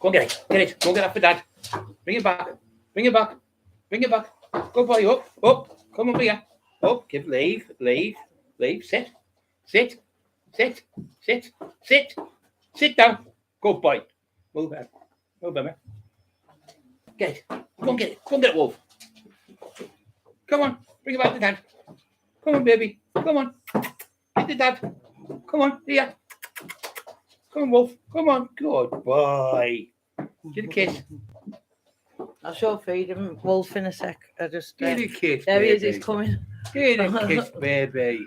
Go and get it. Get it. Go and get that for Dad. Bring it back. Bring it back. Bring it back. Go, boy. Up. Come over here. Up. Give. Leave. Sit. Sit down. Go, boy. Move it. Get it. Go and get it. Go and get it, Wolf. Come on. Bring it back to Dad. Come on, baby. Come on. Get to Dad. Come on. Here. Come on, Wolf. Come on. Good boy. Get a kiss. I'll show feed him Wolf in a sec. I just Get a kiss, there baby. he is, he's coming. Get a kiss, baby.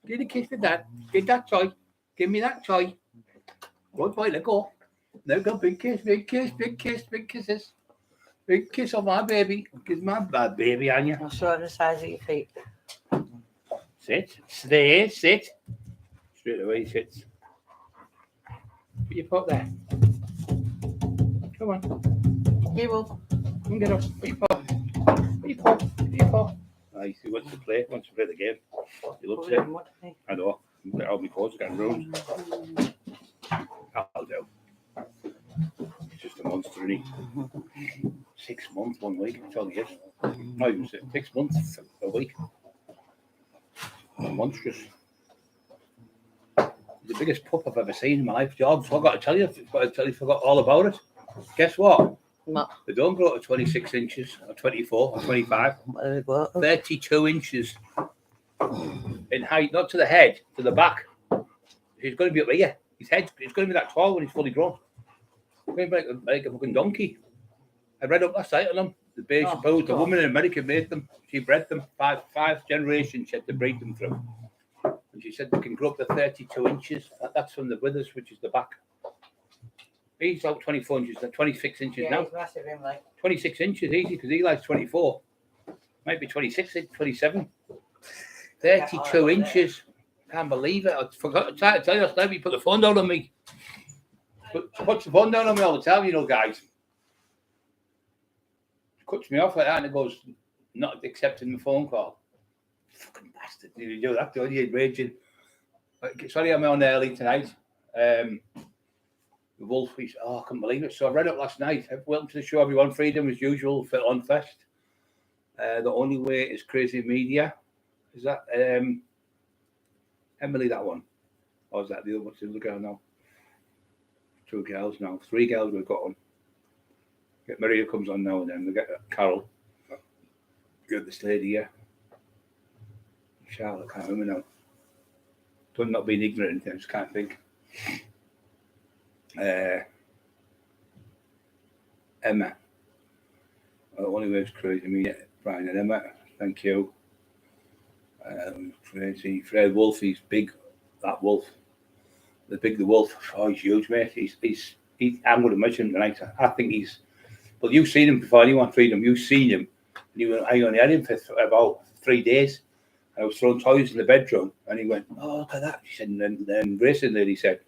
Get a kiss to Dad. Get that toy. Give me that toy. Good boy, let go. Let go. Big kiss. Big kisses. Big kiss on my baby. Kiss my bad baby on you. I'll show him the size of your feet. Sit. Stay. Sit. Straight away he sits. Put your foot there. Come on. You will. Come and get up. Put your paw. Nice. He wants to play the game. He loves it. I know. All my paws are getting ruined. I'll do. He's just a monster, isn't he? 6 months, 1 week. That's all he is. Not even 6 months, a week. Monstrous. The biggest pup I've ever seen in my life. Jobs. I've got to tell you, forgot all about it. Guess what? What? They don't grow to 26 inches or 24 or 25. 32 inches in height, not to the head, to the back. He's going to be up here. His head is going to be that tall when he's fully grown. He's going to be like a fucking donkey. I read up last night on them. The beige bulls, the woman in America made them. She bred them. Five generations she had to breed them through. And she said they can grow up to 32 inches. That's from the withers, which is the back. He's about 24 inches, 26 inches now. He's massive, him, like. 26 inches easy because he likes 24. Might be 26, 27. 32 inches. Can't believe it. I forgot to tell you last time you put the phone down on me. Puts the phone down on me all the time, you know, guys. Cuts me off like that and it goes, not accepting the phone call. Fucking bastard. You do that, don't you? Raging. Sorry, I'm on early tonight. The Wolf, I couldn't believe it. So I read it last night. Welcome to the show, everyone. Freedom as usual, Fit On Fest. The only way is crazy media. Is that Emily, that one? Or is that the other? What's the other girl now? 2 girls now. 3 girls we've got on. Get Maria comes on now and then. We get Carol. Get this lady here. Charlotte, I can't remember now. Don't not being ignorant, I just can't think. Emma. The only way is crazy media. Brian and Emma. Thank you. Crazy. Fred Wolf, he's big. That wolf. The wolf. Oh, he's huge, mate. He's I'm going to mention him tonight. I think he's. Well, you've seen him before anyone, Freedom. You've seen him. I only had him for about 3 days. I was throwing toys in the bedroom, and he went, "Oh, look at that!" He said, and then racing there, he said,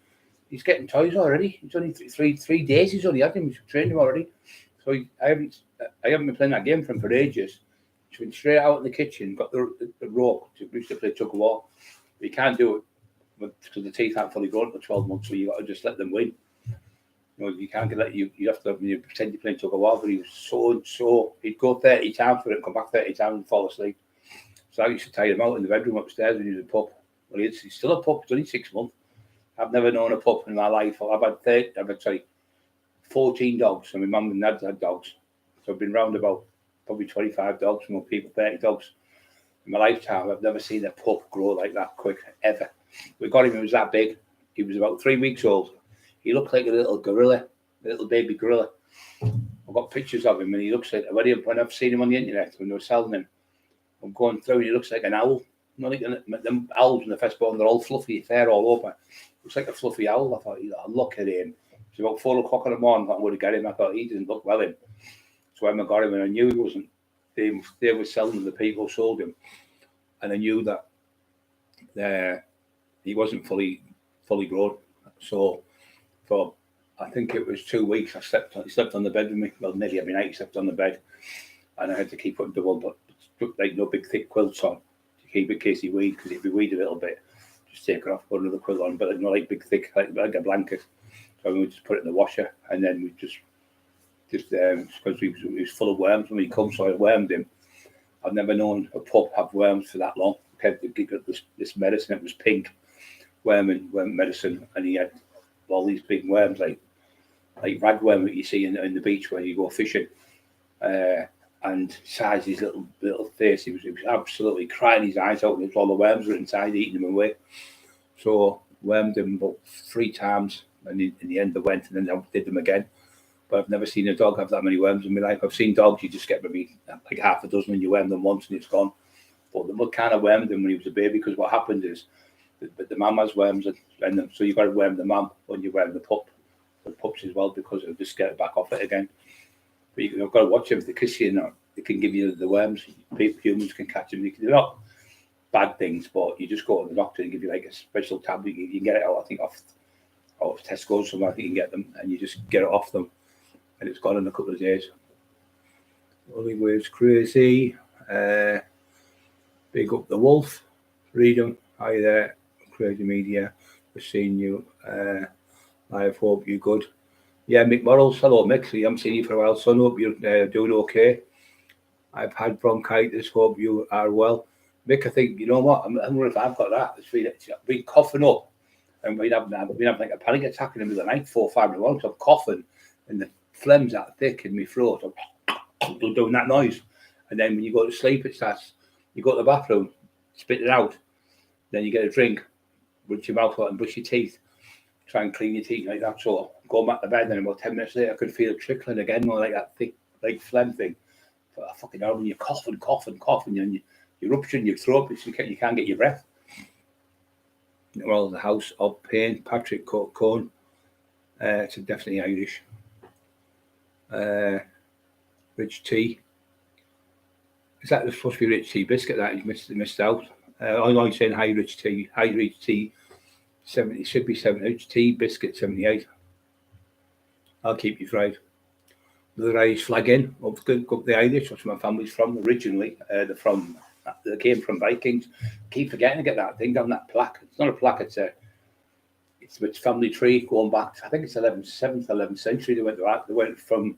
"He's getting toys already. It's only three days. He's only had him. He's trained him already." So I haven't been playing that game for him for ages. She went straight out in the kitchen, got the rope to used to play tug of war. But you can't do it because the teeth aren't fully grown for 12 months, so you got to just let them win. You know, you can't let you have to pretend you're playing tug of war. But he was so he'd go 30 times for it and come back 30 times and fall asleep. So I used to tie him out in the bedroom upstairs when he was a pup. Well, he's still a pup. He's only 6 months. I've never known a pup in my life. I've had 14 dogs. So my mum and dad had dogs. So I've been round about probably 25 dogs, more people, 30 dogs. In my lifetime, I've never seen a pup grow like that quick, ever. We got him, he was that big. He was about 3 weeks old. He looked like a little gorilla, a little baby gorilla. I've got pictures of him, and he looks like, when I've seen him on the internet, when they were selling him, I'm going through, and he looks like an owl. Not like them owls when they're first born, they're all fluffy, hair all over. Looks like a fluffy owl. I thought, look at him. It was about 4 o'clock in the morning. I thought I would have got him. I thought he didn't look well in. So when I got him, and I knew he wasn't, they were selling him, the people sold him. And I knew that he wasn't fully grown. So for, I think it was 2 weeks, he slept on the bed with me. Well, nearly every night he slept on the bed. And I had to keep putting like no big thick quilts on to keep it in case he weed, because if he weed a little bit, just take it off, put another quilt on, but not like big thick, like a blanket. So we just put it in the washer, and then we just because he was full of worms when he come, so I wormed him. I've never known a pup have worms for that long. He got this medicine. It was pink worm medicine, and he had all these big worms like ragworm that you see in the beach when you go fishing, and size his little face. He was absolutely crying his eyes out, and all the worms were inside, eating him away. So wormed him about 3 times, and in the end they went, and then I did them again. But I've never seen a dog have that many worms in my life. I've seen dogs, you just get maybe like half a dozen and you worm them once and it's gone. But the mud kind of wormed him when he was a baby, because what happened is the mum has worms in them, so you've got to worm the mum when you worm the pup. The pups as well, because it'll just get back off it again. But you've got to watch them. If they kiss you, they can give you the worms. Humans can catch them. They're not bad things, but you just go to the doctor and give you like a special tablet. You can get it out, I think, off Tesco's somewhere. I think you can get them, and you just get it off them, and it's gone in a couple of days. Only waves crazy. Big up the wolf. Freedom. Hi there, Crazy Media. We're seeing you. I hope you're good. Yeah, Mick Morrells. Hello, Mick. So I haven't seen you for a while, son. Hope you're doing okay. I've had bronchitis. Hope you are well. Mick, I think, you know what? I'm wondering if I've got that. I've been coughing up, and I've been having like a panic attack in the middle of the night, 4 or 5 in the morning. So I'm coughing, and the phlegm's that thick in my throat. I'm doing that noise. And then when you go to sleep, it starts, you go to the bathroom, spit it out, then you get a drink, rinse your mouth out and brush your teeth, try and clean your teeth like that. So go back to bed, and about 10 minutes later, I could feel it trickling again, more like that thick, like phlegm thing. But I fucking hell, when you're coughing, and you're rupturing your throat because you can't get your breath. Well, the House of Pain, Patrick Cohn. It's definitely Irish. Rich tea. Is that supposed to be rich tea biscuit that you missed out? I'm saying high rich tea. 70 should be 70. Rich tea biscuit 78. I'll keep you fried. The Irish flag in up the Irish, which my family's from originally. They came from Vikings. Keep forgetting to get that thing down, that plaque. It's not a plaque. It's a family tree going back. I think it's 7th, 11th century. They went from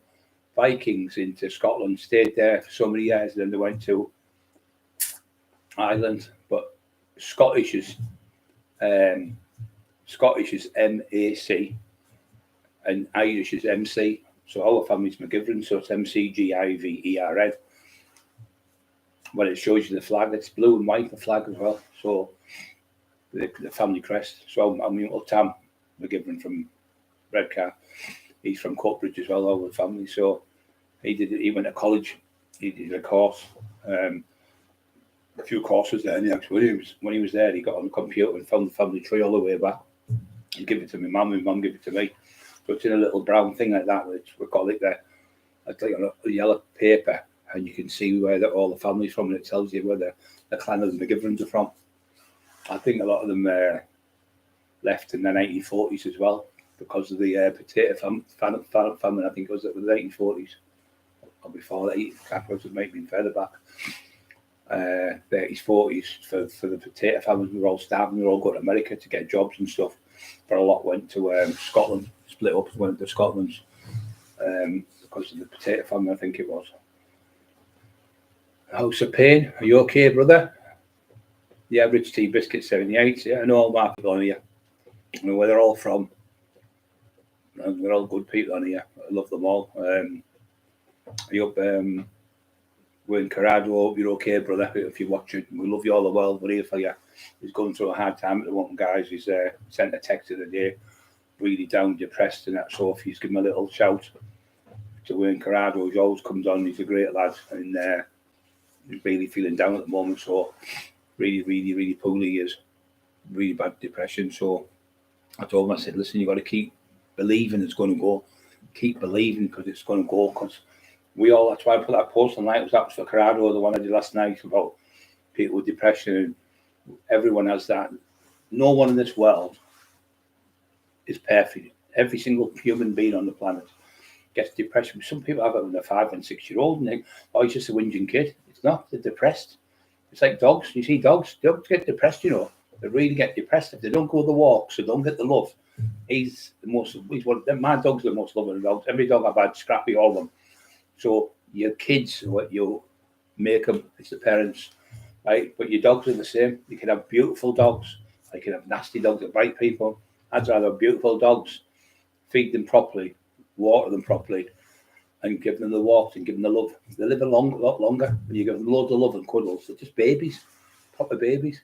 Vikings into Scotland, stayed there for so many years, and then they went to Ireland. But Scottish is MAC, and Irish is MC. So our family's McGivern, so it's MCGIVERN. Well, it shows you the flag. It's blue and white, the flag as well. So the family crest. So I'm Uncle Tam McGivern from Redcar. He's from Cockerill as well, our family. So he went to college. He did a course, a few courses there. And when he was there, he got on the computer and found the family tree all the way back. He gave it to my mum. My mum gave it to me. So it's in a little brown thing like that, which we call it there. It's like on a yellow paper, and you can see where all the family's from, and it tells you where the clan of the McGiverns are from. I think a lot of them left in the 1940s as well because of the potato famine. I think it was the 1940s or before that. It might have been further back. 30s, 40s for the potato famine. We were all starving. We were all going to America to get jobs and stuff. But a lot went to Scotland, split up, went to Scotland because of the potato famine, I think it was. House of Pain, are you okay, brother? Yeah, Rich Tea Biscuit 78. Yeah, I know all my people on here. I know where they're all from. They're all good people on here. I love them all. Are you up? We're in Corrado. Hope you're okay, brother. If you're watching, we love you all the world. We're here for you. He's going through a hard time at the moment, guys. He's sent a text of the day, really down, depressed, and that. So if you give him a little shout to Wayne Corrado, he always comes on. He's a great lad, and he's really feeling down at the moment. So really, really, really poorly. He is really bad depression. So I told him, I said, listen, you got to keep believing it's going to go. Keep believing because it's going to go. Because that's why I put that post on night. That was for Corrado, the one I did last night about people with depression. And everyone has that. No one in this world is perfect. Every single human being on the planet gets depression. Some people have it when they're 5 and 6 year old and think, oh, he's just a whinging kid. It's not. They're depressed. It's like dogs. You see dogs get depressed, They really get depressed if they don't go the walks or don't get the love. He's one of them. My dog's the most loving dogs. Every dog I've had, Scrappy, all of them. So your kids, what you make them, it's the parents, right? But your dogs are the same. You can have beautiful dogs. You can have nasty dogs that bite people. I'd rather have beautiful dogs, feed them properly, water them properly, and give them the walks and give them the love. They live a lot longer when you give them loads of love and cuddles. They're just babies, proper babies.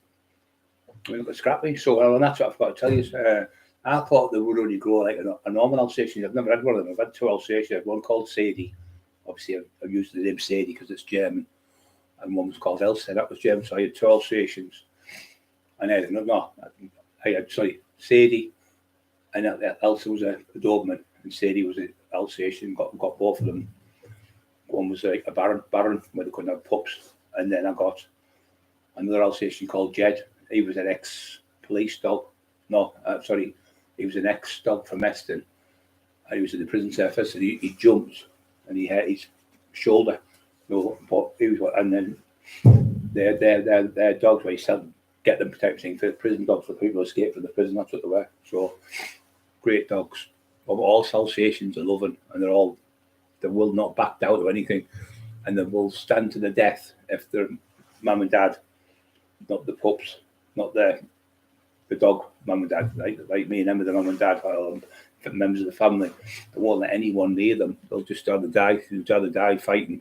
We look at Scrappy. So, and that's what I've got to tell you. I thought they would only grow like a normal Alsatian. I've never had one of them. I've had 2 Alsatians. I had one called Sadie. Obviously, I've used the name Sadie because it's German. And one was called Elsa. That was German. So I had 2 Alsatians. And I had Sadie. And Elsa was a Doberman. And Sadie was an Alsatian. Got both of them. One was a Baron where they couldn't have pups. And then I got another Alsatian called Jed. He was an ex-police dog. He was an ex-dog from Eston. And he was in the prison service, and he jumped, and he hurt his shoulder. But he was, and then their dogs where he said get them protecting for prison dogs for people who escape from the prison. That's what they were. So great dogs. But all Alsatians are loving, and they will not back down to anything, and they will stand to the death if their mum and dad, not the pups, not the dog, mum and dad, like me and them, the mum and dad, members of the family. They won't let anyone near them. They'll just rather die fighting.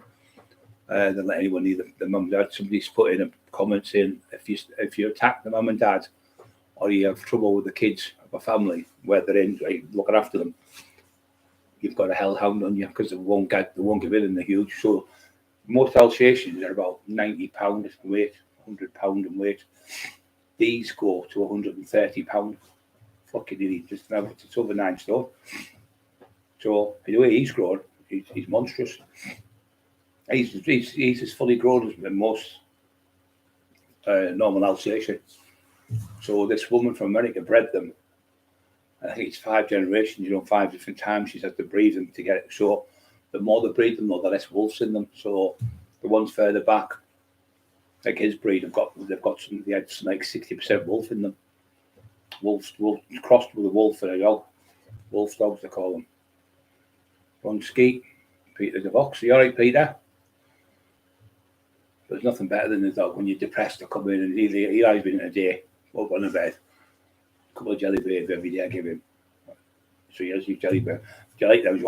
They'll let anyone near the mum and dad. Somebody's put in a comment saying if you attack the mum and dad, or you have trouble with the kids of a family where they're in, right, looking after them, you've got a hellhound on you because they won't give in, and they're huge. So most Alsatians are about 90 pounds in weight, 100 pound in weight. These go to 130 pound. Fucking idiot! Just now it's over 9 stone. So the way he's grown, he's monstrous. He's as fully grown as most normal Alsatian. So this woman from America bred them. I think it's 5 generations. 5 different times she's had to breed them to get it. So the more they breed them, the less wolves in them. So the ones further back, like his breed, they've got some. They had some like 60% wolf in them. Wolf crossed with a wolf and a dog. Wolf dogs they call them. One Skeet, Peter the Box. Are you all right, Peter? There's nothing better than the dog when you're depressed to come in and Eli's been in a day, woke on the bed, a couple of jelly babies every day I give him. So he has his jelly baby. Do you like them?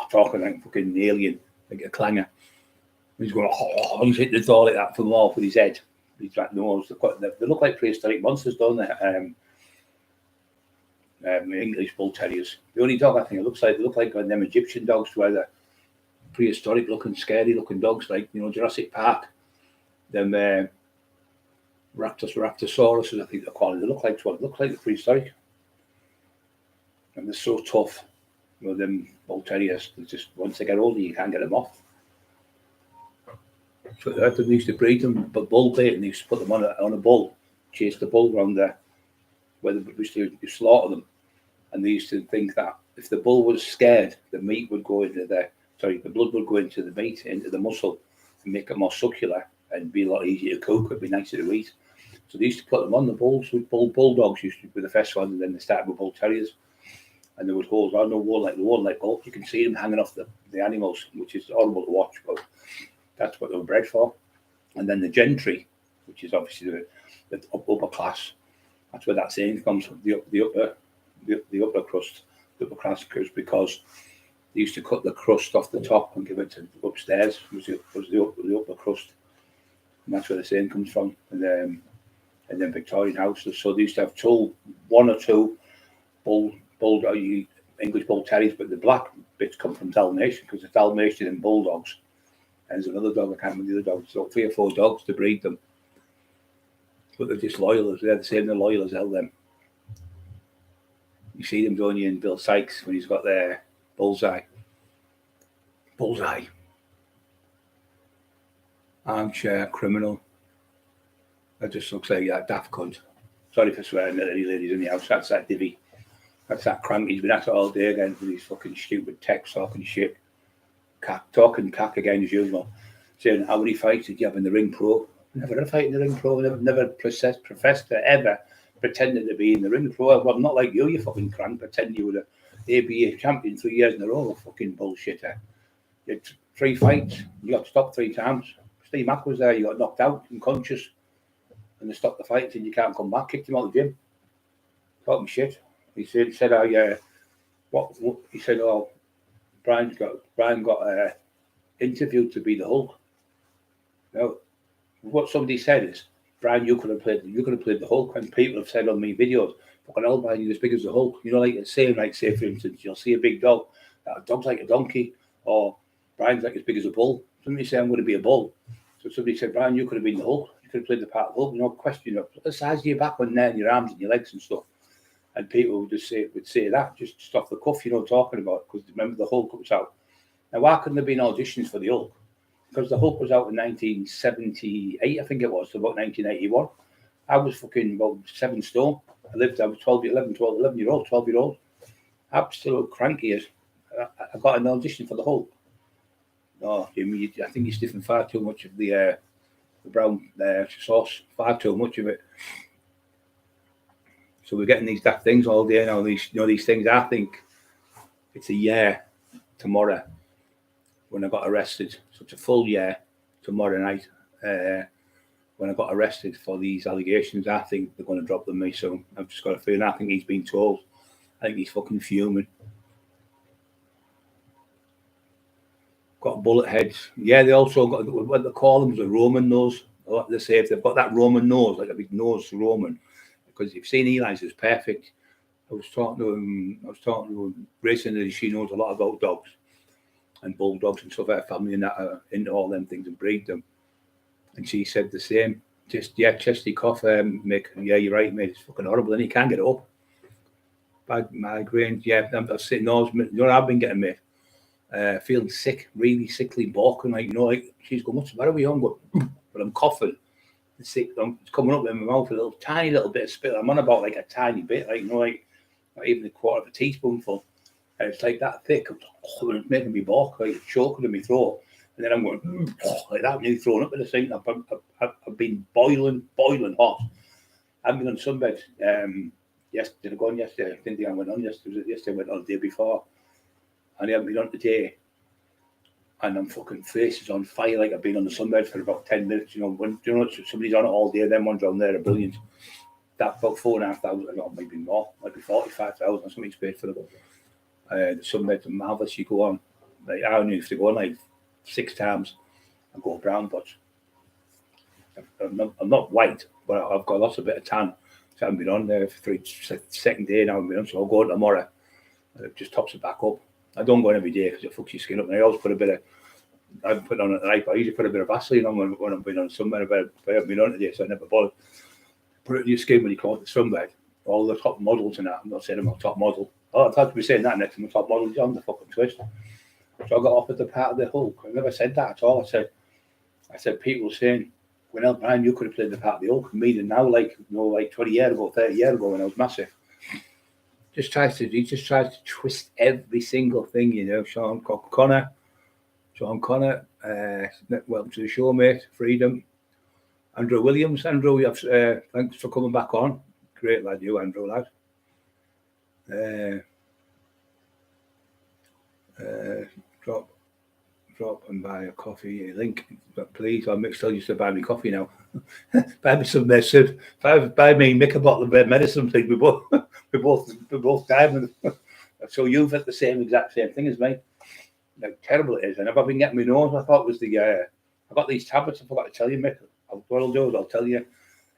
Talking like a fucking alien, like a clanger. He's going, he's hit the door like that from off with his head. He's like nose. They look like prehistoric monsters, don't they? English bull terriers. The only dog I think they look like them Egyptian dogs, where they're prehistoric looking, scary looking dogs, like Jurassic Park. Them Raptosauruses, I think they're called. They look like the prehistoric, and they're so tough. Them bull terriers. Just once they get older, you can't get them off. So they used to breed them, but bull bait, and they used to put them on a bull, chase the bull around there, where they used to slaughter them. And they used to think that if the bull was scared, the blood would go into the meat, into the muscle, and make it more succular and be a lot easier to cook. It'd be nicer to eat. So they used to put them on the bulls. Bulldogs used to be the first ones, and then they started with bull terriers. And there was holes on the wall like bulls. You can see them hanging off the animals, which is horrible to watch, but that's what they were bred for. And then the gentry, which is obviously the upper class. That's where that saying comes from. The upper crust, the upper class crust, because they used to cut the crust off the top and give it to upstairs. Was the upper crust, and that's where the saying comes from. And then Victorian houses. So they used to have one or two English bull terriers, but the black bits come from Dalmatian, because the Dalmatian and bulldogs. And there's another dog, I can't remember the other dogs. So 3 or 4 dogs to breed them. But they're just loyal. They're the same, they're loyal as hell, them. You see them, don't you, in Bill Sykes when he's got their bullseye. Armchair criminal. That just looks like that daft cunt. Sorry for swearing at any ladies in the house. That's that divvy. That's that crank. He's been at it all day again with these fucking stupid texts talking shit. Talking cack again as usual. Saying, how many fights did you have in the Ring Pro? Never had a fight in the Ring Pro. Never professed to ever pretending to be in the ring. Well, I'm not like you fucking crank, pretend you were the ABA champion 3 years in a row, fucking bullshitter. You had 3 fights, you got stopped 3 times. Steve Mack was there, you got knocked out, unconscious, and they stopped the fight and you can't come back, kicked him out of the gym. Talking shit. He said, oh yeah, what? He said, oh, Brian got interviewed to be the Hulk. No, what somebody said is, Brian, you could have played the Hulk, and people have said on me videos, fucking hell, Brian, you're as big as the Hulk. You know, like say for instance, you'll see a big dog, that dog's like a donkey, or Brian's like as big as a bull. Somebody say I'm going to be a bull. So somebody said, Brian, you could have been the Hulk. You could have played the part of the Hulk. You know, question of the size of your back on there and your arms and your legs and stuff. And people would say that just off the cuff, you know, talking about it, because remember the Hulk was out. Now, why couldn't there been auditions for the Hulk? Because the Hulk was out in 1978, I think it was, to about 1981. I was fucking about 7 stone. I was 12-year-old. Absolute cranky as. I got an audition for the Hulk. No, Jimmy, I think you're sniffing far too much of the brown sauce, far too much of it. So we're getting these daft things all day now. These things. I think it's a year tomorrow when I got arrested. So it's a full year tomorrow night when I got arrested for these allegations. I think they're going to drop them me. So I've just got a feeling. I think he's been told. I think he's fucking fuming. Got bullet heads. Yeah, they also got what they call them is a Roman nose. They say if they've got that Roman nose, like a big nose Roman. Because you've seen Eli's is perfect. I was talking to him recently. She knows a lot about dogs and bulldogs and stuff. Her family and that are into all them things and breed them. And she said the same. Just chesty cough, Mick. Yeah, you're right, mate. It's fucking horrible, and he can't get it up. Bad migraine. Yeah, I'm sitting nose. You know, I've been getting mate. Feeling sick, really sickly, barking. Like, you know, like she's going, what's the matter with you? I'm going, but I'm coughing. It's coming up in my mouth, a tiny little bit of spit. I'm on about like a tiny bit, like, you know, like not even a quarter of a teaspoonful. And it's like that thick. It's making me bark, like choking in my throat. And then I'm going like that, nearly thrown up at the sink. I've been boiling hot. I've been on sunbed. Yes, did I go on yesterday? I didn't think I went on yesterday. Yesterday I went on the day before. And I haven't been on today. And I'm fucking face is on fire, like I've been on the sunbed for about 10 minutes. You know, when somebody's on it all day, them ones on there are brilliant. That about 4,500, maybe more, might be 45,000 or something's paid for them. The sunbeds are marvelous. You go on, like I only used to go on like 6 times and go brown, but I'm not white, but I've got lots of bit of tan. So I haven't been on there for second day now. I've been on, so I'll go on tomorrow. It just tops it back up. I don't go on every day because it fucks your skin up. And I always put a bit of, I haven't put on at night, but I usually put a bit of Vaseline on when I've been on sunbed. But I haven't been on today, so I never bothered. Put it in your skin when you come out the sunbed. All the top models and that. I'm not saying I'm a top model. Oh, I thought to be saying that next to my top model. I'm the fucking twist. So I got offered the part of the Hulk. I never said that at all. I said people saying, well, Brian, you could have played the part of the Hulk. Me and now, like 20 years ago, 30 years ago when I was massive. He just tries to twist every single thing, you know. Sean Connor, welcome to the show, mate. Freedom. Andrew Williams. Andrew, thanks for coming back on. Great lad, you, Andrew, lad. Drop and buy a coffee link, but please, I'll still used to buy me coffee now. Buy me some medicine. Buy me Mick a bottle of medicine, please. We both died. So you've had the exact same thing as me. Like terrible it is. And if I've been getting my nose, I thought it was I got these tablets. I forgot to tell you, Mick. What I'll do is I'll tell you.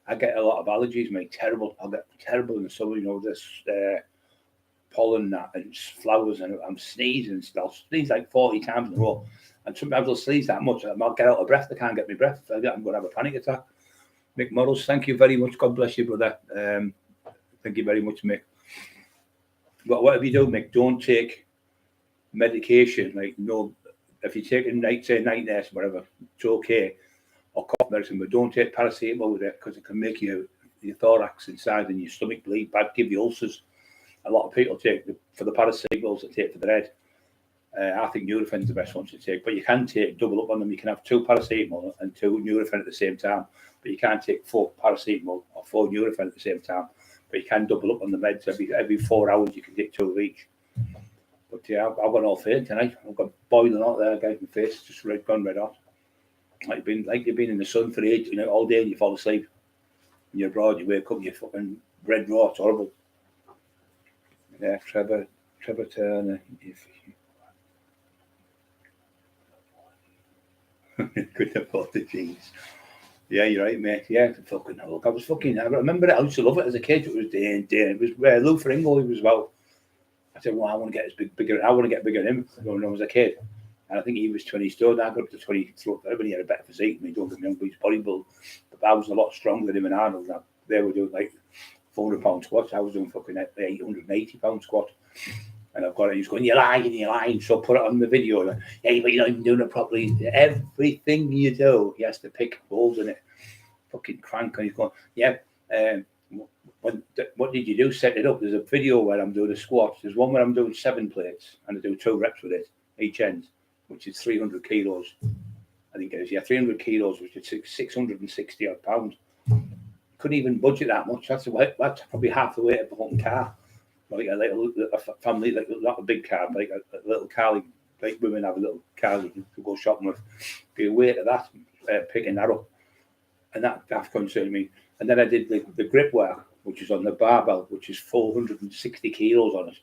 I get a lot of allergies, mate. Terrible. I'll get terrible in the summer. You know, this pollen and flowers, and I'm sneezing. I'll sneeze like 40 times in a row. And sometimes I'll sneeze that much, I'll get out of breath. I can't get my breath. I'm going to have a panic attack. Mick Models, thank you very much. God bless you, brother. Thank you very much, Mick. But whatever you do, Mick, don't take medication. Like, no, if you take night nurse, whatever, it's okay. Or cough medicine, but don't take paracetamol with it because it can make your thorax inside and your stomach bleed, give you ulcers. A lot of people take for the paracetamols, they take for their head. I think Nurofen's the best one to take, but you can take double up on them. You can have 2 paracetamol and 2 Nurofen at the same time, but you can't take 4 paracetamol or 4 Nurofen at the same time But you can double up on the meds every 4 hours. You can take 2 of each. But yeah, I've got all faint tonight. I've got boiling hot there, guys. My face just gone red hot. Like you've been in the sun for ages, all day, and you fall asleep. And you're abroad, you wake up, you're fucking red raw. It's horrible. Yeah, Trevor Turner. Could afford the jeans. Yeah, you're right, mate. Yeah, fucking Hulk. I remember it. I used to love it as a kid. It was day. It was Lou Ferrigno. He was well. I said, well, I want to get bigger. I want to get bigger than him when I was a kid. And I think he was 20 stone. I got up to 20 stone. Everybody had a better physique than me. Don't get me wrong, but he's bodybuilding. But I was a lot stronger than him and Arnold. They were doing like 400-pound squats. I was doing fucking 880-pound squat. And I've got it. He's going, you're lying. So I put it on the video. Like, hey, but you're not even doing it properly. Everything you do, he has to pick holes in it. Fucking crank. And he's going, yeah. What did you do? Set it up. There's a video where I'm doing a squat. There's one where I'm doing 7 plates and I do 2 reps with it each end, which is 300 kilos. I think it is. Yeah, 300 kilos, which is 660 odd pounds. Couldn't even budget that much. That's probably half the weight of a fucking car. Like a family, like not a big car, but like a little car, like women have a little car to go shopping with. The weight of that, picking that up, and that concerned me. And then I did the grip work, which is on the barbell, which is 460 kilos on it.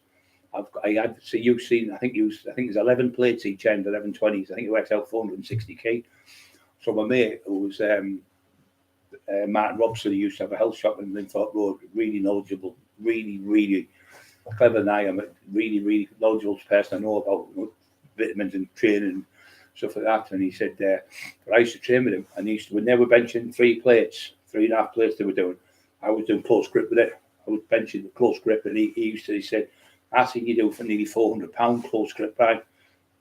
You've seen, I think there's 11 plates each end, 11 20s. I think it works out 460 k. So my mate, who was Martin Robson, he used to have a health shop in Linthorpe Road, really knowledgeable, really clever than I am, a really knowledgeable person I know about vitamins and training and stuff like that. And he said, I used to train with him, and when they were benching 3.5 plates they were doing, I was doing close grip with it. I was benching the close grip, and he said, I seen you do for nearly 400 pound close grip, right?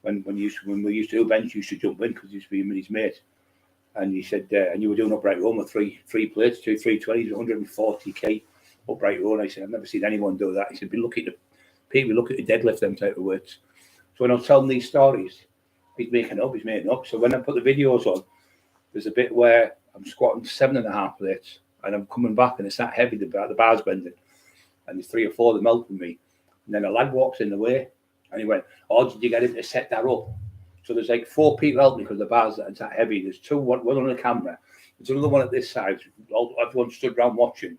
When we used to do bench, you used to jump in because he used to be with his mate. And he said, and you were doing upright row with three plates, 320s, 140 k upright row. And I said, I've never seen anyone do that. He said, look at the deadlift, them type of words. So when I was telling these stories, he's making up. So when I put the videos on, there's a bit where I'm squatting 7.5 plates, and I'm coming back, and it's that heavy, the bar's bending, and there's 3 or 4 of them helping me. And then a lad walks in the way, and he went, oh, did you get him to set that up? So there's like 4 people helping me because the bar's that heavy. There's 2, one on the camera. There's another one at this side. Everyone stood around watching.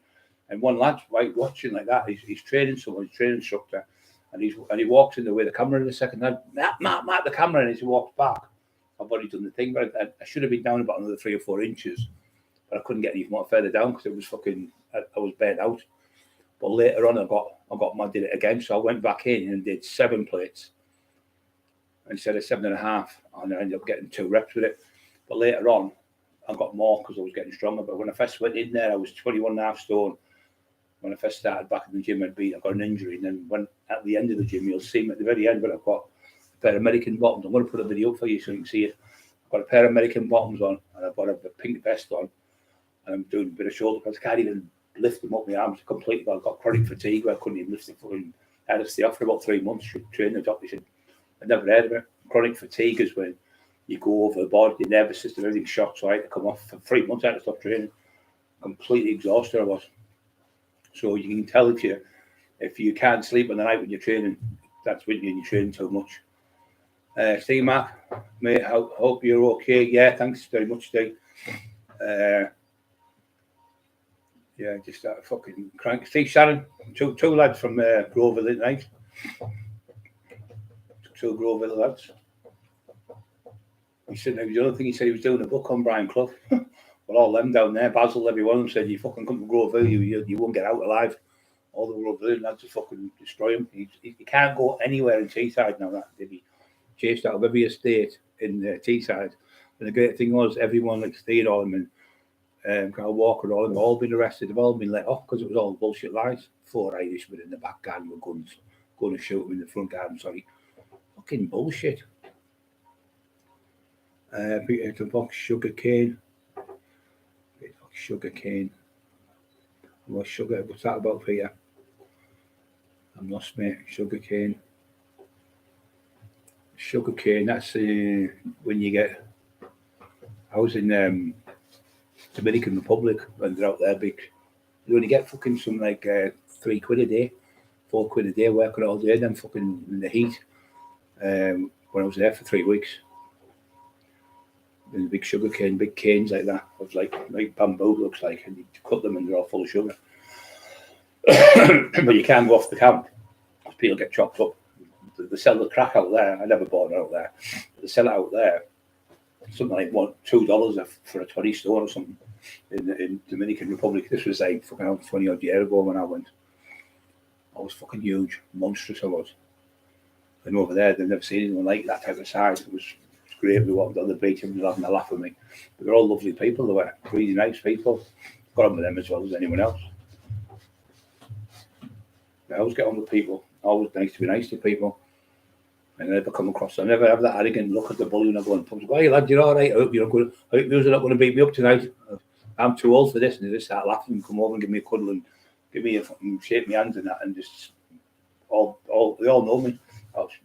And one lad's watching like that. He's training someone, he's training instructor. And he walks in the way the camera in a second. Mark the camera, and as he walks back, I've already done the thing. But I should have been down about another 3 or 4 inches. But I couldn't get any more further down because it was I was burnt out. But later on, I did it again. So I went back in and did 7 plates instead of 7.5, and I ended up getting 2 reps with it. But later on, I got more because I was getting stronger. But when I first went in there, I was 21.5 stone. When I first started back in the gym, I got an injury. And then when at the end of the gym, you'll see me at the very end, but I've got a pair of American bottoms. I'm going to put a video up for you so you can see it. I've got a pair of American bottoms on, and I've got a pink vest on, and I'm doing a bit of shoulder because I can't even lift them up. My arms completely. I've got chronic fatigue where I couldn't even lift the fucking. I had to stay off for about 3 months. Training the doctor said, I'd never heard of it. Chronic fatigue is when you go overboard, your nervous system, everything's shot. So I had to come off for 3 months. I had to stop training. Completely exhausted I was. So you can tell if you can't sleep on the night when you're training, that's when you're training too much. Steve Mark, mate, I hope you're okay. Yeah, thanks very much, Steve. Yeah, just that fucking crank. Steve Shannon, two lads from Groveville tonight. 2 Groveville lads. He said, the other thing he said, he was doing a book on Brian Clough. Well, all them down there, Basil, every one of them said, you fucking come to Groveville, you won't get out alive. All the Groveville lads will fucking destroy him. He can't go anywhere in Teesside now. That they'd be chased out of every estate in Teesside. And the great thing was, everyone like stayed on and Carl Walker, all been arrested. They've all been let off because it was all bullshit lies. 4 Irishmen in the back garden with guns, going to shoot them in the front garden. Sorry, fucking bullshit. Peter to box sugar cane. Sugar cane. What's sugar? What's that about, Peter? I'm lost, mate. Sugar cane. Sugar cane. That's when you get. I was in Dominican Republic when they're out there big You only get fucking some like £3 a day, £4 a day working all day, then fucking in the heat. When I was there for 3 weeks. And the big sugar cane, big canes like that. It was like bamboo looks like, and you cut them and they're all full of sugar. But you can't go off the camp because people get chopped up. They sell the crack out there. I never bought it out there. They sell it out there. Something like $2 for a 20 stone or something in Dominican Republic. This was like fucking 20 odd years ago when I went. I was fucking huge, monstrous I was. And over there, they've never seen anyone like that type of size. It was great. We walked on the beach and was having a laugh with me. But they're all lovely people. They were really nice people. Got on with them as well as anyone else. I always get on with people. Always nice to be nice to people. And I never come across. I never have that arrogant look at the bully when I go in pubs. Hey lad, you're all right. I hope you're not going to beat me up tonight. I'm too old for this. And they just start laughing and come over and give me a cuddle and give me a fucking shake my hands and that, and just they all know me.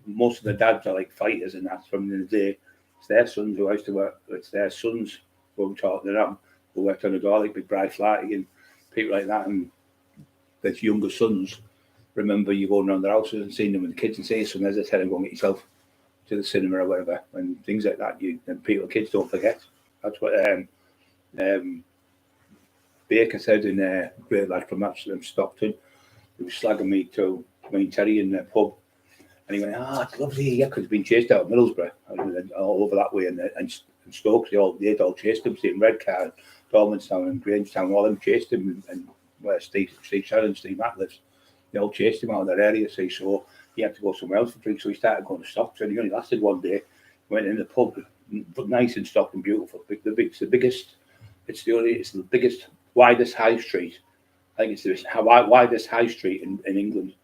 Most of the dads are like fighters and that from the day. It's their sons who I used to work. It's their sons who I'm talking to, who worked on the door, like Big Bryce Flaherty and people like that. And there's younger sons. Remember you going around their houses and seeing them with the kids and saying something as they tell them, go and get yourself to the cinema or whatever, and things like that. Kids don't forget. That's what Baker said in Great Lad from Stockton. He was slagging me to me and Terry in the pub. And he went, it's lovely here, because he's been chased out of Middlesbrough and all over that way. And Stokes, they'd all chased him, Steve Redcar, Dormanstown and Grangetown, all of them chased him. And where Steve Shannon, Steve Matt lives, they all chased him out of that area. So he had to go somewhere else for drinks. So he started going to Stockton. He only lasted one day. Went in the pub, nice and Stockton, beautiful. It's the biggest, widest high street. I think it's the widest high street in England.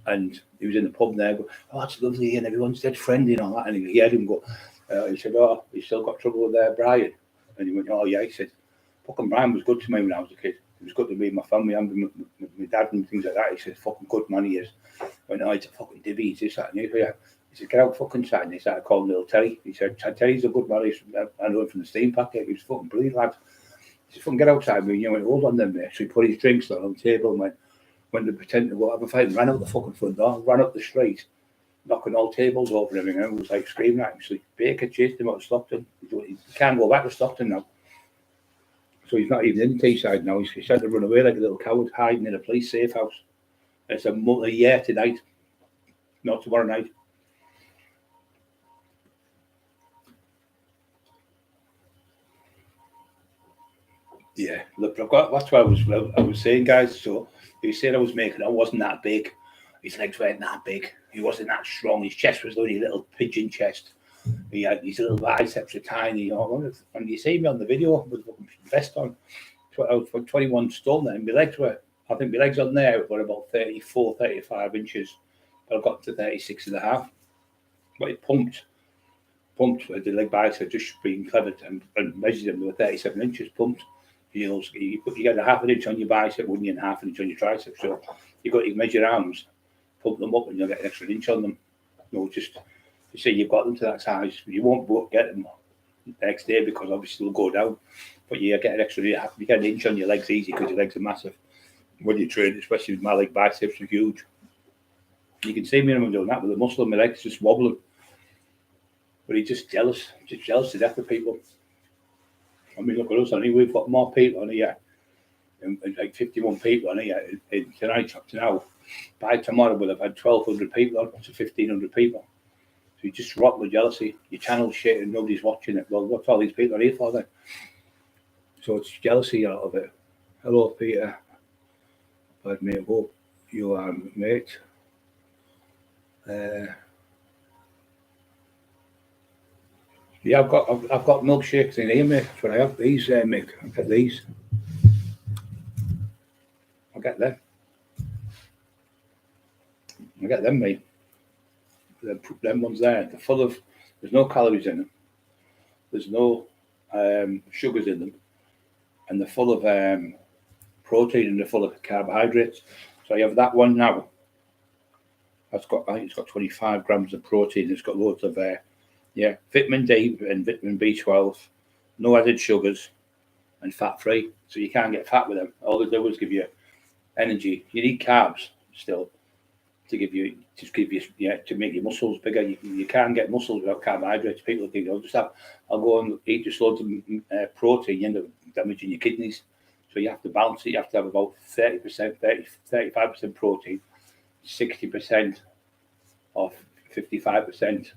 And he was in the pub there, going, it's lovely, and everyone's dead friendly and all that. And he heard him go, he said, you still got trouble with Brian? And he went, yeah. He said, fucking Brian was good to me when I was a kid. He was good to me, my family, and my dad and things like that. He said, fucking good man he is. I went, he's a fucking divvy, he's this, that, and the other. He said, get out fucking side. And he started calling little Terry. He said, Terry's a good man. I know him from the steam packet. He was fucking brilliant, lad. He said, fucking get outside me. And you went, hold on then, mate. So he put his drinks on the table and went to pretend to have a fight and ran out the fucking front door, ran up the street, knocking all tables over and everything. And it was like screaming at him. So Baker chased him out of Stockton. He can't go back to Stockton now. So he's not even in Teesside now. He's had to run away like a little coward, hiding in a police safe house. It's a year tonight, not tomorrow night. Yeah, look, that's what I was saying, guys. So he said I wasn't that big. His legs weren't that big. He wasn't that strong. His chest was only a little pigeon chest. He had these little biceps were tiny. And you see me on the video with a vest on. I was 21 stone then. My legs on there were about 34, 35 inches. But I got to 36 and a half. But it pumped with the leg bicep, just being clever and measured them. They were 37 inches pumped. You get a half an inch on your bicep, wouldn't you, and half an inch on your tricep. So you've got to measure your arms, pump them up, and you'll get an extra inch on them. Just you say you've got them to that size. You won't get them the next day because obviously they'll go down. But you get an extra, you get an inch on your legs easy because your legs are massive. When you train, especially with my leg biceps are huge. You can see me when I'm doing that with the muscle in my legs just wobbling. But he's just jealous to death of people. I mean, look at us, we've got more people on here, like 51 people on here tonight up to now. By tomorrow, we'll have had 1,200 people on to 1,500 people. So you just rot with jealousy. Your channel's shit and nobody's watching it. Well, what's all these people on here for then? So it's jealousy out of it. Hello, Peter. Pardon me, I hope you are, mate. Yeah, I've got milkshakes in here, mate. That's what I have. These, Mick. I'll get these. I'll get them. I'll get them, mate. Them ones there. They're full of. There's no calories in them. There's no sugars in them, and they're full of protein and they're full of carbohydrates. So I have that one now. I think it's got 25 grams of protein. It's got loads of vitamin D and vitamin B12, no added sugars, and fat-free. So you can't get fat with them. All they do is give you energy. You need carbs still to give you, to make your muscles bigger. You can't get muscles without carbohydrates. People think, I'll go and eat just loads of protein, you end up damaging your kidneys. So you have to balance it. You have to have about 30%, 35% protein, 60% of 55%,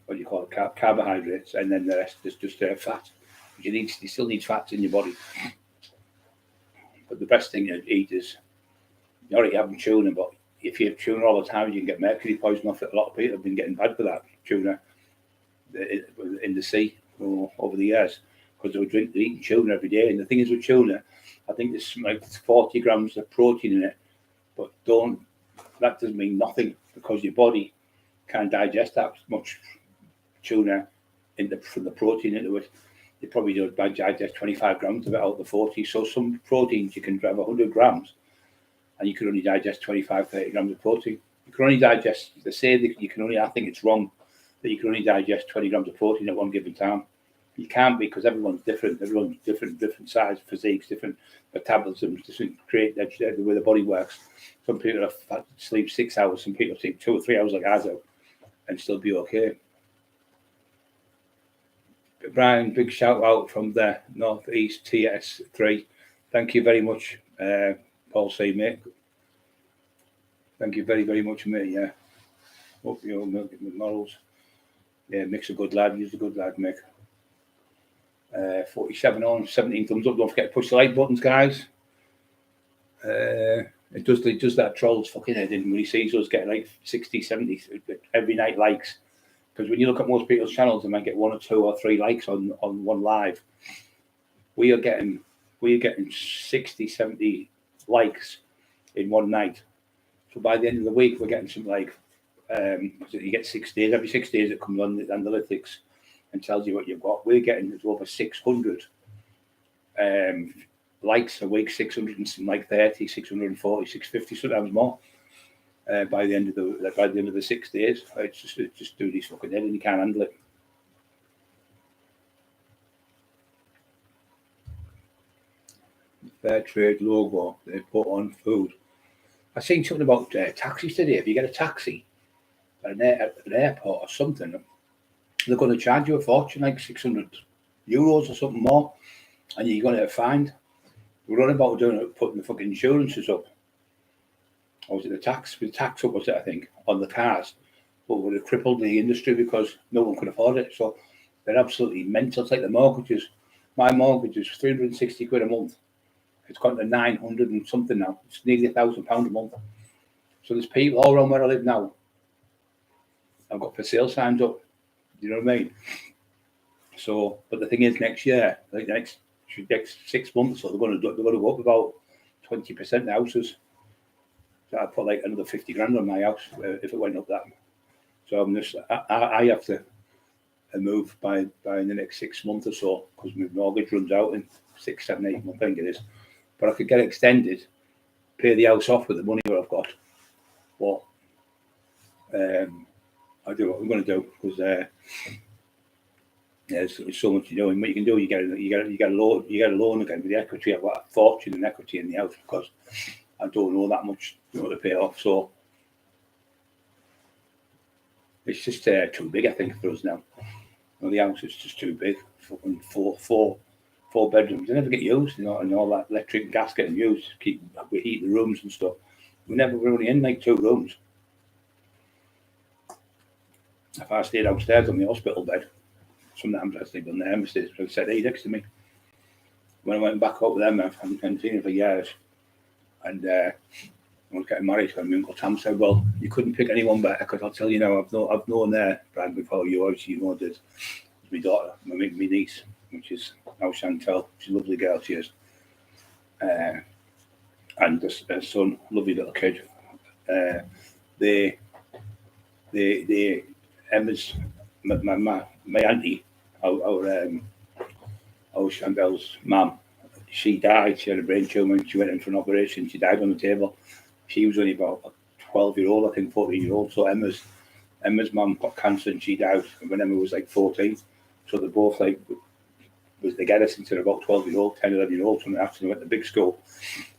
what do you call it, carbohydrates, and then the rest is just fat. You still need fats in your body. But the best thing to eat is, you already having tuna, but if you have tuna all the time, you can get mercury poison off it. A lot of people have been getting bad for that tuna in the sea over the years, because they're eating tuna every day. And the thing is with tuna, I think there's like 40 grams of protein in it, but that doesn't mean nothing, because your body can't digest that much tuna from the protein into it. You probably don't digest 25 grams of it out of the 40. So some proteins you can have 100 grams, and you can only digest 25, 30 grams of protein. You can only digest, they say that you can only, I think it's wrong, that you can only digest 20 grams of protein at one given time. You can't, because everyone's different. Everyone's different size, physiques, different metabolisms, different the way the body works. Some people sleep 6 hours, some people sleep 2 or 3 hours like I do, and still be okay. Brian, big shout out from the Northeast TS3. Thank you very much, Paul C, mate. Thank you very, very much, mate. Yeah. Hope your morals. Yeah, Mick's a good lad. He's a good lad, Mick. 47 on, 17 thumbs up. Don't forget to push the like buttons, guys. It does that troll's fucking head in when he sees us getting like 60, 70 every night likes. Because when you look at most people's channels, they might get 1 or 2 or 3 likes on one live. We are getting 60, 70 likes in one night. So by the end of the week, we're getting some like, you get 6 days. Every 6 days it comes on the analytics and tells you what you've got. We're getting over 600 likes a week, 630, 640, 650, sometimes more. By the end of the 6 days, it's just do these fucking head, and you can't handle it. Fair trade logo they put on food. I seen something about taxis today. If you get a taxi at an airport or something, they're going to charge you a fortune, like €600 or something more, and you're going to get fined. We're on about putting the fucking insurances up. Or was it the tax? The tax up, was it, I think, on the cars. But would have crippled the industry because no one could afford it. So they're absolutely mental. It's like the mortgages. My mortgage is £360 a month. It's gone to 900 and something now. It's nearly £1,000 a month. So there's people all around where I live now. I've got for sale signs up. You know what I mean? So, but the thing is, next year, like the next 6 months, so they're going to go up about 20% houses. So I put like another 50 grand on my house if it went up that. So I have to move by the next 6 months or so, because my mortgage runs out in 6, 7, 8 months, I think it is. But I could get extended, pay the house off with the money that I've got. But I do what I'm going to do, because there's so much to do. And what you can do, you get a loan again with the equity. I've got a fortune in equity in the house because I don't know that much to pay off. So it's just too big, I think, for us now. The house is just too big. Fucking four bedrooms. They never get used, and all that electric and gas getting used. We heat the rooms and stuff. We're only in like 2 rooms. If I stayed downstairs on the hospital bed, sometimes I sleep on the embassy. I said, hey, next to me. When I went back up with them, I've been seeing for years. And I was getting married, and my Uncle Tam said, well, you couldn't pick anyone better, because I'll tell you now, I've known Brad before you, obviously, you know this. My daughter, my niece, which is now Chantel. She's a lovely girl, she is. And her son, lovely little kid. Emma's, my auntie, our Chantel's mum, she died. She had a brain tumour and she went in for an operation. She died on the table. She was only about a 12-year-old, I think, 14-year-old. So Emma's mum got cancer and she died when Emma was like 14. So they both like was together since they're about 12-year-old, 10, 11-year-old, something after they went to big school.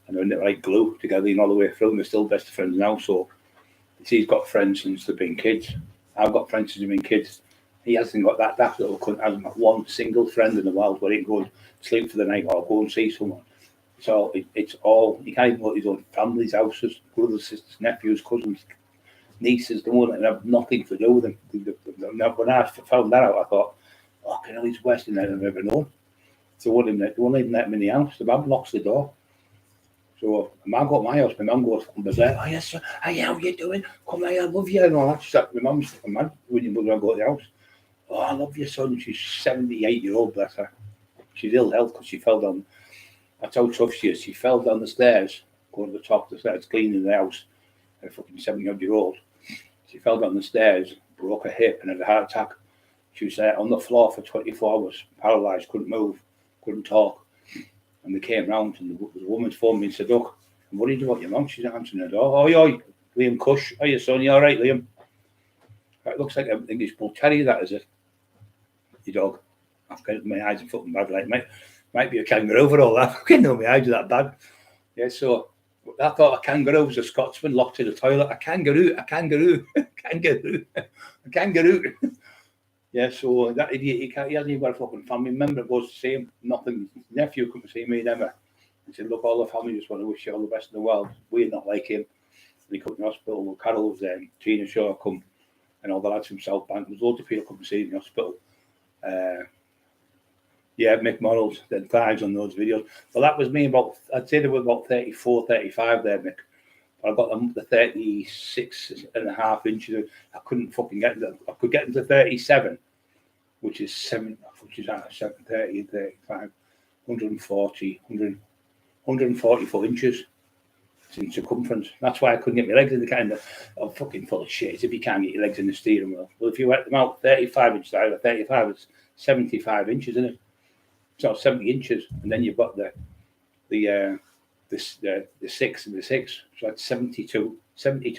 And they're like glue together all the way through, and they're still best friends now. So he's got friends since they've been kids. I've got friends since they've been kids. He hasn't got that. That little cunt hasn't got one single friend in the world where he can go and sleep for the night or go and see someone. So it's all, he can't even go to his own family's houses, brothers, sisters, nephews, cousins, nieces, the one that have nothing to do with him. When I found that out, I thought, oh, can all these Western that I've ever known. So they won't even let him in the house. The mum locks the door. So my mum got my house, my mum goes, oh yes, sir. Hey, how you doing? Come here, I love you and all that. She's like, my mum's fucking mad when I go to the house. Oh, I love your son. She's 78-year-old, bless her. She's ill health because she fell down. That's how tough she is. She fell down the stairs, going to the top of the stairs, cleaning the house. A fucking 70-odd-year-old. She fell down the stairs, broke her hip, and had a heart attack. She was on the floor for 24 hours, paralysed, couldn't move, couldn't talk. And they came round, and the woman phoned me and said, look, I'm worried about your mum. She's answering the door. Oi, Liam Cush. Are you son? You all right, Liam? It looks like an English bull terrier, that is it. Your dog. I've got my eyes are fucking bad. Like, might be a kangaroo for all that. I can't know my eyes are that bad. Yeah, so I thought a kangaroo was a Scotsman locked in the toilet. A kangaroo. Yeah, so that idiot, he hasn't even got a fucking family member. It was the same. Nothing. His nephew couldn't see me, never. He said, look, all the family just want to wish you all the best in the world. We're not like him. And he come to the hospital. Well, Carol was there. Tina Shaw come. And all the lads from South Bank. There was loads of people come to see him in the hospital. Yeah, Mick Morrells, then thighs on those videos. Well, that was me about, I'd say there were about 34, 35 there, Mick. But I got them the 36.5 inches. I couldn't fucking get them. I could get them to 37, which is 30, 35, 140, 144 inches in circumference. That's why I couldn't get my legs in the kind of, I'm fucking full of shit if you can't get your legs in the steering wheel. Well, if you wet them out 35 inches out of 35, it's 75 inches, isn't it? So 70 inches, and then you've got the 6 and the 6, so that's 72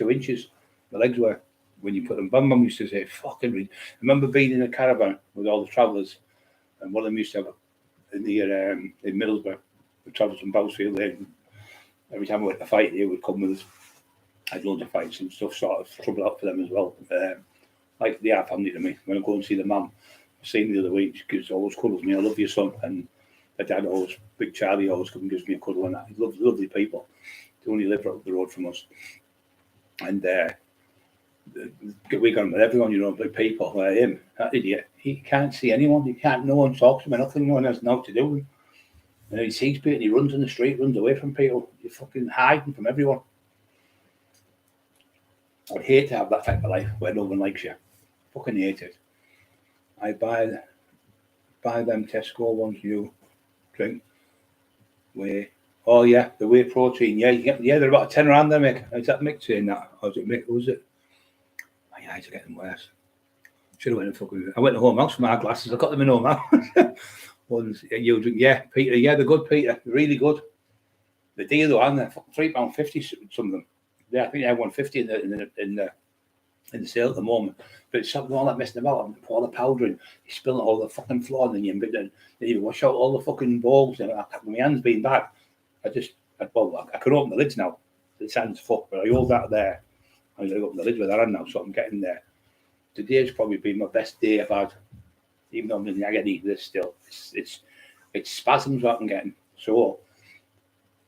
inches. The legs were when you put them. Mum used to say, "Fucking read." I remember being in a caravan with all the travellers, and one of them used to have in Middlesbrough, the travellers from Bowsfield. There, every time we went to fight, they would come with us. I had loads of fights and stuff, sort of trouble out for them as well. Like they are family to me. When I go and see the mum, seen the other week, she always cuddles me. I love your son, and my dad always, Big Charlie, always comes and gives me a cuddle, and that. He loves lovely people. They only live right up the road from us, and we got him with everyone, you know, big people. Like him, that idiot, he can't see anyone. He can't. No one talks to him. Nothing. No one has nothing to do with him. And he sees people, and he runs in the street, runs away from people. You're fucking hiding from everyone. I'd hate to have that type of life where no one likes you. Fucking hate it. I buy them Tesco ones you drink. Oh yeah, the whey protein. Yeah, they're about 10 rand there, Mick. Is that Mick saying that? Or was it Mick? Was it? My eyes are getting worse. Should have went and fucking. I went to Home House for my glasses. I got them in Home House. Ones you drink. Yeah, Peter. Yeah, they're good, Peter. They're really good. The deal though, and they're £3.50. Some of them. Yeah, I think they have £1.50 in the sale at the moment, but it's something all that messing about and pour the powder in, you spill it all the fucking floor, and then you wash out all the fucking balls. And my hands being bad, I can open the lids now. The hand's fucked, but I hold that there. I'm going to open the lids with that hand now, so I'm getting there. Today's probably been my best day I've had, even though I'm in the agony. This still, it's spasms what I'm getting. So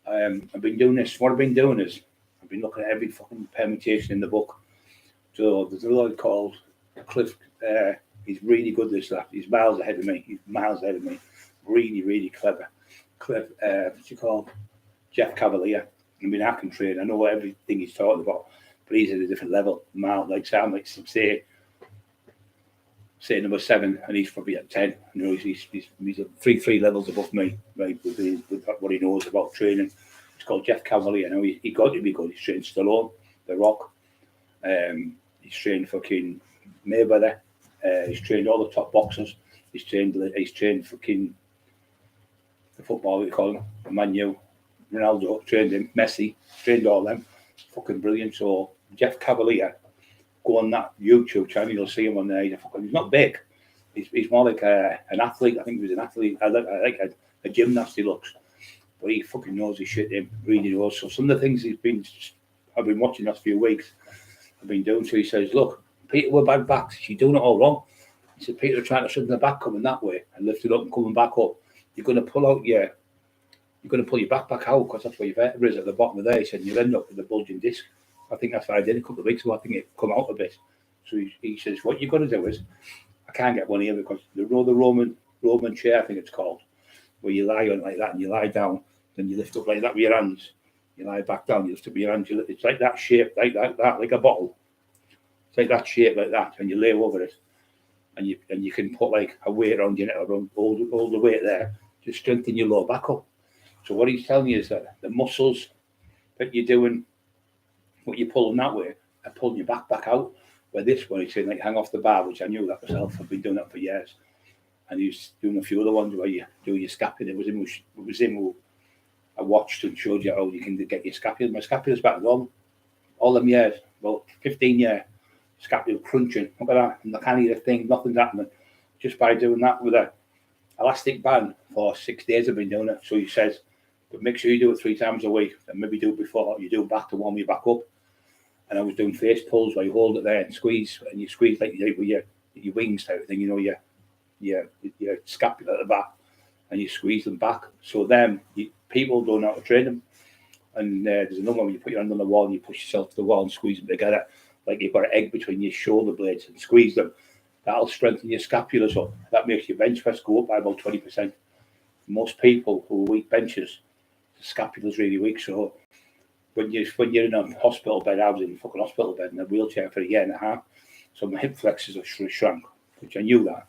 I've been doing this. What I've been doing is I've been looking at every fucking permutation in the book. So there's a lad called Cliff. He's really good, this lad. He's miles ahead of me. Really, really clever. Cliff, what's he called? Jeff Cavalier. I mean, I can train. I know everything he's talking about, but he's at a different level. I'm like say number 7, and he's probably at 10. You know, he's 3 levels above me, right? With what he knows about training. It's called Jeff Cavalier. Now he got to be good. He's trained Stallone, The Rock. He's trained fucking Mayweather. He's trained all the top boxers. He's trained fucking the football, we call him, Man U. Ronaldo trained him. Messi trained all them. Fucking brilliant. So Jeff Cavalier, go on that YouTube channel, you'll see him on there. He's not big. He's more like an athlete. I think he was an athlete. I like a gymnast he looks. But he fucking knows his shit, him, really knows. So some of the things I've been watching the last few weeks, I've been doing. So he says, look, Peter, we're back. You're doing it all wrong. He said, Peter, trying to shove the back coming that way and lift it up and coming back up. You're going to pull your back out because that's where your vertebra is at the bottom of there. He said, you'll end up with a bulging disc. I think that's what I did a couple of weeks ago. I think it come out a bit. So he says, what you're going to do is, I can't get one here because the Roman chair, I think it's called, where you lie on like that and you lie down, then you lift up like that with your hands. You lie back down, you lift up with your hands. It's like that shape, like that, like a bottle. It's like that shape, like that, and you lay over it. And you can put like a weight around your neck, around all the weight there, to strengthen your lower back up. So what he's telling you is that the muscles that you're doing, what you're pulling that way, are pulling your back out. Where this one, he's saying like hang off the bar, which I knew that myself. I've been doing that for years. And he's doing a few other ones where you do your scapula. It was him who I watched and showed you how you can get your scapula. My scapula's back on all them years, about 15 years. Scapula crunching, look at that, and I can't eat a thing, nothing's happening. Just by doing that with a elastic band for 6 days I've been doing it. So he says, but make sure you do it 3 times a week, and maybe do it before you do it back to warm your back up. And I was doing face pulls where you hold it there and you squeeze like you do with your wings type of thing, you know, your scapula at the back, and you squeeze them back. So people don't know how to train them. And there's another one where you put your hand on the wall and you push yourself to the wall and squeeze them together. Like you've got an egg between your shoulder blades and squeeze them. That'll strengthen your scapulas up. That makes your bench press go up by about 20%. Most people who are weak benchers, the scapula's really weak. So when you're in a hospital bed, I was in a fucking hospital bed in a wheelchair for a year and a half. So my hip flexors have shrunk, which I knew that.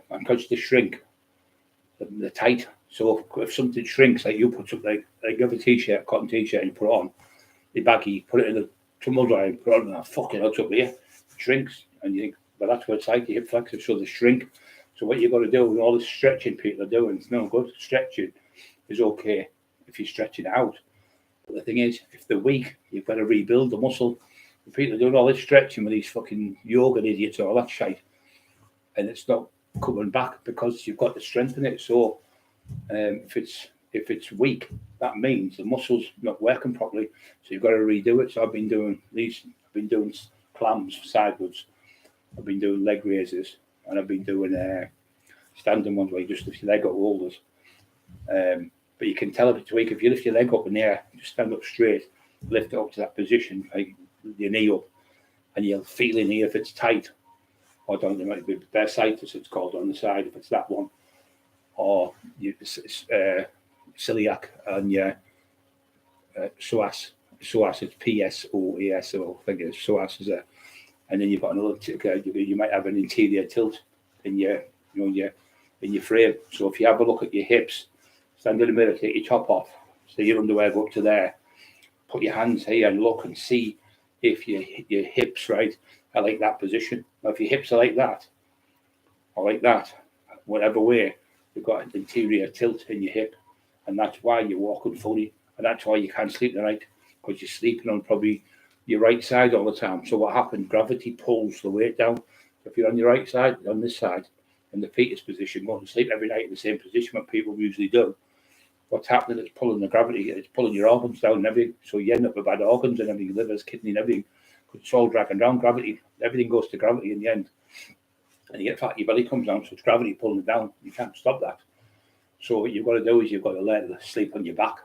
And because they shrink, they're tight. So if something shrinks, like you put something like you have a t-shirt, cotton t-shirt, and you put it on, your baggy, you put it in the tumble dryer and put it on, and fucking hooks up here, it shrinks, and you think, well, that's what it's like, your hip flexors, so they shrink. So what you've got to do, and all the stretching people are doing, it's no good. Stretching is okay if you're stretching it out. But the thing is, if they're weak, you've got to rebuild the muscle. The people are doing all this stretching with these fucking yoga idiots and all that shit, and it's not coming back because you've got to strengthen it. So if it's weak, that means the muscle's not working properly. So you've got to redo it. So I've been doing clams sideways. I've been doing leg raises, and I've been doing standing ones where you just lift your leg up holders. But you can tell if it's weak. If you lift your leg up in the air, just stand up straight, lift it up to that position, like your knee up, and you'll feel in here if it's tight. Or don't, it might be bursitis, it's called on the side, if it's that one. Or celiac and your psoas. Psoas, it's P-S-O-A-S, I think it's psoas is there. And then you've got another, you might have an interior tilt in your frame. So if you have a look at your hips, stand in the mirror, take your top off, so your underwear go up to there, put your hands here and look and see if your hips, right, are like that position. Now, if your hips are like that, or like that, whatever way, you've got an interior tilt in your hip, and that's why you're walking funny, and that's why you can't sleep tonight, because you're sleeping on probably your right side all the time. So what happens? Gravity pulls the weight down. If you're on your right side, on this side, in the fetus position, going to sleep every night in the same position, what people usually do, what's happening is pulling the gravity, it's pulling your organs down and everything, so you end up with bad organs and everything, livers, kidney and everything, because it's all dragging down. Gravity, everything goes to gravity in the end. And you get fat, your belly comes down, so it's gravity pulling it down. You can't stop that. So what you've got to do is you've got to learn to sleep on your back,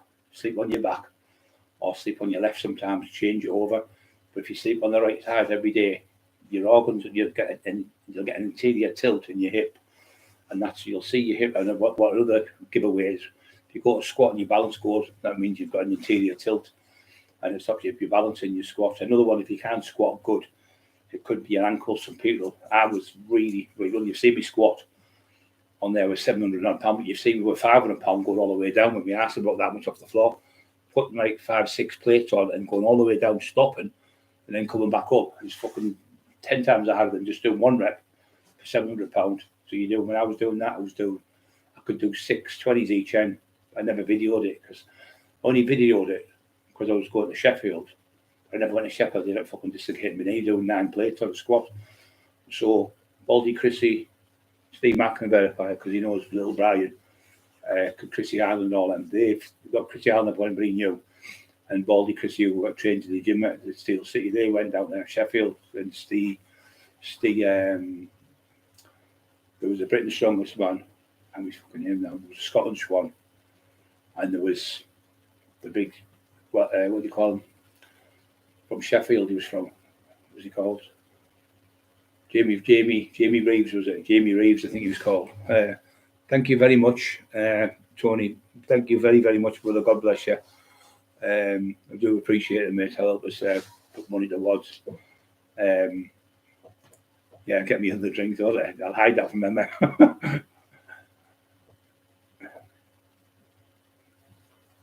or sleep on your left sometimes, change it over. But if you sleep on the right side every day, your organs, you'll get an interior tilt in your hip, and you'll see your hip. And what other giveaways? If you go to squat and your balance goes, that means you've got an interior tilt, and it stops you if you're balancing your squat. Another one, if you can't squat good, it could be your ankles. Some people, I was really good. You see me squat on there with 700 pounds, but you've seen me with 500 pounds going all the way down with my ass about that much off the floor, putting like 5-6 plates on and going all the way down, stopping, and then coming back up. It's fucking 10 times harder than just doing one rep for 700 pounds. So you do, when I was doing that, I could do 6 20s each end. I never videoed it because I was going to Sheffield. I never went to Sheffield. They didn't fucking dislocate my knee doing 9 plates on a squat. So Baldy Chrissy Steve Mack can verify it because he knows little Brian, Chrissy Island and all them. They've got Chrissy Island, everybody knew. And Baldy Chrissy, who got trained to the gym at the Steel City, they went down there, Sheffield, and Steve there was a Britain's Strongest Man, and we fucking him now. There was a Scotland's one, and there was the big, what do you call him? From Sheffield, he was from. What was he called? Jamie Reeves, was it? Jamie Reeves, I think he was called. Thank you very much, Tony. Thank you very, very much, brother. God bless you. I do appreciate it, mate. Help us put money towards. Yeah, get me another drink. I'll hide that from them.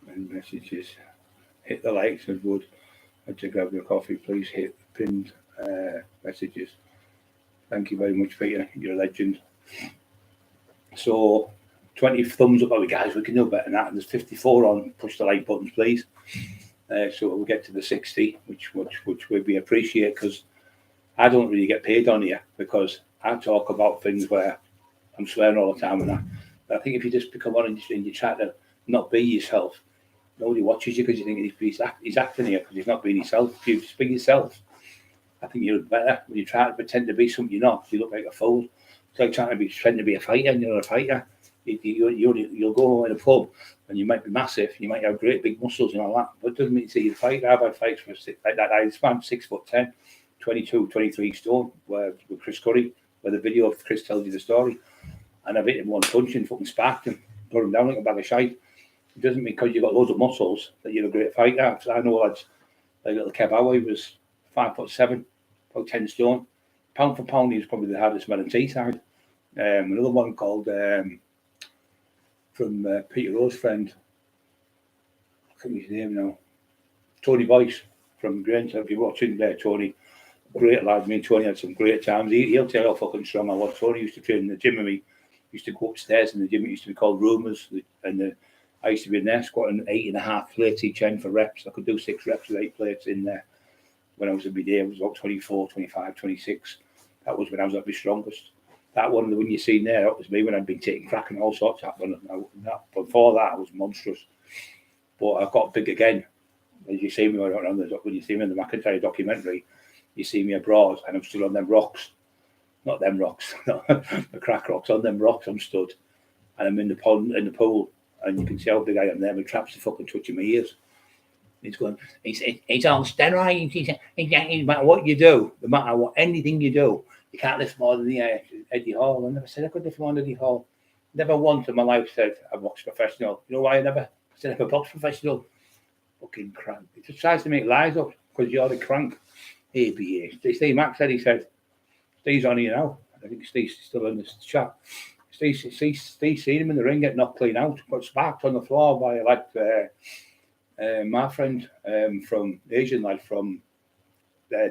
And messages. Hit the likes and would. And to grab your coffee, please hit pinned messages. Thank you very much, Peter. You're a legend. So, 20 thumbs up. Oh, guys, we can do better than that. There's 54 on. Push the like buttons, please. So we'll get to the 60, which would be appreciated, because I don't really get paid on here because I talk about things where I'm swearing all the time and that. But I think if you just become on and you try to not be yourself, nobody watches you because you think he's acting here because he's not being himself. If you just be yourself, I think you're better. When you try to pretend to be something you're not, you look like a fool. It's like trying to pretend to be a fighter and you're not a fighter. You'll go in a pub and you might be massive, you might have great big muscles and all that, but it doesn't mean you're a fighter. I've had fights like that. I span 6'10", 22, 23 stone, with Chris Curry, where the video of Chris tells you the story, and I've hit him one punch and fucking sparked him, got him down like a bag of shite. It doesn't mean because you've got loads of muscles that you're a great fighter. So I know lads like little Kev Howie was 5'7", about 10 stone. Pound for pound, he was probably the hardest man in Teesside. Another one called from Peter Rowe's friend, I think his name now, Tony Boyce from Grange. If you're watching there, Tony, great lad. Me and Tony had some great times. He'll tell you how fucking strong I was. Tony used to train in the gym with me. Used to go upstairs in the gym. It used to be called Rumours, and I used to be in there squatting 8.5 plates each end for reps. I could do 6 reps with 8 plates in there. When I was in my day, I was about 24, 25, 26. That was when I was at my strongest. That one, the one you see there, that was me when I'd been taking crack and all sorts of that. Before that, I was monstrous. But I got big again. As you see me when you see me in the McIntyre documentary, you see me abroad and I'm still on them rocks. Not them rocks, the crack rocks. On them rocks I'm stood. And I'm in the pond, in the pool, and you can see how big I am there. My traps are fucking touching my ears. He's going, it's on steroids. No matter what you do, no matter what, anything you do, you can't lift more than the Eddie Hall. I never said I could lift more than Eddie Hall. Never once in my life said I boxed professional. You know why I said I could box professional? Fucking crank. He just tries to make lies up because you're the crank. ABA. Steve Mack said, he said, Steve's on here now. I think Steve's still in this chat. Steve seen him in the ring get knocked clean out, got sparked on the floor by my friend from Asian lad from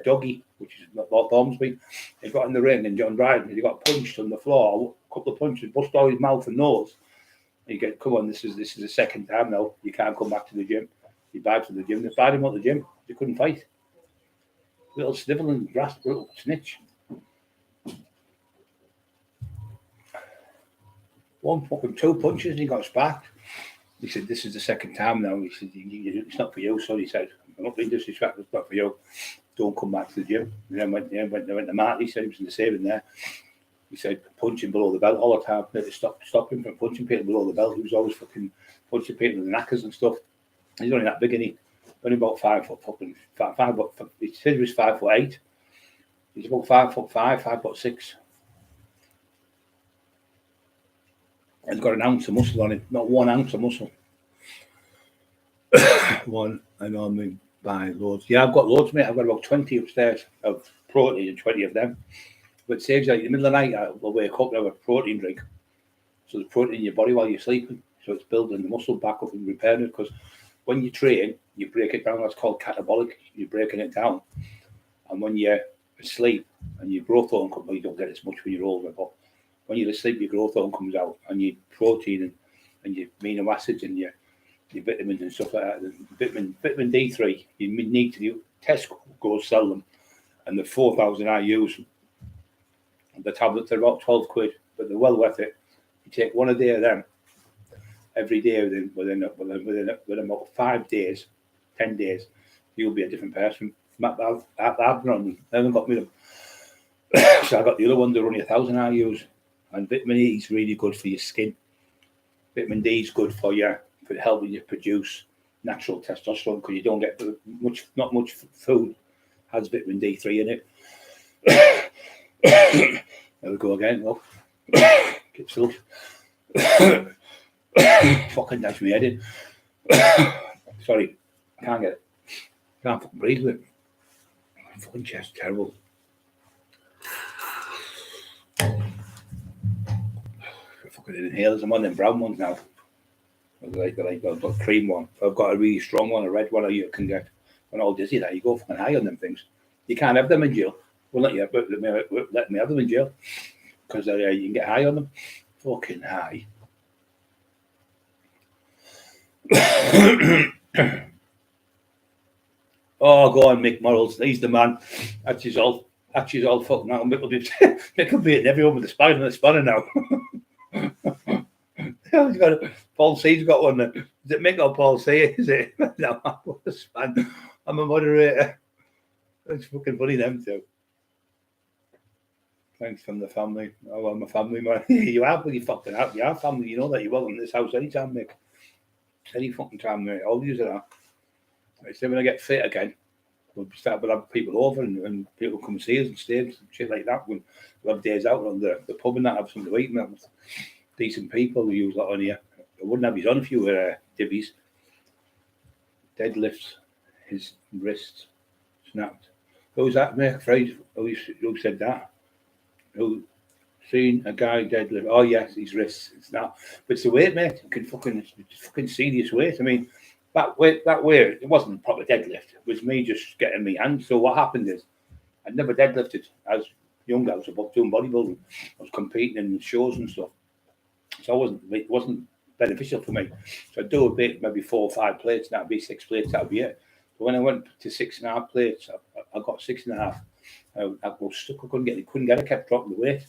Doggy, which is North Ormsby. He got in the ring and John Dryden, he got punched on the floor, a couple of punches, bust all his mouth and nose. And you get, come on, this is the second time now. You can't come back to the gym. He bad to the gym. They barred him out of the gym. He couldn't fight. Little snivelling, little snitch. One fucking 2 punches and he got sparked. He said, this is the second time now. He said, it's not for you, son. He said, I'm not being disrespectful, it's not for you. Don't come back to the gym. And then went to Marty. He said he was in the saving there. He said, punching below the belt all the time. They had to stop him from punching people below the belt. He was always fucking punching people in the knackers and stuff. He's only that big, isn't he? Only about 5 foot fucking 5. He said he was 5'8". He's about 5'5", 5'6". And he's got an ounce of muscle on him, not 1 ounce of muscle. One, I know me by loads. Yeah, I've got loads, mate. I've got about 20 upstairs of protein and 20 of them. But it saves like in the middle of the night, I'll wake up and have a protein drink. So there's protein in your body while you're sleeping. So it's building the muscle back up and repairing it. Because when you train, you break it down. That's called catabolic. You're breaking it down. And when you're asleep and your growth hormone comes, well, you don't get as much when you're older, but when you're asleep, your growth hormone comes out, and your protein and your amino acids and your vitamins and stuff like that. Vitamin D3, you need to do. Tesco sell them, and the 4,000 I use. The tablets are about 12 quid but they're well worth it. You take one a day of them every day within about 5 days, 10 days, you'll be a different person. I've been on them. They haven't got me them. So I got the other one. They're only 1,000 I use. And vitamin E is really good for your skin. Vitamin D is good for helping you produce natural testosterone because you don't get not much food has vitamin D3 in it. There we go again. Look, get slow. Fucking dash me head in. Sorry, I can't get it. Can't fucking breathe with it. My fucking chest terrible. Fucking inhalers. I'm on them brown ones now. I've got cream one. I've got a really strong one, a red one. You can get when all dizzy that you go fucking high on them things. You can't have them in jail. Well, not yet, but let me have them in jail because you can get high on them. Fucking high. Oh, go on, Mick Morrells. He's the man. That's his all fucking now. Mick will be hitting everyone with the spanner now. He's got Paul C's got one. Is it Mick or Paul C? Is it? No, I'm a moderator. It's fucking funny, them two. Thanks from the family. Oh, I'm a family man. You are, but you fucking have. You are family. You know that. You're welcome to this house anytime, Mick. Any fucking time, mate. All use it. I say when I get fit again, we'll start to have people over and people come see us and stay and shit like that. We'll have days out on the pub and that, have something to eat and that. Decent people who use that on here. I wouldn't have his on if you were divvies. Deadlifts, his wrists snapped. Who's that, mate? Afraid? Who said that? Who seen a guy deadlift? Oh yes, his wrists. It's not. But it's the weight, mate. You can fucking serious weight. I mean, that weight. It wasn't a proper deadlift. It was me just getting me hands. So what happened is, I'd never deadlifted as young. I was about doing bodybuilding. I was competing in shows and stuff. So it wasn't beneficial for me. So I'd do a bit, maybe 4 or 5 plates, and that'd be 6 plates, that'd be it. But when I went to 6.5 plates, I got 6.5. I was stuck, I couldn't get it, I kept dropping the weight.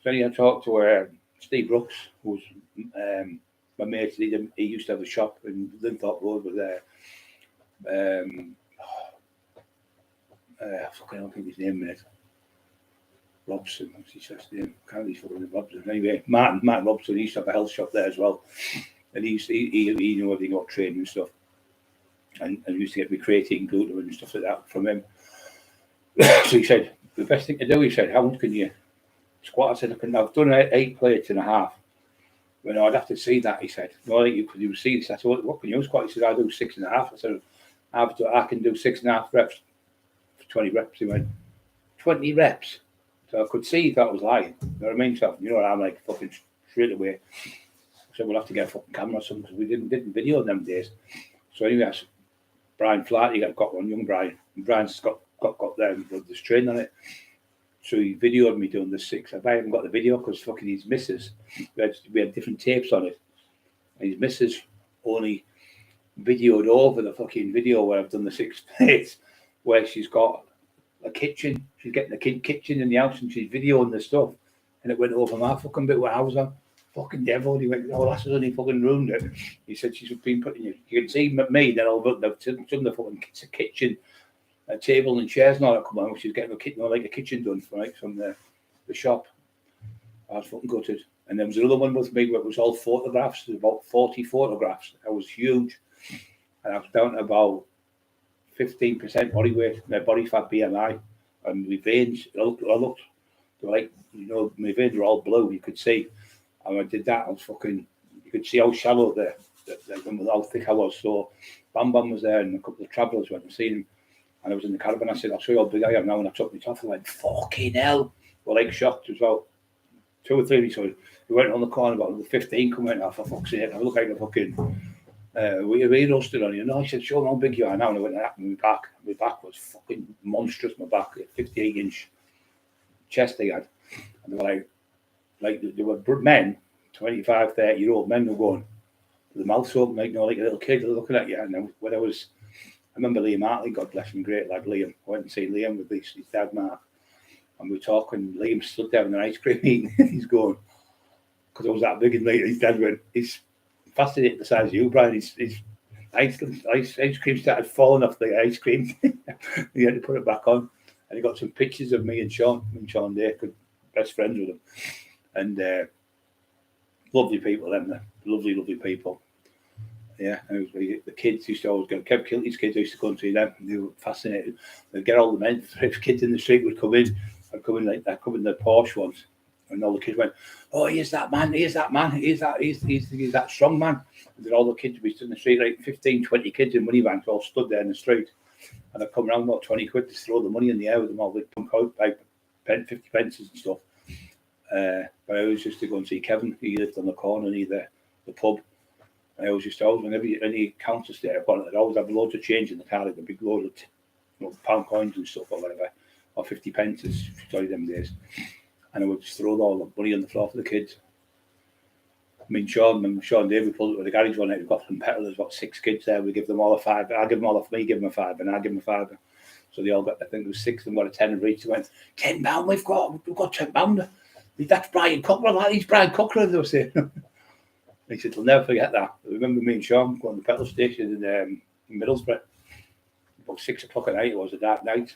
So anyway, I talked to Steve Brooks, who's my mate. He used to have a shop in Linthorpe Road with I don't think his name is Robson, what's his first name? Can't be fucking Robson. Anyway, Martin Robson, he used to have a health shop there as well. And he knew everything about training and stuff. And used to get me creatine, gluten and stuff like that from him. So he said, the best thing to do, he said, how much can you squat? I said, I've done 8 plates and a half. Well, no, I'd have to see that, he said. No, you could see this. I said, what can you squat? He said, I do 6.5. I said, I can do 6.5 reps for 20 reps. He went, 20 reps? So I could see he thought I was lying. You know what I mean? So, you know what I'm like, fucking straight away. So we'll have to get a fucking camera or something because we didn't video in them days. So anyway, Brian Flaherty got one, young Brian. And Brian's got there and there's training on it. So he videoed me doing the 6. I haven't got the video because fucking his missus, we had different tapes on it. And his missus only videoed over the fucking video where I've done the 6 plates, where she's got a kitchen. She's getting a kitchen in the house and she's videoing the stuff. And it went over my fucking bit where I was on. Fucking devil. He went, oh, that's only fucking ruined it. He said she's been putting you can see me, then all the fucking kitchen, a table and chairs and all that come on. She's getting a kitchen done from the shop. I was fucking gutted. And there was another one with me where it was all photographs. There's about 40 photographs. I was huge. And I was down to about 15% body weight, my body fat BMI, and my veins. I looked, they were like, my veins were all blue. You could see, and I did that. I was fucking. You could see how shallow how thick I was. So, Bam Bam was there, and a couple of travellers went and seen him. And I was in the caravan. I said, "I'll show you how big I am now." And I took my top and went, "Fucking hell!" We're like shocked as well. 2 or 3 weeks ago, we went on the corner about the 15 coming out for fuck's sake. I look like a fucking. We roasted on you. No, I said, show me how big you are now. And I went that, and my back was fucking monstrous. My back, 58-inch chest they had. And they were like they were men, 25, 30-year-old men who were going, with the mouth open, like a little kid looking at you. And then when I remember Liam Hartley, God bless him, great lad, Liam. I went and seen Liam with his dad, Mark. And we're talking, Liam stood there in an ice cream eating. He's going, because I was that big and later his dad went, he's fascinated the size of you, Brian. His ice cream started falling off the ice cream. He had to put it back on. And he got some pictures of me and Sean there, good best friends with him. And lovely people, them, lovely people. Yeah, and the kids used to always go. Kev Kilty's kids used to come and see them. They were fascinated. They'd get all the men. If kids in the street would come in, I'd come in like that, come in the Porsche ones, and all the kids went, "Oh, here's that man! Here's that man! He's that strong man!" And then all the kids would be stood in the street, like 15, 20 kids in money vans, all stood there in the street. And I'd come around about 20 quid to throw the money in the air with them all. They'd punk out like 50 pences and stuff. But I always used to go and see Kevin. He lived on the corner near the pub. I always used to whenever any counter stay I'd always have loads of change in the car, like a big load of pound coins and stuff or whatever, or 50 pences, sorry, them days. And I would just throw all the money on the floor for the kids. I mean, Sean and Dave, we pulled up with the garage one night. We've got from Petrol, there's got 6 kids there. We give them all a £5. I give them all off me, give them a £5, and I give them a £5. So they all got, I think there was 6 of them got a £10 each. They went, £10, we've got £10. That's Brian Cockerill, he's Brian Cockerill, they were saying. He said, "I'll never forget that." I remember me and Sean going to the petrol station in Middlesbrough. About 6 o'clock at night, it was a dark night.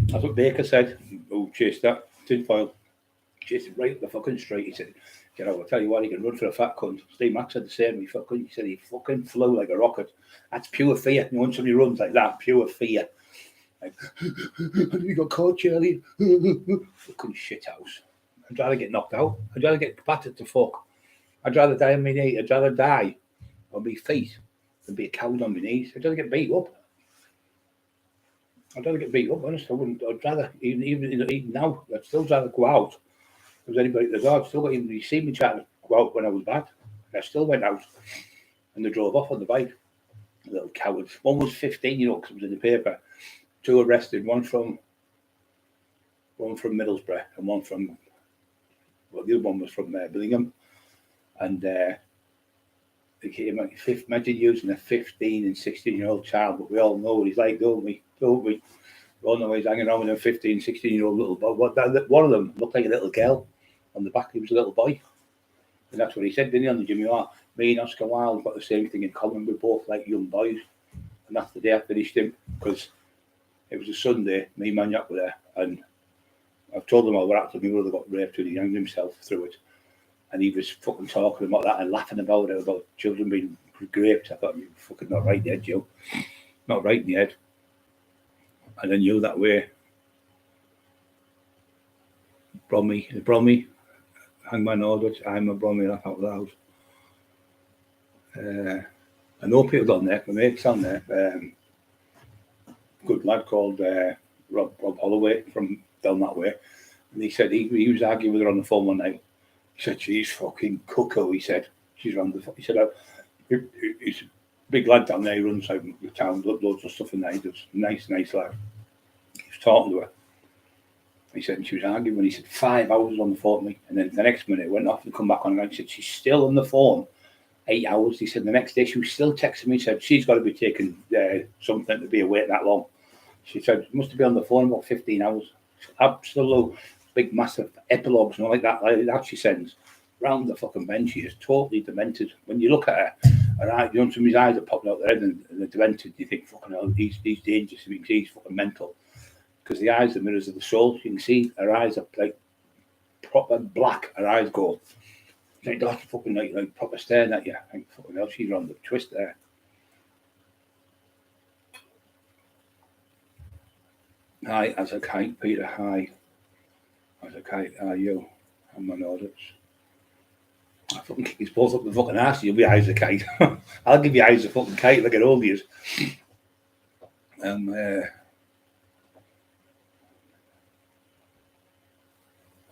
That's what Baker said. Oh, chased that tinfoil. Chased it right up the fucking street. He said, I'll tell you what, he can run for a fat cunt. Steve Mack said the same. He said he fucking flew like a rocket. That's pure fear. You know, when somebody runs like that, pure fear. Like, you got caught, Charlie. Fucking shit house. I'd rather get knocked out. I'd rather get battered to fuck. I'd rather die on my knee. I'd rather die on my feet than be a coward on my knees. I'd rather get beat up. Honest. I wouldn't. I'd rather, even now, I'd still rather go out. If there was anybody at the door, I'd still got, even you see me trying to go out when I was bad. I still went out. And they drove off on the bike. Little cowards. One was 15, because it was in the paper. 2 arrested, one from Middlesbrough and one from, well, the other one was from Billingham. And they came like, imagine using a 15 and 16-year-old child, but we all know what he's like, don't we? We all know he's hanging around with a 15, 16-year-old little boy. One of them looked like a little girl. On the back, he was a little boy. And that's what he said, didn't he, on the Jimmy Hart? Me and Oscar Wilde got the same thing in common. We're both like young boys. And that's the day I finished him, because it was a Sunday, me and Maniac were there, and I've told them all what happened to me. My brother got raped and he hanged himself through it. And he was fucking talking about that and laughing about it, about children being raped. I thought, you're fucking not right in the head, Joe. Not right in the head. And I knew that way. Bromley, hangman orders, I'm a Bromley, laugh out loud. I know people on there, my mate's on there. Good lad called Rob Holloway from down that way. And he said he was arguing with her on the phone one night. He said, she's fucking cuckoo, he said. She's around the... He said, he's a big lad down there. He runs out the town, loads of stuff in there. He does. Nice lad. He was talking to her. He said, and she was arguing when he said 5 hours on the phone to me. And then the next minute, it went off and come back on. And he said, she's still on the phone 8 hours. He said, the next day, she was still texting me. He said, she's got to be taking something to be awake that long. She said, must have been on the phone about 15 hours. Absolute big, massive epilogues and all like that she sends round the fucking bench. She is totally demented. When you look at her eyes, some of his eyes are popping out their head and they're demented. You think, fucking hell, he's dangerous. He's fucking mental. Because the eyes are the mirrors of the soul. You can see her eyes are like proper black. Her eyes go like that, fucking like proper staring at you. I think, fucking hell, she's on the twist there. Hi, as a kite, Peter. Hi, as a kite. How are you? I'm on orders. I fucking kick his balls up the fucking ass. You'll be high as a kite. I'll give you high as a fucking kite. Look at all these.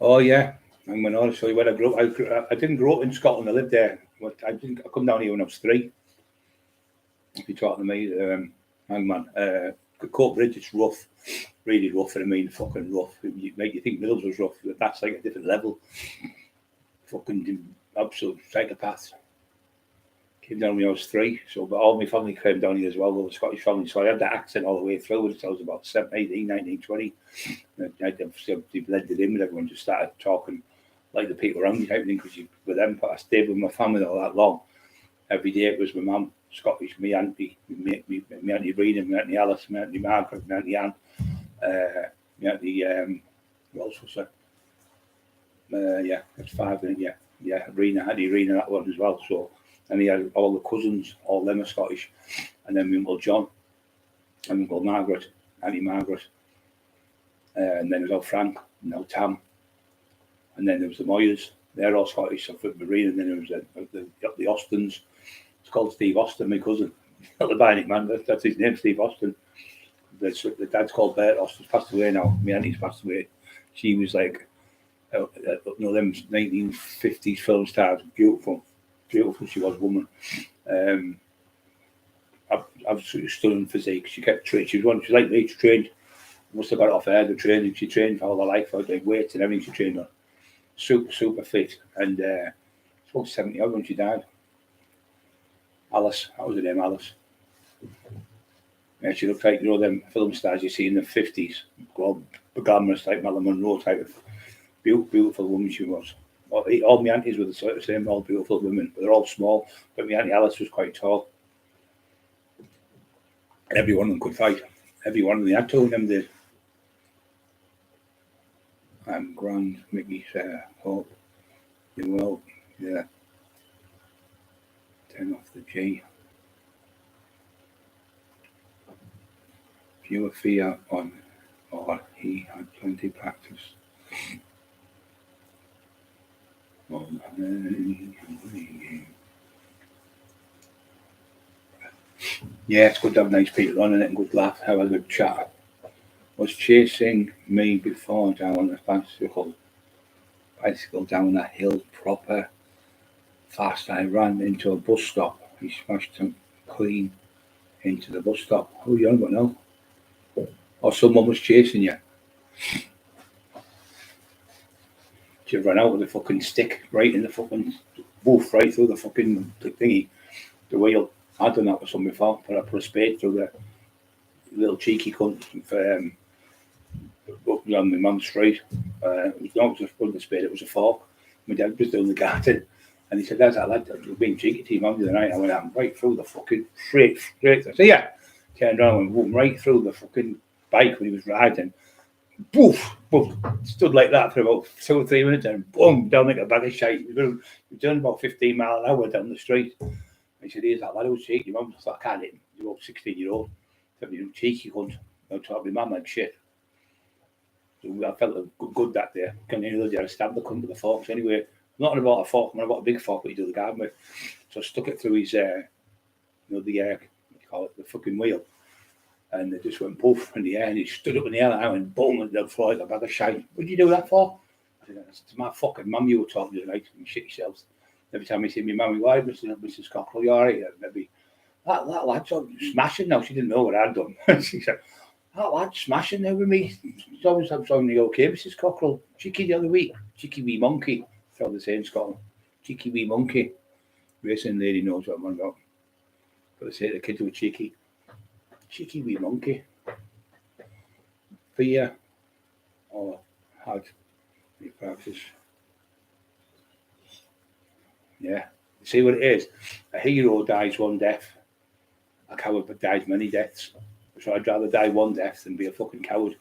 Oh yeah, I'm on orders. So where I grew up. I didn't grow up in Scotland. I lived there. I come down here when I was 3. If you're talking to me, hangman. Court Bridge, it's rough, really rough. I mean, fucking rough. You think Mills was rough, but that's like a different level. Fucking absolute psychopaths. came down when I was 3, so but all my family came down here as well, all the Scottish family, so I had that accent all the way through until I was about 18, 19, 20. They blended in with everyone, just started talking like the people around me type thing, because with them, but I stayed with my family all that long. Every day it was my mum, Scottish, my auntie, my auntie Rena, my auntie Alice, my auntie Margaret, my auntie Anne, my auntie, what else was there? Yeah, that's 5, isn't it? Yeah, Rena, auntie Rena, that one as well, so. And he had all the cousins, all them are Scottish. And then my Uncle John, and Uncle Margaret, Auntie Margaret. And then there was old Frank, and old Tam. And then there was the Moyers, they're all Scottish, so for Marine. And then there was the Austins. It's called Steve Austin, my cousin. Not the Bionic Man, that's his name, Steve Austin. The dad's called Bert Austin, passed away now. My auntie's passed away. She was like, them 1950s film stars, beautiful she was, woman. Absolutely stunning physique. She kept training. She was like me, she trained. Must have got it off her, the training. She trained for all her life, like weights and everything she trained on. Super fit. And she was 70 odd when she died. Alice, that was her name, Alice. Yeah, she looked like, them film stars you see in the 50s, glamorous, like Marilyn Monroe type of beautiful woman she was. All my aunties were the same, all beautiful women, but they're all small. But my auntie Alice was quite tall. Every one of them could fight. Every one of them, they had to, them did. I'm grand, Mickey, Hope, you will, yeah. Turn off the G. Fewer fear on, or he had plenty practice. Yeah, it's good to have nice people on it and good laugh, have a good chat. Was chasing me before down the bicycle down a hill proper fast. I ran into a bus stop. He smashed him clean into the bus stop. Who are you on about now? Or someone was chasing you. You ran out with the fucking stick right in the fucking wolf, right through the fucking thingy, the wheel. I've done that with someone before, but I put a spade through the little cheeky cunt up on my mum's street. It was not just the spade, it was a fork. My dad was doing the garden, and he said, "That's that lad that was being cheeky to your mum the other night." I went out right through the fucking straight. I said, "Yeah." Turned around and went right through the fucking bike when he was riding. Boof, boof, stood like that for about 2 or 3 minutes and boom, down like a bag of shite. He was doing about 15 miles an hour down the street. He said, "Here's that lad who was cheeky." Mum thought, "I can't hit him. He's about 16-year-old. You cheeky cunt." I told my mum like shit. So I felt good that day. Can you know, I stabbed the cunt with the forks anyway. Not about a fork, I bought a big fork that you do the garden with. So I stuck it through his, what do you call it, the fucking wheel. And it just went poof in the air, and he stood up in the air and I went boom and the floor like a bag of shite. "What did you do that for?" I said, "It's my fucking mum you were talking to tonight, and shit yourselves." Every time he see me, "Mummy, why, Mrs. Cockerill, you alright?" Maybe that lad's smashing now. She didn't know what I'd done. She said, "That lad's smashing now with me. He's always having okay, Mrs. Cockerill. Cheeky the other week. Cheeky wee monkey." That's what they say in Scotland. Cheeky wee monkey. Racing lady knows what I'm on about. But they say the kids were cheeky. Cheeky wee monkey. Fear or had any practice. Yeah. See what it is? A hero dies one death. A coward dies many deaths. So I'd rather die one death than be a fucking coward.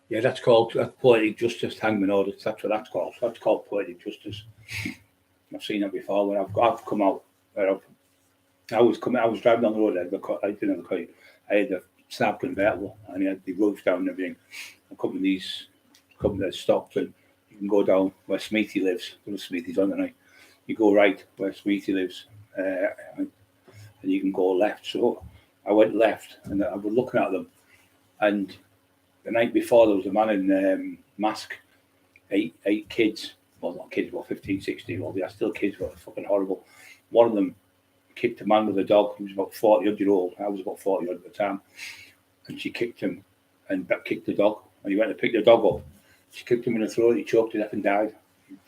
Yeah, that's poetic justice, hangman orders. That's what that's called. That's called poetic justice. I've seen that before when I've come out. I was driving down the road. I didn't have a car. I had a Saab convertible, and he had the roof down and everything. A couple of these that stopped, and you can go down where Smithy lives. Little Smithy's on the night. You go right where Smithy lives, and you can go left. So I went left, and I was looking at them, and the night before there was a man in mask, eight kids, well not kids, about 15, 16, well they are still kids, but fucking horrible. One of them kicked a man with a dog. He was about 40 odd year old. I was about 40 odd at the time, and she kicked him and kicked the dog, and he went to pick the dog up. She kicked him in the throat, he choked to death and died.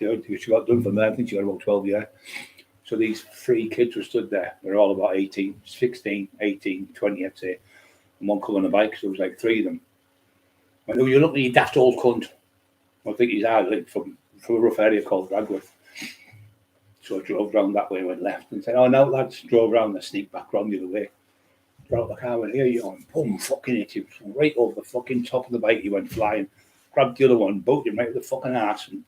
She got done from there. I think she got about 12 years. So these 3 kids were stood there. They're all about 18, 16, 18, 20, I'd say. And one come on a bike, so there was like 3 of them. I know you're looking at you daft old cunt. I think he's out like from a rough area called Radcliffe. So I drove round that way, went left, and said, "Oh no, lads," drove round and sneaked back round the other way. Got out the car, went, "Here you are," and boom, fucking hit him. Right over the fucking top of the bike, he went flying. Grabbed the other one, booted him right with the fucking ass. And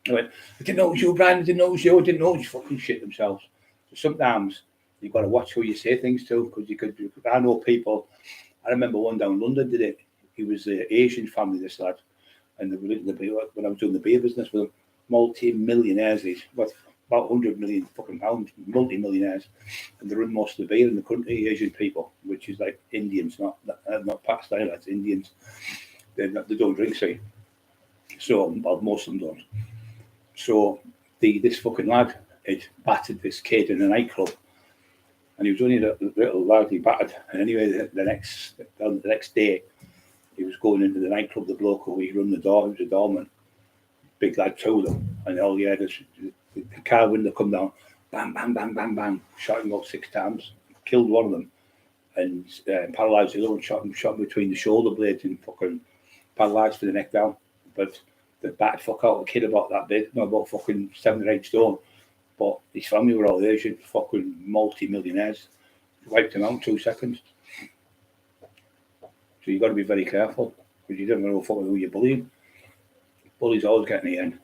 I went, "I didn't know it was you, Brian, I didn't know it was you, I didn't know it was fucking shit themselves." So sometimes you've got to watch who you say things to, because you could, I know people, I remember one down in London did it. He was an Asian family, this lad. And when I was doing the beer business with them, multi-millionaires, these, about 100 million fucking pounds, multi-millionaires, and they run most of the beer in the country, Asian people, which is like Indians, not Pakistani lads, Indians. They don't drink, see. So, well, most of them don't. So, this fucking lad had battered this kid in a nightclub, and he was only a little lad, he battered. And anyway, the next day, he was going into the nightclub, the bloke who he run the door, he was a doorman, big lad, 2 of them, and all he had is the car window come down, bang, bang, bang, bang, bang, shot him about 6 times, killed one of them, and paralysed the other one, shot him between the shoulder blades and fucking paralysed for the neck down. But the battered fuck out a kid about that big, not about fucking 7 or 8 stone, but his family were all Asian, fucking multi-millionaires, wiped him out in 2 seconds. So you've got to be very careful, because you don't know fucking who you're bullying. Bullies always get in the end.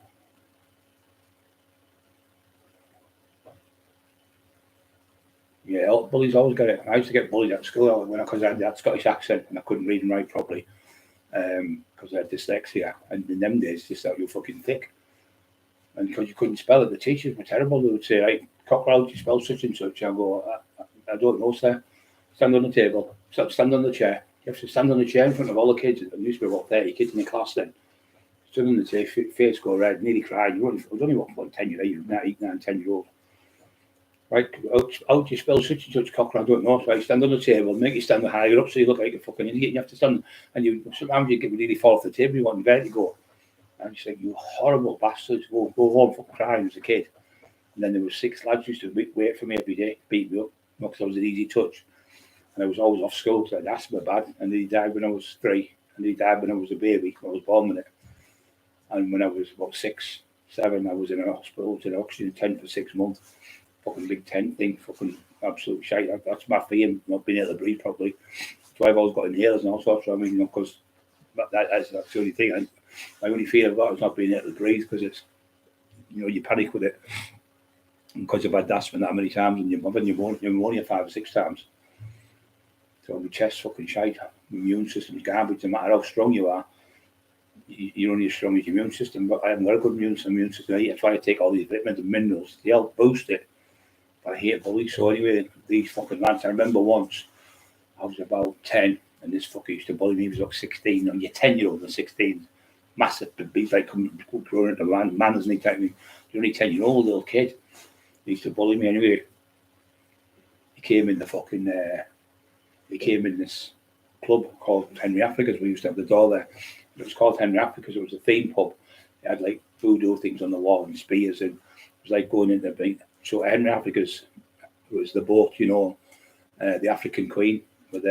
Yeah, bullies always get it. I used to get bullied at school because I had that Scottish accent and I couldn't read and write properly because I had dyslexia. And in them days, just thought you were fucking thick. And because you couldn't spell it, the teachers were terrible. They would say, "Right, Cockerill, do you spell such and such?" I go, I don't know, sir. Stand on the table, stand on the chair. You have to stand on the chair in front of all the kids. There used to be about 30 kids in the class then. Stood on the chair, face go red, nearly cried. I was only what, 10 years old, 8, 9, 10 years old. Right, how do you spell such and such, Cockerill? I don't know. So I stand on the table, make you stand higher up so you look like a fucking idiot. You have to stand, and sometimes you get really fall off the table, you want vertigo. And you think, "You horrible bastards, go home for crying as a kid." And then there were 6 lads who used to wait for me every day, beat me up, because I was an easy touch. And I was always off school because I had asthma bad. And he died when I was 3, and he died when I was a baby. I was born with it. And when I was about 6, 7, I was in a hospital, in an oxygen tent for 6 months. Fucking big tent thing, fucking absolute shite. That's my fear, not being able to breathe properly. That's why I've always got inhalers and all sorts. I mean, because that's the only thing. My only fear I've got is not being able to breathe, because it's, you panic with it. And because I've had asthma that many times, and I've had pneumonia 5 or 6 times. So my chest's fucking shite. My immune system's garbage. No matter how strong you are, you're only as strong as your immune system. But I haven't got a good immune system. I try to take all these vitamins and minerals to help boost it. But I hate bullies. So anyway, these fucking lads, I remember once, I was about 10, and this fucker used to bully me. He was like 16, and you're 10-year-old and 16. Massive, big, like growing into man, isn't he? Technically, you're only 10-year-old little kid. He used to bully me anyway. He came in this club called Henry Africa's. We used to have the door there. It was called Henry Africa's. It was a theme pub. It had like voodoo things on the wall and spears, and it was like going into the. So Henry Africa's was the boat, the African Queen with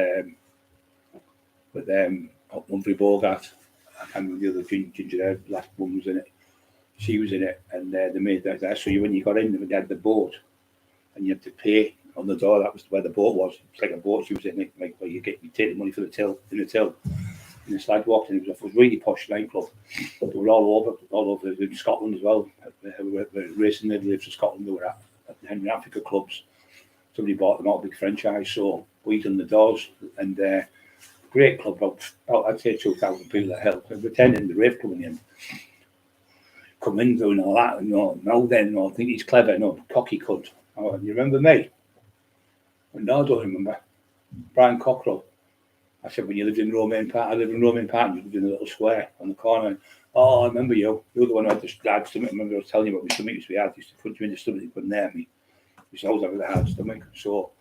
Humphrey Bogart. I can't remember the other ginger black woman was in it. She was in it, and they made that. So when you got in, they had the boat, and you had to pay on the door. That was where the boat was. It's like a boat she was in, like where you take the money for the till in the till. And the lad walked in. It was a really posh nightclub. They were all over in Scotland as well. The racing natives of Scotland, they were at the Henry Africa clubs. Somebody bought them out, big franchise. So we done the doors, and great club. About I'd say 2,000 people that helped. Attending the rave club in the end. Come in doing all that, I think he's clever, cocky cunt. Oh, you remember me? No, I don't remember. Brian Cockerill. I said, when you lived in Romaine Park, I lived in Romaine Park, you lived in a little square on the corner. Oh, I remember you. You're the one who had the hard stomach. I remember I was telling you about my stomach used to be hard. He used to punch you in the stomach, he couldn't air me. He used to always have a hard stomach. So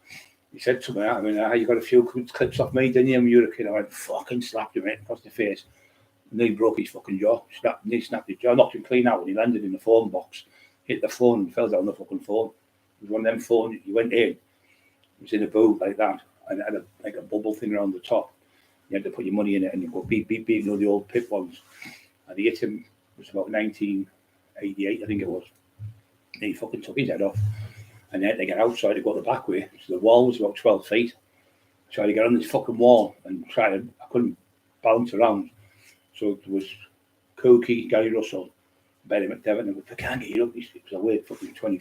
he said something out. You got a few clips off me, didn't you? When you were a kid, I went, fucking slapped him right across the face. And he broke his fucking jaw. He snapped his jaw, knocked him clean out, and he landed in the phone box, hit the phone, and fell down the fucking phone. It was one of them phones. He went in. It was in a boot like that, and it had a bubble thing around the top. You had to put your money in it, and you go beep beep beep. You know the old pip ones. And he hit him. It was about 1988, I think it was. And he fucking took his head off, and they had to get outside to go the back way. So the wall was about 12 feet. I tried to get on this fucking wall and I couldn't bounce around. So there was Cookie, Gary Russell, Benny McDevitt, and I can't get you up. Because I weighed fucking 20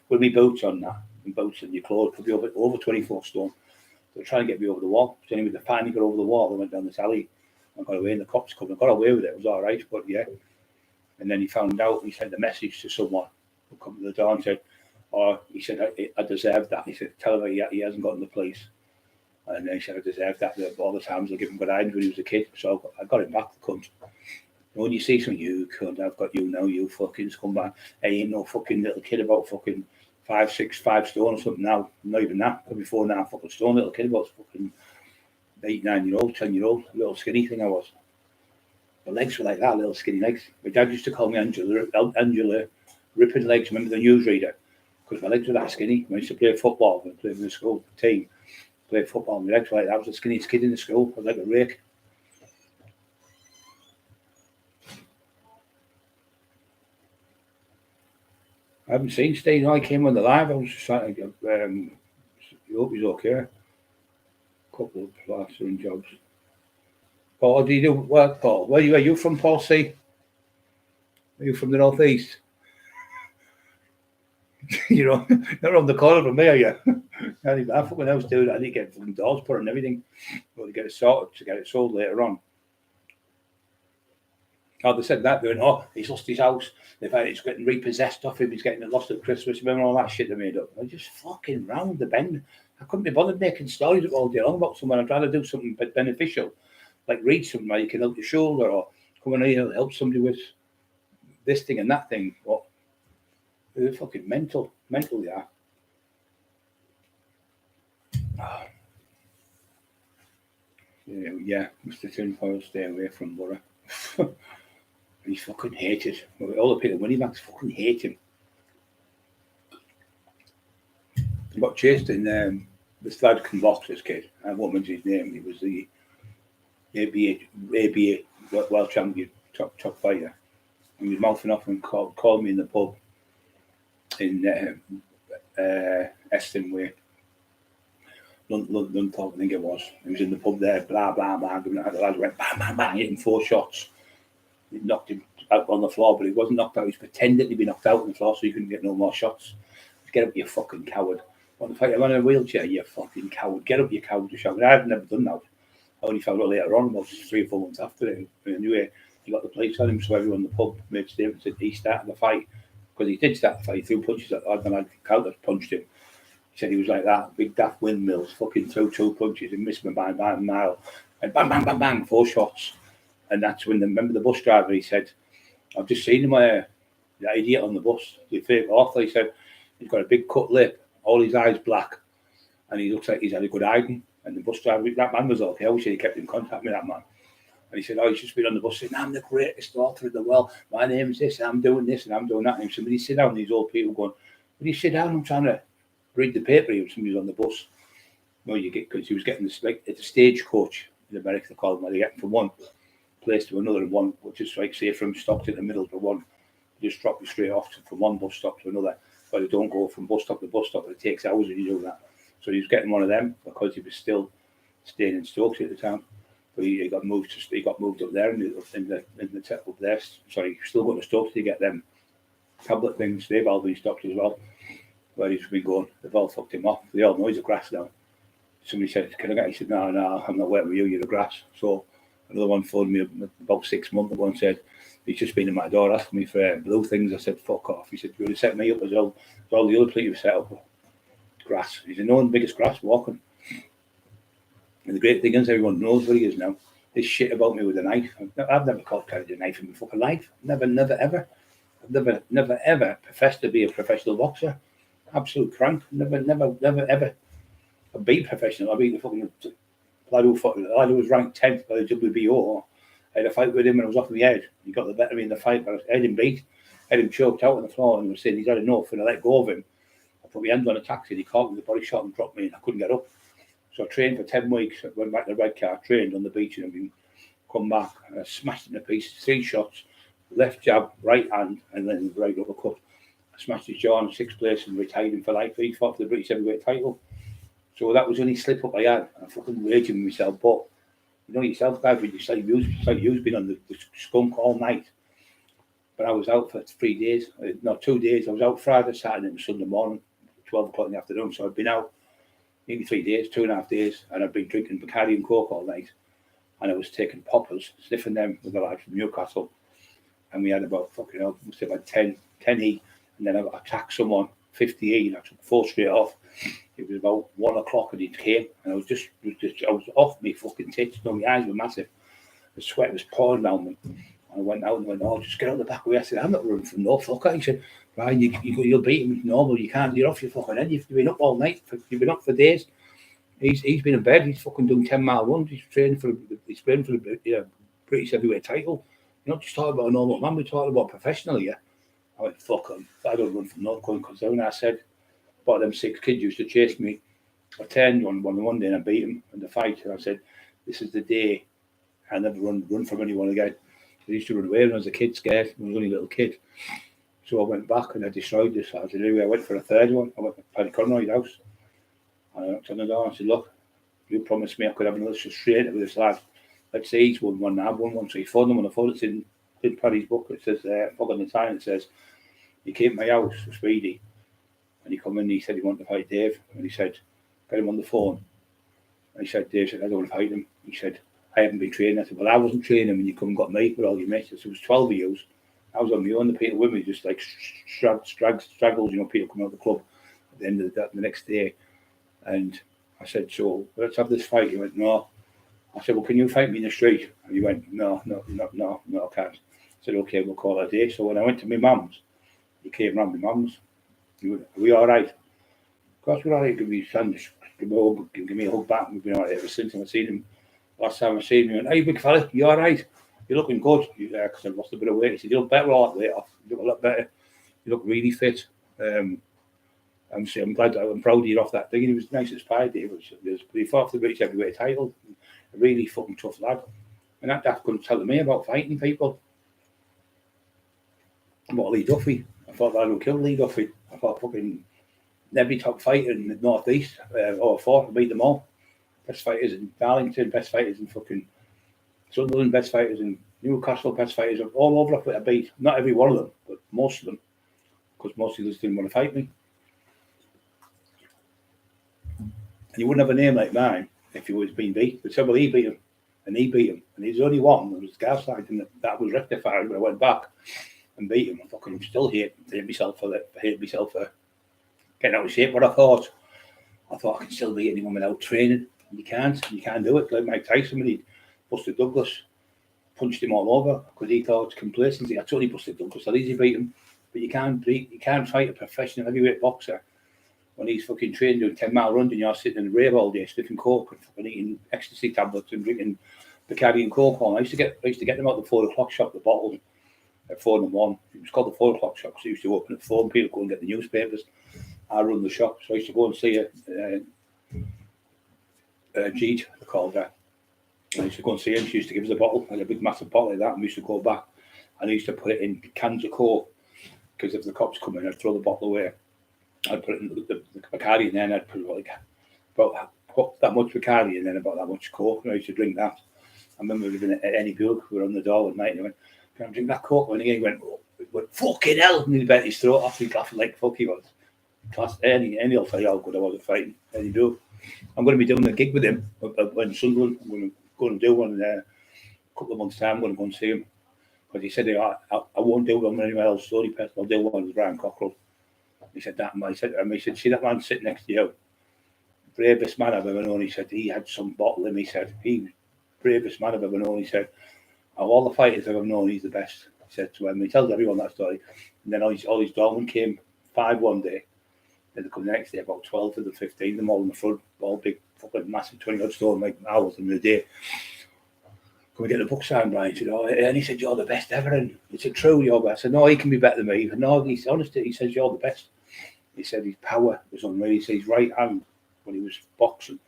with me boots on that, and boots and your clothes, could be over 24 stone. They were trying to get me over the wall. So anyway, they finally got over the wall. They went down this alley and got away, and the cops come. I got away with it. It was all right, but yeah. And then he found out, and he sent a message to someone who come to the door and said, he said, I deserved that. He said, tell him he hasn't gotten the police. And then he said, I deserved that. All the times I give him good eyes when he was a kid. So I got him back, the cunt. When you see something, you cunt, I've got you now, you fucking scumbag. I ain't no fucking little kid about fucking 5 stone or something now. Not even that. Could be 4.5 fucking stone, little kid about fucking 8, 9-year-old, 10-year-old, little skinny thing I was. My legs were like that, little skinny legs. My dad used to call me Angela Ripping Legs, remember the newsreader? Because my legs were that skinny. When I used to play football, I played in the school team. Played football, my legs were like that. I was the skinniest kid in the school. I was like a rake. I haven't seen Steve. I came on the live. I was just trying to get, I hope he's okay. A couple of plastering jobs. Paul, what do you do work, Paul? Where are you from, Paul C? Are you from the northeast? You know, not around the corner from me, are you? I fucking house do. I need to get fucking doors put and everything. Well, to get it sorted, to get it sold later on. Oh, they said that, going, he's lost his house. They've had it's getting repossessed off him. He's getting it lost at Christmas. Remember all that shit they made up? They're just fucking round the bend. I couldn't be bothered making stories all day long about someone. I'd rather do something beneficial, like read something where you can help your shoulder, or come in here and help somebody with this thing and that thing. But they're fucking mental they are. Yeah, Mr. Tinfoil, stay away from Borough. He's fucking hated. All the people Winnebacks fucking hate him. He got chased in this lad can box this kid. I won't mention his name. He was the ABA world champion, top fighter. He was mouthing off and called me in the pub in Eston Way. London, I think it was. He was in the pub there, blah, blah, blah. The lad went bang, bang, bang, hit him 4 shots. He knocked him out on the floor, but he wasn't knocked out. He was pretending to be knocked out on the floor so he couldn't get no more shots. Get up, you fucking coward. Want to fight him on a wheelchair, you fucking coward. Get up, you coward. I've never done that. I only found out later on, about 3 or 4 months after it. Anyway, he got the police on him, so everyone in the pub made statements that he started the fight. Because he did start the fight, he threw punches at the lad, and I counter punched him. He said he was like that, big daft windmills, fucking threw 2 punches and missed me by a mile. And bang, bang, bang, bang, 4 shots. And that's when, remember the bus driver, he said, I've just seen him, the idiot on the bus, the fake author, he said, he's got a big cut lip, all his eyes black, and he looks like he's had a good hiding. And the bus driver, that man was okay, I wish he kept in contact with that man. And he said, he's just been on the bus saying, I'm the greatest author in the world, my name's this, and I'm doing this, and I'm doing that. And he said, when you sit down, these old people going, when you sit down, I'm trying to read the paper, he was somebody's on the bus. No, you get, because he was getting this, like, it's a stagecoach in America, they call them, where they get from one place to another, and one, which is like, say, from Stockton to Middle to one, you just drop you straight off from one bus stop to another, but they don't go from bus stop to bus stop, it takes hours when you do that. So he was getting one of them because he was still staying in Stokes at the time. But he got moved up there in the tech up there. Sorry, he's still going to Stokes to get them tablet things. They've all been stopped as well. Where he's been going, they've all fucked him off. They all know he's a grass now. Somebody said, can I get? He said, no, I'm not working with you, you're a grass. So another one phoned me about 6 months ago and said, he's just been at my door asking me for blue things. I said, fuck off. He said, you would have set me up as all the other people set up. Grass. He's no one biggest grass walking. And the great thing is, everyone knows what he is now. This shit about me with a knife. I've never carried a knife in my fucking life. Never, ever. I've never, ever professed to be a professional boxer. Absolute crank. Never, ever. I've been professional. I've been the fucking lad who was ranked 10th by the WBO I had a fight with him and I was off my head. He got the better of me in the fight, but I had him beat. I had him choked out on the floor and he was saying he's had enough, and I let go of him. I put my hands on a taxi and he caught me with a body shot and dropped me and I couldn't get up. So I trained for 10 weeks, I went back to the red car, trained on the beach and everything, come back and I smashed it in a piece, 3 shots, left jab, right hand, and then the right uppercut. I smashed his jaw in 6th place and retired him for life. He fought for the British heavyweight title. So that was the only slip up I had. I fucking raging with myself, but you know yourself, guys, it's like you've been on the skunk all night. But I was out for 3 days, no, 2 days. I was out Friday, Saturday, and Sunday morning, 12 o'clock in the afternoon. So I'd been out maybe 3 days, 2.5 days, and I'd been drinking Bacardi and Coke all night. And I was taking poppers, sniffing them with the lads from Newcastle. And we had about fucking hell, must have had 10 E. And then I attacked someone, 50 E, and I took 4 straight off. It was about 1 o'clock and he came, and I was off me fucking tits. You know, my eyes were massive. The sweat was pouring down me. I went out and went, oh, just get out the back way. I said, I'm not running from no fucker. He said, Ryan, you'll beat him normal. You can't, you're off your fucking head. You've been up all night. You've been up for days. He's been in bed. He's fucking doing 10-mile runs. He's training for the British heavyweight title. You're not just talking about a normal man. We're talking about professional, yeah. I went, fuck him. I don't run from no going because down. I said, but them 6 kids used to chase me. I turned one day and I beat him in the fight. And I said, this is the day I never run from anyone again. I used to run away when I was a kid, scared. I was only a little kid. So I went back and I destroyed this. I said, anyway, I went for a 3rd one. I went to Paddy Conroy's house. And I knocked on the door and I said, look, you promised me I could have another straight with this lad. Let's say he's won one, I've won one. So he phoned him on the phone. It's in Paddy's book. It says, fuck on the sign, it says, he came to my house for Speedy. And he come in and he said he wanted to fight Dave. And he said, get him on the phone. And he said, Dave said, I don't want to fight him. He said, I haven't been training. I said, well, I wasn't training when you come and got me with all your mates. It was 12 of you. I was on my own. The people with me just like straggled, you know, people coming out of the club at the end of the next day. And I said, so let's have this fight. He went, no. I said, well, can you fight me in the street? And he went, no, I can't. I said, okay, we'll call it a day. So when I went to my mum's, he came round my mum's. He went, are we all right? Of course we're all right. Give me a sandwich. Give me a hug back. We've been all right ever since I've seen him. Last time I seen him, he went, hey, big fella, you all right? You're looking good. Because I lost a bit of weight. He said, you look better all that weight off. You look a lot better. You look really fit. I'm glad, I'm proud of you off that thing. He was nice as pie. He fought for the British heavyweight title. A really fucking tough lad. And that couldn't tell me about fighting people. About Lee Duffy. I thought that would kill Lee Duffy. I thought fucking every top fighter in the North East, or fought, beat them all. Best fighters in Darlington, best fighters in fucking Sunderland, best fighters in Newcastle, best fighters all over the place I beat. Not every one of them, but most of them. Because most of them didn't want to fight me. And you wouldn't have a name like mine if you was being beat. But somebody he beat him, and he beat him. And he's only one. There was gaslighting and that was rectified when I went back and beat him. I fucking still hate myself for getting out of shape. What I thought I can still beat anyone without training. You can't do it. Like Mike Tyson when he busted Douglas, punched him all over because he thought complacency. I totally busted Douglas. I easy beat him, but you can't fight a professional heavyweight boxer when he's fucking trained doing 10-mile runs and you're sitting in a rave all day, sniffing coke and fucking eating ecstasy tablets and drinking Bacardi and Coke. I used to get them out the 4 o'clock shop, the bottles at 4 and 1. It was called the 4 o'clock shop because it used to open at 4 and people go and get the newspapers. I run the shop, so I used to go and see Jeet, they called her. I used to go and see him. She used to give us a bottle, like a big massive bottle like that, and we used to go back. And I used to put it in cans of Coke because if the cops come in, I'd throw the bottle away. I'd put it in the Bacardi, and then I'd put about that much Bacardi and then about that much Coke. And I used to drink that. I remember living at Eddie Buick. We were on the door one night, and he went, "Can I drink that Coke?" And he went, "Fucking hell!" And he bent his throat off. He was laughing like fuck he was. Class Eddie'll tell you how good I wasn't fighting. Eddie do. I'm going to be doing a gig with him in Sunderland. I'm going to go and do one in a couple of months' time. I'm going to go and see him because he said I won't do one anywhere else. Slowly, I'll do one with Brian Cockerill. He said that. He said, see that man sitting next to you, bravest man I've ever known. He said he had some bottle in him. He said he bravest man I've ever known. He said of all the fighters I've ever known, he's the best. He said to him. He tells everyone that story. And then all his doormen came 5 one day. Then they come the next day, about 12 to the 15, them all in the front, all big, fucking massive 20-odd stone, like hours in the day. can we get the book signed, Brian? He said, oh, and he said, you're the best ever. And he said, true, you're best. I said, no, he can be better than me. He said, no, he's honest. He says, you're the best. He said his power was unreal. He said his right hand, when he was boxing,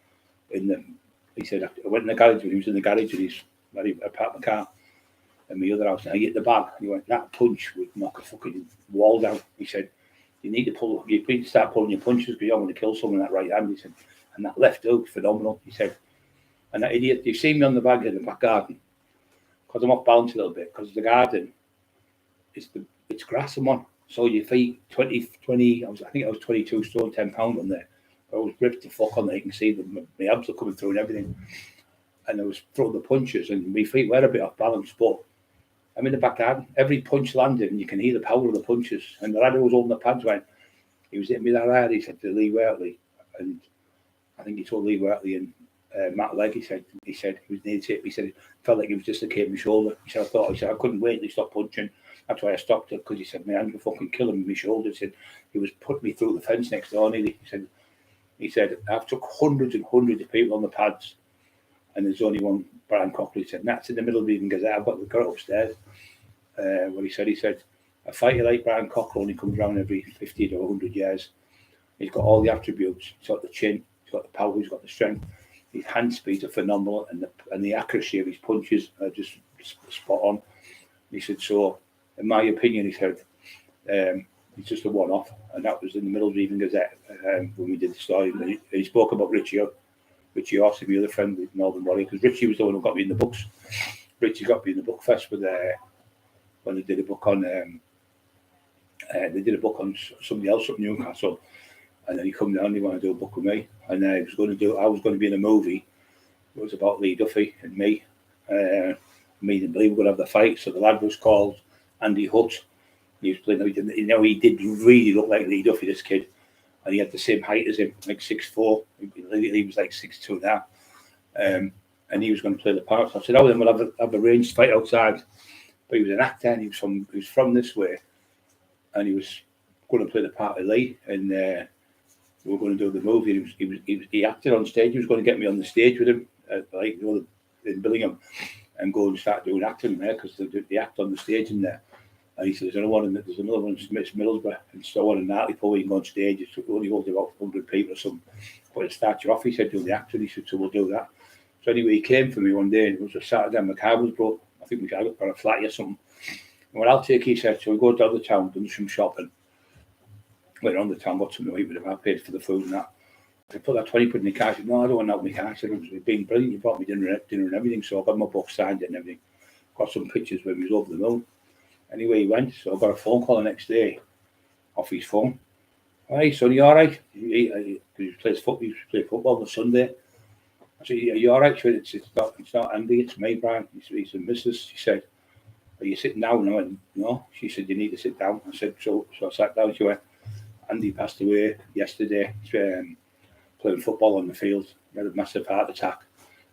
he said, I went in the garage, when he was in the garage, and I parked my car in my other house, and I hit the bag, and he went, that punch would knock a fucking wall down. He said, you need to start pulling your punches because you don't want to kill someone with that right hand. He said, and that left hook, phenomenal. He said, and that idiot, you see me on the bag in the back garden, because I'm off balance a little bit, because the garden, it's grass I'm on. So your feet, 20, I think I was 22 stone, 10 pound on there. I was ripped the fuck on there. You can see that my abs are coming through and everything. And I was throwing the punches, and my feet were a bit off balance, but I'm in the back garden. Every punch landed, and you can hear the power of the punches. And the lad who was holding the pads went, he was hitting me that hard. He said to Lee Wortley, and I think he told Lee Wortley and Matt Legg, he said he was near to it. He said it felt like he was just a came my shoulder. He said I couldn't wait till he stopped punching. That's why I stopped it, because he said my hands were fucking killing me with my shoulder. He said he was putting me through the fence next door nearly. He said I've took hundreds and hundreds of people on the pads, and there's only one, Brian Cockerill. He said, and that's in the middle of the evening Gazette. I've got it upstairs. What he said, a fighter like Brian Cockerill only comes around every 50 to 100 years. He's got all the attributes. He's got the chin, he's got the power, he's got the strength. His hand speeds are phenomenal, and the accuracy of his punches are just spot on. He said, so, in my opinion, he said, it's just a one-off, and that was in the middle of the Evening Gazette when we did the story. And he spoke about Richie Austin, my other friend with Northern Warrior, because Richie was the one who got me in the books. Richie got me in the book fest with when they did a book on somebody else up in Newcastle, and then he come down. He wanted to do a book with me, and I was going to be in a movie. It was about Lee Duffy and me. Me and Lee were going to have the fight. So the lad was called Andy Hutt. He was playing. He did really look like Lee Duffy, this kid, and he had the same height as him, like 6'4". He was like 6'2" now, and he was going to play the part. So I said, "Oh, then we'll have arranged fight outside." But he was an actor, and he was from this way, and he was going to play the part of Lee, and we were going to do the movie. He acted on stage. He was going to get me on the stage with him, in Billingham, and go and start doing acting there, because they act on the stage in there. And he said, there's another one in Smith's Middlesbrough, and so on, and Hartlepool, you can go on stage. It only holds about 100 people or something. But it starts you off, he said, do the acting. He said, so we'll do that. So anyway, he came for me one day, and it was a Saturday, and my car was broke. I think we got a flat or something. And when I'll take, he said, so we go down the town, do some shopping. Went around the town, got something to eat with him. I paid for the food and that. I put that 20 quid in the car. I said, no, I don't want out my car. I said, it's been brilliant. You brought me dinner and everything. So I got my book signed and everything. Got some pictures when he was over the moon. Anyway, he went. So I got a phone call the next day off his phone. Hey, son, you all right? He plays football on the Sunday. I said, are you all right? She said, it's not Andy, it's me, Brian. He's the missus. She said, are you sitting down? And I went, no. She said, you need to sit down. I said, so I sat down. She went, Andy passed away yesterday. He's playing football on the field. He had a massive heart attack.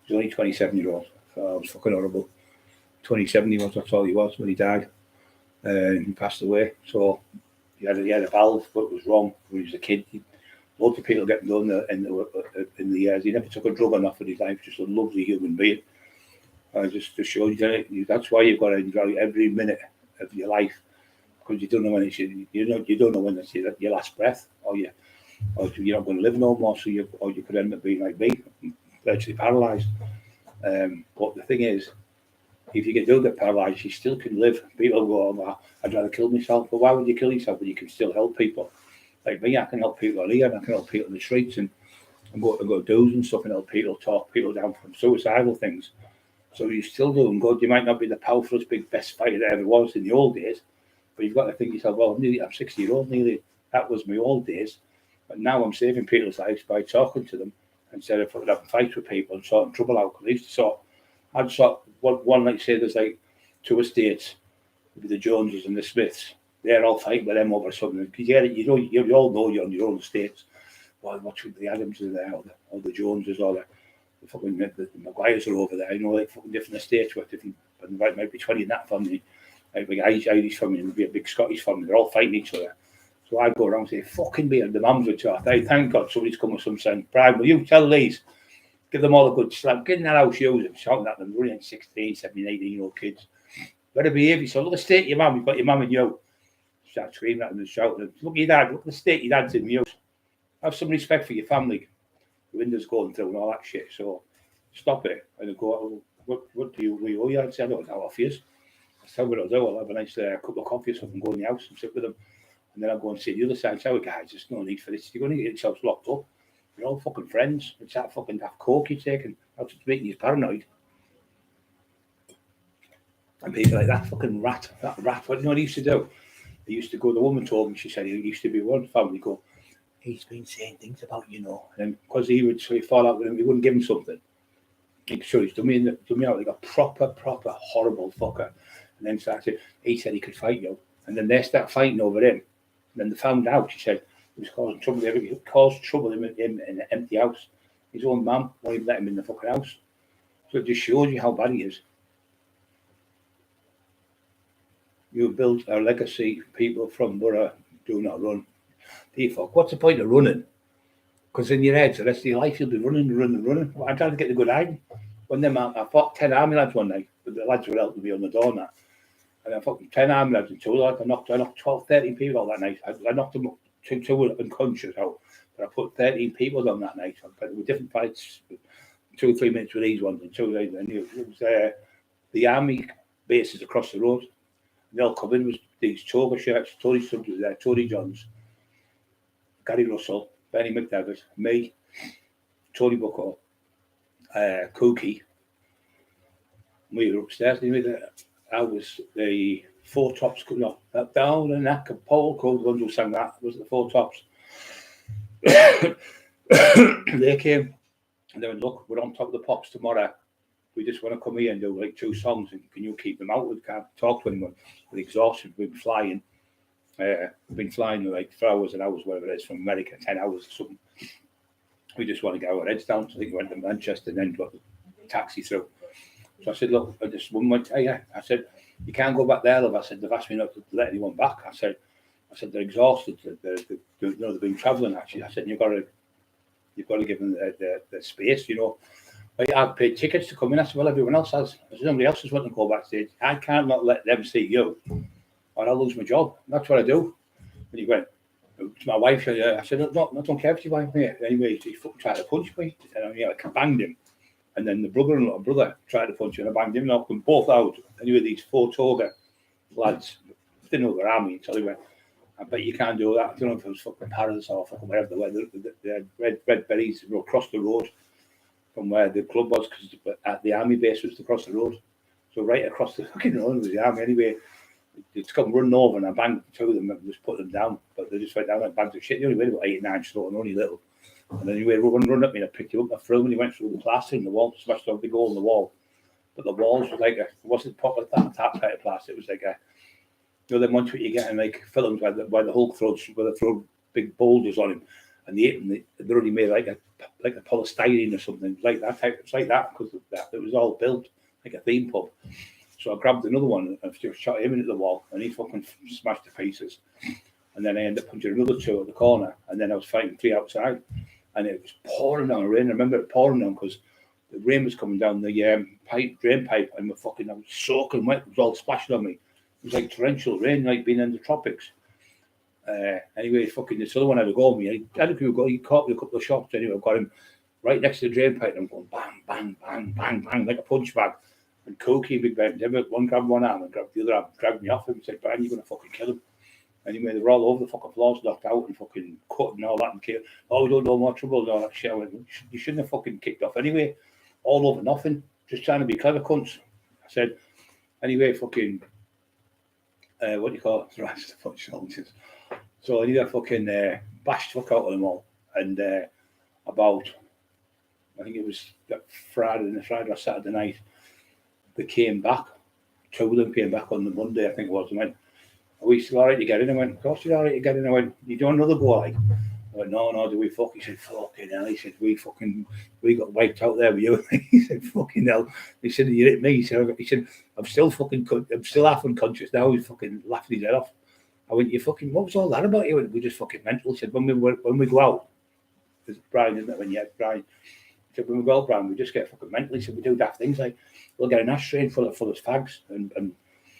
He was only 27-year-old. So it was fucking horrible. 27 he was, that's all he was when he died. He passed away. So he had a valve, but it was wrong when he was a kid. Loads of people getting done in the years. He never took a drug or nothing in his life, just a lovely human being. Just to show you, that's why you've got to enjoy every minute of your life, because you don't know when you don't know when it's your last breath, or you're not going to live no more. So you could end up being like me, virtually paralysed. But the thing is, if you get paralysed, you still can live. People go, oh, I'd rather kill myself. But why would you kill yourself when you can still help people? Like me, I can help people on here, and I can help people in the streets, and go do's and stuff, and help people, talk people down from suicidal things. So you're still doing good. You might not be the powerfulest, big, best fighter that ever was in the old days, but you've got to think to yourself, well, I'm 60-year-old nearly. That was my old days. But now I'm saving people's lives by talking to them instead of having fights with people and sorting trouble out. Because I'd sort one, like say, there's like two estates, the Joneses and the Smiths. They're all fighting with them over something. Because you all know you're on your own estates. Well, watching the Adams are there, or the Joneses, or the fucking the Maguires are over there. Like fucking different estates with different. But there might be 20 in that family. Like big Irish family and maybe a big Scottish family. They're all fighting each other. So I go around and say, fucking me, and the mums would talk. Thank God somebody's come with some sense. Brian, will you tell Liz Give them all a good slap. Get in that house, use them, shouting at them, running 16, 17, 18-year-old kids. Better behave yourself. Look at the state of your mum. You've got your mum and you. Start screaming at them and shouting at them. Look at your dad. Look at the state your dad's in the house. Have some respect for your family. The windows going through and all that shit. So stop it. And they go, what do you owe you? I'd say, I don't know off you. That's how what I'll do. I'll have a nice cup of coffee or something, go in the house and sit with them. And then I'll go and see the other side. Say, guys, there's no need for this. You're going to get yourselves locked up. You're all fucking friends. It's that fucking daft coke you're taking. That's what's making you paranoid. And people like that fucking rat. What do you know what he used to do? He used to go, the woman told me, she said he used to be one family go, he's been saying things about you know. And then because he would fall out with him, he wouldn't give him something. Make sure he's done me out like a proper horrible fucker. And then he said he could fight you. And then they start fighting over him. And then they found out, she said, he was causing trouble. He caused trouble in an empty house. His own mum won't even let him in the fucking house. So it just shows you how bad he is. You build a legacy. People from Borough do not run. Fuck. What's the point of running? Because in your head, the rest of your life, you'll be running. Well, I'm trying to get the good hiding. When I fought 10 army lads one night, but the lads were helping me on the door and that. And I fought 10 army lads and 2 lads. I knocked 12, 13 people out that night. I knocked them up, 2 unconscious out. But I put 13 people on that night. But there were different fights, 2 or 3 minutes with these ones and 2 days. And it was the army bases across the road. And they'll come in with these toga shirts, Tory subs was there, Tory Johns, Gary Russell, Benny McDevitt, me, Tony Bucko, Cookie. We were upstairs. I was the 4 Tops, no, down and that Paul Cole, the ones who sang that, was the 4 Tops. They came and they went, look, we're on top of the Pops tomorrow. We just want to come here and do like 2 songs, and can you keep them out? We can't talk to anyone. We're exhausted. We've been flying. We've been flying like 4 hours and hours, whatever it is, from America, 10 hours or something. We just want to get our heads down. So I think we went to Manchester and then got the taxi through. So I said, look, this woman went, hey, yeah. I said, you can't go back there, love. I said, they've asked me not to let anyone back. I said, they're exhausted. They've been travelling, actually. I said, you've got to give them the space, you know. I've paid tickets to come in. I said, well, everyone else has. I said, nobody else is wanting to go backstage. I can't not let them see you, or I'll lose my job. And that's what I do. And he went, to my wife, I said, I don't care if you wife me. Anyway, he fucking tried to punch me. And I banged him. And then the brother tried to punch him, and I banged him, knocked them both out. Anyway, these 4 toga lads didn't know their army until he went, I bet you can't do that. I don't know if it was fucking Paris or fucking wherever they were. They had red berets across the road from where the club was, because at the army base was across the road. So right across the fucking road was the army. Anyway, it's come running over, and I banged 2 of them and just put them down. But they just went down like bags of shit. They only weighed about 8 or 9 stone, only little. And anyway, run at me, and I picked him up, I threw him, and he went through the plaster in the wall, smashed a big hole in the wall. But the walls was like it wasn't proper that type of plaster. It was like them ones what you get in like films where the Hulk throws, where they throw big boulders on him, and they're only made like a polystyrene or something. It's like that type. It's like that because it was all built like a theme pub. So I grabbed another one and just shot him into the wall, and he fucking smashed to pieces. And then I ended up punching another 2 at the corner, and then I was fighting 3 outside, and it was pouring down rain. I remember it pouring down because the rain was coming down the drain pipe, and I was soaking wet. It was all splashing on me. It was like torrential rain, like being in the tropics. Anyway, fucking this other one had a go at me. He caught me a couple of shots. Anyway, I got him right next to the drain pipe, and I'm going bang, bang, bang, bang, bang, like a punch bag. And Cookie, Big Ben, one grabbed one arm and grabbed the other arm, dragged me off him and said, Brian, you're going to fucking kill him. Anyway, they were all over the fucking floors, knocked out and fucking cut and all that. And killed. Oh, we don't know more trouble and all that shit. I went, you shouldn't have fucking kicked off anyway. All over nothing. Just trying to be clever cunts. I said, anyway, fucking, what do you call it? Right, fucking soldiers. So anyway, I fucking bashed the fuck out of them all. And about, I think it was that Friday or Saturday night, they came back. 2 of them came back on the Monday, I think it was, and went, are we still all right to get in? I went, of course you're all right to get in. I went, you do another go, like? I went, no, do we fuck? He said, fucking hell. He said, we got wiped out there with you. He said, fucking hell. He said, you hit me. He said, I'm still half unconscious now. He's fucking laughing his head off. I went, what was all that about? You went, we just fucking mental. He said, when we go out, there's Brian, isn't it? Brian, So when we go out, Brian, we just get fucking mentally. So we do daft things like we'll get an ashtray full of fags and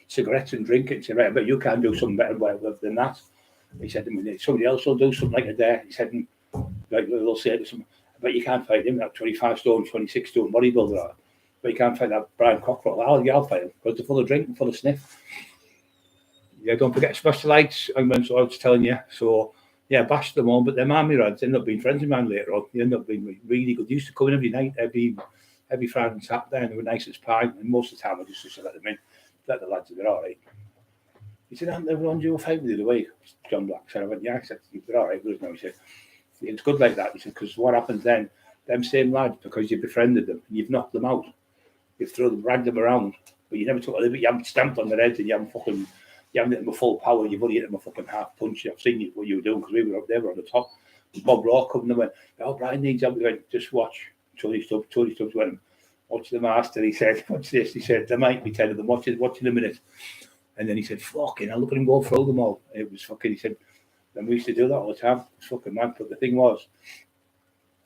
cigarettes and drink it. And say, right, but you can't do something better than that. He said, somebody else will do something like it there. He said, like they'll say to some, but you can't fight him, that 25 stone, 26 stone bodybuilder. But you can't fight that Brian Cockerill. I'll fight him because they're full of drink and full of sniff. Yeah, don't forget specialites. I was telling you. So, yeah, bashed them all. But their mammy lads end up being friends of mine later on. They end up being really good. They used to come in every night, every Friday and Saturday, and they were nice as pie. And most of the time, I just used to let them in. Let the lads, they're all right. He said, aren't they on your fight the other week? John Black said, I went, yeah. I said, they're all right. He said, it's good like that. He said, because what happens then, them same lads, because you befriended them, you've knocked them out, you've thrown them, dragged them around, but you never took a little bit, you haven't stamped on their heads and you haven't hit them with full power, you've only hit them a fucking half punch. I've seen what you were doing because we were up there on the top. Bob Raw come and went, oh, Brian needs help. We went, just watch. Tony Stubbs went, watch the master. He said, what's this? He said, there might be 10 of them, watch in a minute. And then he said, fucking, I'll look at him go through them all. It was fucking, he said, and we used to do that all the time. It was fucking mad. But the thing was,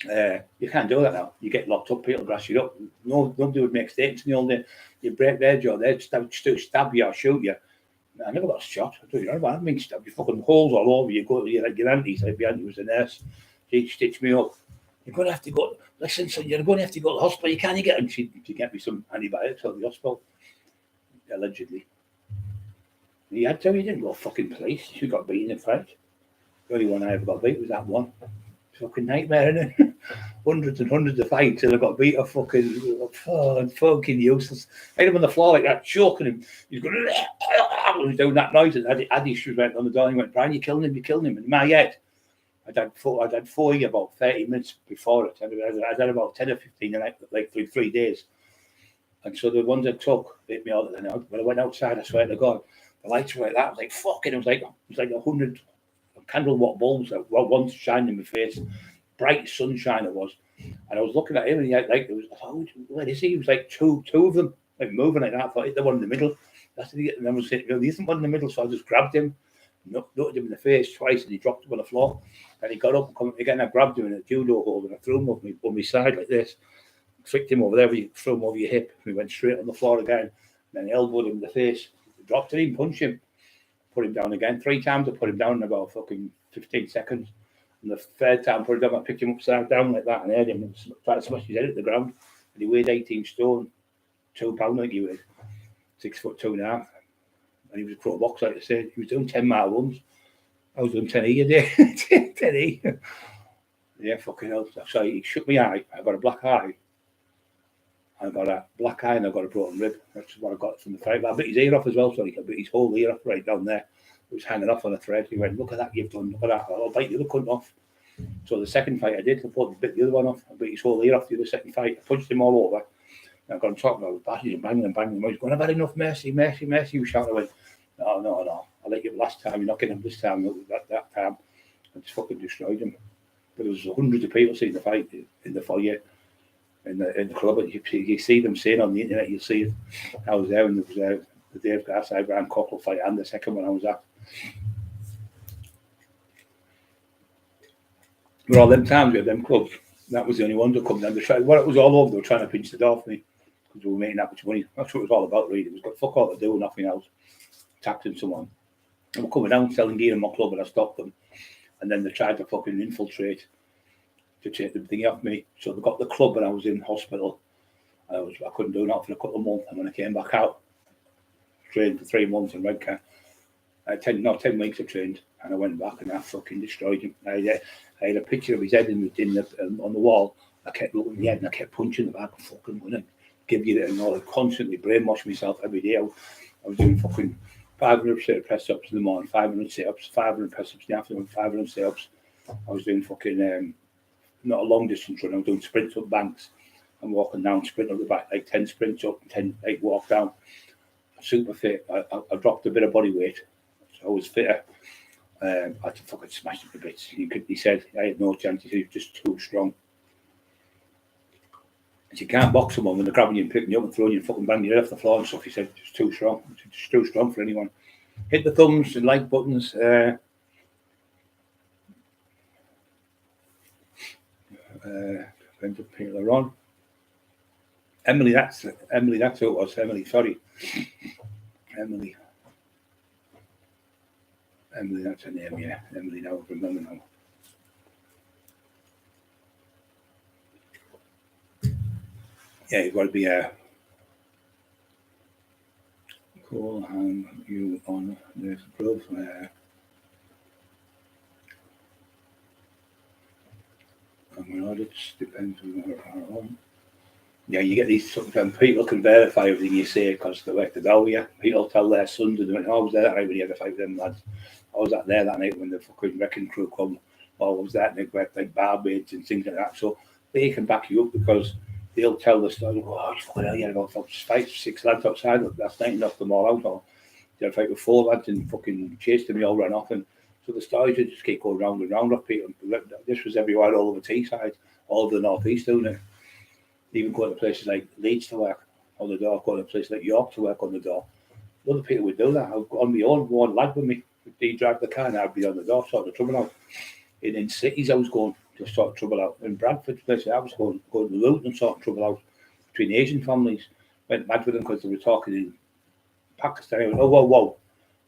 you can't do that now. You get locked up, people grass you up. Nobody would make statements in the old day. You break their jaw, they'd stab you or shoot you. I never got shot. I don't know. I mean, stabbed you fucking holes all over you. Go to your auntie. Said your auntie was a nurse. She stitched me up. You're going to have to go. Listen, son, you're going to have to go to the hospital. You can't get them. She get me some antibiotics at the hospital, allegedly. He had to. He didn't go fucking police. She got beaten in a fight. The only one I ever got beat was that one. Fucking nightmare, innit? Hundreds and hundreds of fights till I got beat. Fucking useless. I had him on the floor like that, choking him. He's going, he was doing that noise. And Addy went on the door and went, Brian, you're killing him. And in my head, I'd had 4 about 30 minutes before it. I'd had about 10 or 15 in like 3 days. And so the ones I took hit me all at the night. When I went outside, I swear to God, the lights were like that. I was like, fucking, it was like 100 candle watt bulbs that once shining in my face. Bright sunshine it was. And I was looking at him and he had like, where is he? He was like two of them, like moving like that. I thought, hit the one in the middle. That's the, and I was saying, there isn't one in the middle. So I just grabbed him, knocked him in the face twice, and he dropped him on the floor. And he got up and come again. I grabbed him in a judo hold and I threw him on my side like this. Flicked him over there, threw him over your hip. We went straight on the floor again. And then I elbowed him in the face. Dropped him, punched him. Put him down again 3 times. I put him down in about fucking 15 seconds. And the third time I put him down, I picked him upside down like that and heard him and tried to smash his head at the ground. And he weighed 18 stone, 2 pounds like he weighed, 6'2.5". And he was a pro boxer, like I said. He was doing 10-mile runs. I was doing 10E a day. 10E. Yeah, fucking hell. So he shook my eye. I got a black eye. I got a black eye and I got a broken rib. That's what I got from the fight. But I bit his ear off as well, so he bit his whole ear off right down there. It was hanging off on a thread. He went, look at that, you've done, look at that. I'll bite the other cunt off. So the second fight I did, I bit the other one off. I bit his whole ear off the other second fight. I punched him all over. And I got on top of him, I was bashing and banging and banging. I was going, I've had enough, mercy. He was shouting. I went, no. I let you last time, you're not getting him this time. That time, I just fucking destroyed him. But there was hundreds of people seeing the fight in the foyer. In the club, you see them saying on the internet, you'll see it. I was there, and there was the Dave Garside Brian Cockerill fight and the second one I was at. But all them times we had them clubs, that was the only one that come down. It was all over, they were trying to pinch the door for me because we were making that much money. That's what it was all about, really. It was got fuck all to do, nothing else. Taxing someone. And we're coming down selling gear in my club, and I stopped them. And then they tried to fucking infiltrate to take the thing off me. So they got the club when I was in hospital. I couldn't do that for a couple of months. And when I came back out, trained for 3 months in Redcar. 10 weeks I trained, and I went back and I fucking destroyed him. I had a picture of his head on the wall. I kept looking at the head and I kept punching the back. Fucking wouldn't give you that, and all. I constantly brainwashed myself every day. I was doing fucking 500 press ups in the morning, 500 sit ups, 500 press ups in the afternoon, 500 sit ups. I was doing fucking not a long distance run. I was doing sprints up banks and walking down, sprint up the back, like 10 sprints up and 10 like walk down. Super fit. I dropped a bit of body weight, so I was fitter. I had to fucking smash it to bits. He said I had no chance. He said he was just too strong. And you can't box someone when they're grabbing you and picking you up and throwing you and fucking banging you off the floor and stuff. He said it's too strong. It's just too strong for anyone. Hit the thumbs and like buttons. depends if people are on. Emily, that's who it was. Emily, sorry. Emily, that's her name, yeah. Emily, now I remember now. Yeah, you've got to be cool and you on this proof. Audits depends on what are on. Yeah, you get these sometimes people can verify everything you say because they work the door, yeah. People tell their sons and I was there that night when you had a fight with them lads. I was there that night when the fucking wrecking crew come. I was there and they worked like barmaids and things like that. So they can back you up because they'll tell the story, oh, you fucking hell, you had about 6 lads outside last night and knocked them all out. Or you had a fight with 4 lads and fucking chased them, they all ran off. And so the stories would just keep going round and round of people. This was everywhere all over Teesside, all over the North East doing it. Even going to places like Leeds to work on the door, going to places like York to work on the door. Other people would do that. I'd go on my own, one lad with me. He'd drive the car and I'd be on the door, sorting the trouble out. In cities, I was going to sort trouble out. In Bradford, places I was going to Luton and sorting trouble out between Asian families. Went mad with them because they were talking in Pakistan. I went, oh, whoa,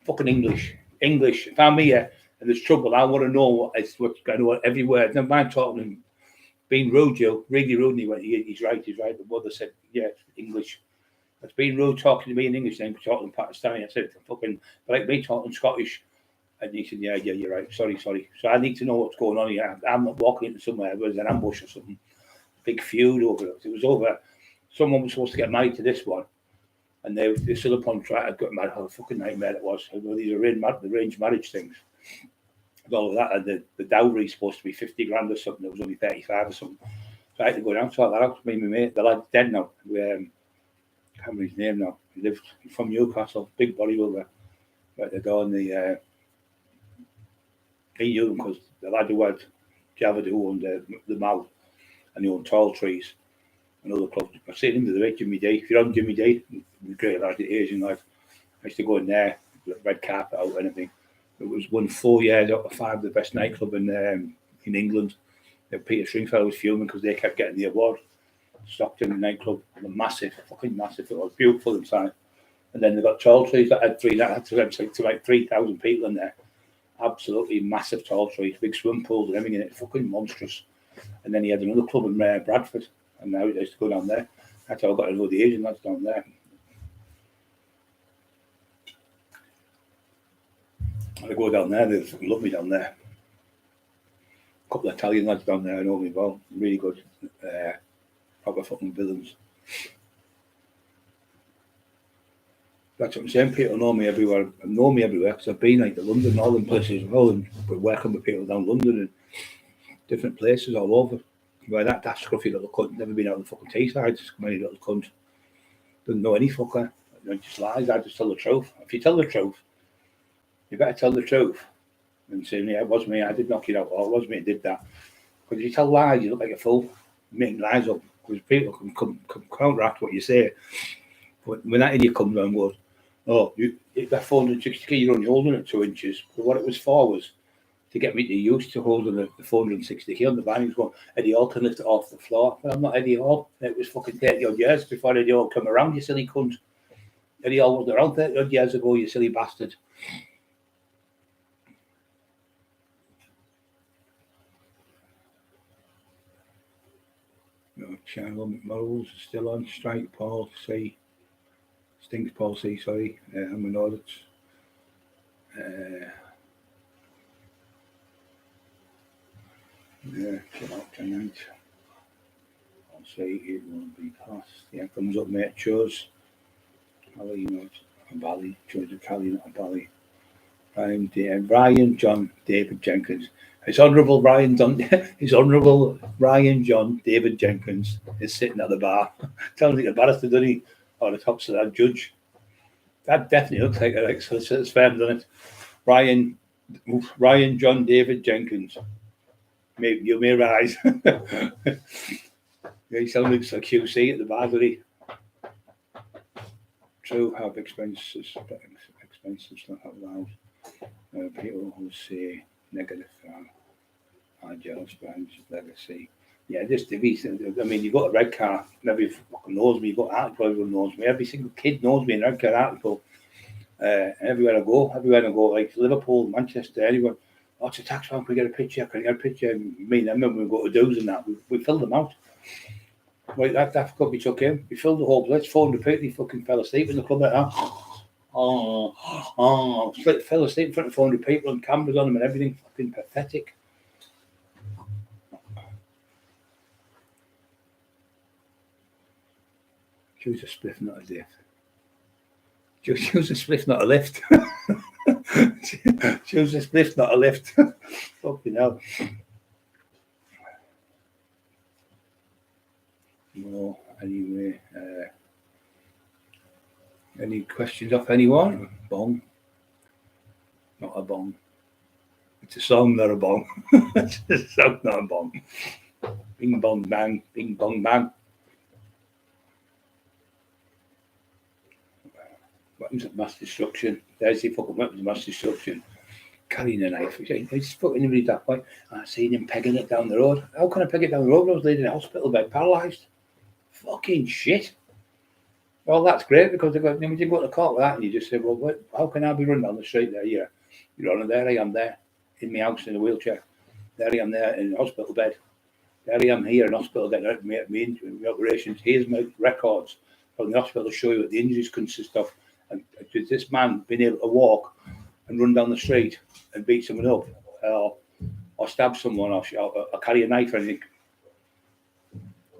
fucking English. If I'm here and there's trouble, I want to know what's going on everywhere. Never mind talking being rude, Joe, really rude. And he went, he's right. The mother said, yeah, English. It's being rude talking to me in English, then talking Pakistani. I said, fucking, like me talking Scottish. And he said, yeah, you're right. Sorry. So I need to know what's going on here. I'm not walking into somewhere where there's an ambush or something. Big feud over it. It was over. Someone was supposed to get married to this one. And they still upon trying to get married. How fucking nightmare it was. These arranged marriage things. All of that, and the dowry is supposed to be 50 grand or something. It was only 35 or something. So I had to go down to sort that out. Me and my mate, the lad's dead now. I can't remember his name now. He lived from Newcastle, big bodybuilder. Right the door, and he knew him because the lad who had Javad who owned the mall, and he owned Tall Trees and other clubs. I've seen him to the right, Jimmy D. If you're on Jimmy D, great lad, the Asian lad. I used to go in there, red carpet out, anything. It was won 4 years out of 5 the best nightclub in England. Peter Stringfellow was fuming because they kept getting the award. Stockton nightclub, fucking massive. It was beautiful inside. And then they got Tall Trees that had to like 3,000 people in there. Absolutely massive Tall Trees, big swim pools and everything in it, fucking monstrous. And then he had another club in Bradford, and now he used to go down there. That's how I got to know the Asian lads down there. I go down there, they love me down there. A couple of Italian lads down there, I know me well, really good, proper fucking villains. That's what I'm saying, people know me everywhere because I've been like to London and all them places as well, and we're working with people down London and different places all over. Where that scruffy little cunt, never been out of the fucking Teesside, just come any little cunt. Doesn't know any fucker, just lies, I just tell the truth. If you tell the truth, you better tell the truth and say, yeah, it was me, I did knock it out, or it was me, I did that. Because if you tell lies, you look like a fool. Making lies up, because people can counteract what you say. But when that idiot comes around and goes, oh, that 460 kg, you're only holding it 2 inches. But what it was for was to get me to used to holding the 460 kg on the van. He was going, Eddie Hall can lift it off the floor. But I'm not Eddie Hall. It was fucking 30 odd years before Eddie Hall came around, you silly cunt. Eddie Hall wasn't around 30 odd years ago, you silly bastard. Channel McMurrow's still on strike. Paul C. Stinks Paul C. Sorry. I'm an audit. Yeah, chill out tonight. I'll say it won't be passed. Yeah, comes up, mate. Chose. Bally, not a Bally. Chose a Cali, not a Bally. Ryan John David Jenkins. His Honourable Ryan John David Jenkins is sitting at the bar. Sounds like a barrister, doesn't he? Or the tops of that judge. That definitely looks like an ex-solicitor's firm, doesn't it? Ryan John David Jenkins. Maybe you may rise. Yeah, he sounds like a QC at the bar, doesn't he? True, have expenses not allowed. People who say negative agile brands legacy. Yeah, just divvies. I mean, you got a red car, maybe fucking knows me. You got Hartlepool, everyone knows me. Every single kid knows me in red car Hartlepool. Everywhere I go, like Liverpool, Manchester, anyone. Oh, it's a tax man. Can we get a picture? Can I get a picture? And me and them, when we go to do's and that, we filled them out. Right, that could be took in. We filled the whole place. 400 people. He fucking fell asleep in the club like that. Fell asleep in front of 400 people and cameras on him and everything. Fucking pathetic. Choose a spliff, not a lift. Choose a spliff, not a lift. Choose a spliff, not a lift. Fucking hell. No, anyway. Any questions off anyone? Bong. Not a bong. It's a song, not a bong. It's a song, not a bong. Bing bong bang, bing bong bang. Weapons of mass destruction. There's the fucking weapons of mass destruction. Carrying a knife. It's fucking really that way. I seen him pegging it down the road. How can I peg it down the road? I was laid in a hospital bed, paralysed. Fucking shit. Well, that's great because when you go to court with that and you just say, well, how can I be running down the street there? You're on there, I am there, in my house in a wheelchair. There I am there in a hospital bed. There I am here in hospital bed, my operations. Here's my records from the hospital to show you what the injuries consist of. And this man been able to walk and run down the street and beat someone up or stab someone or carry a knife or anything.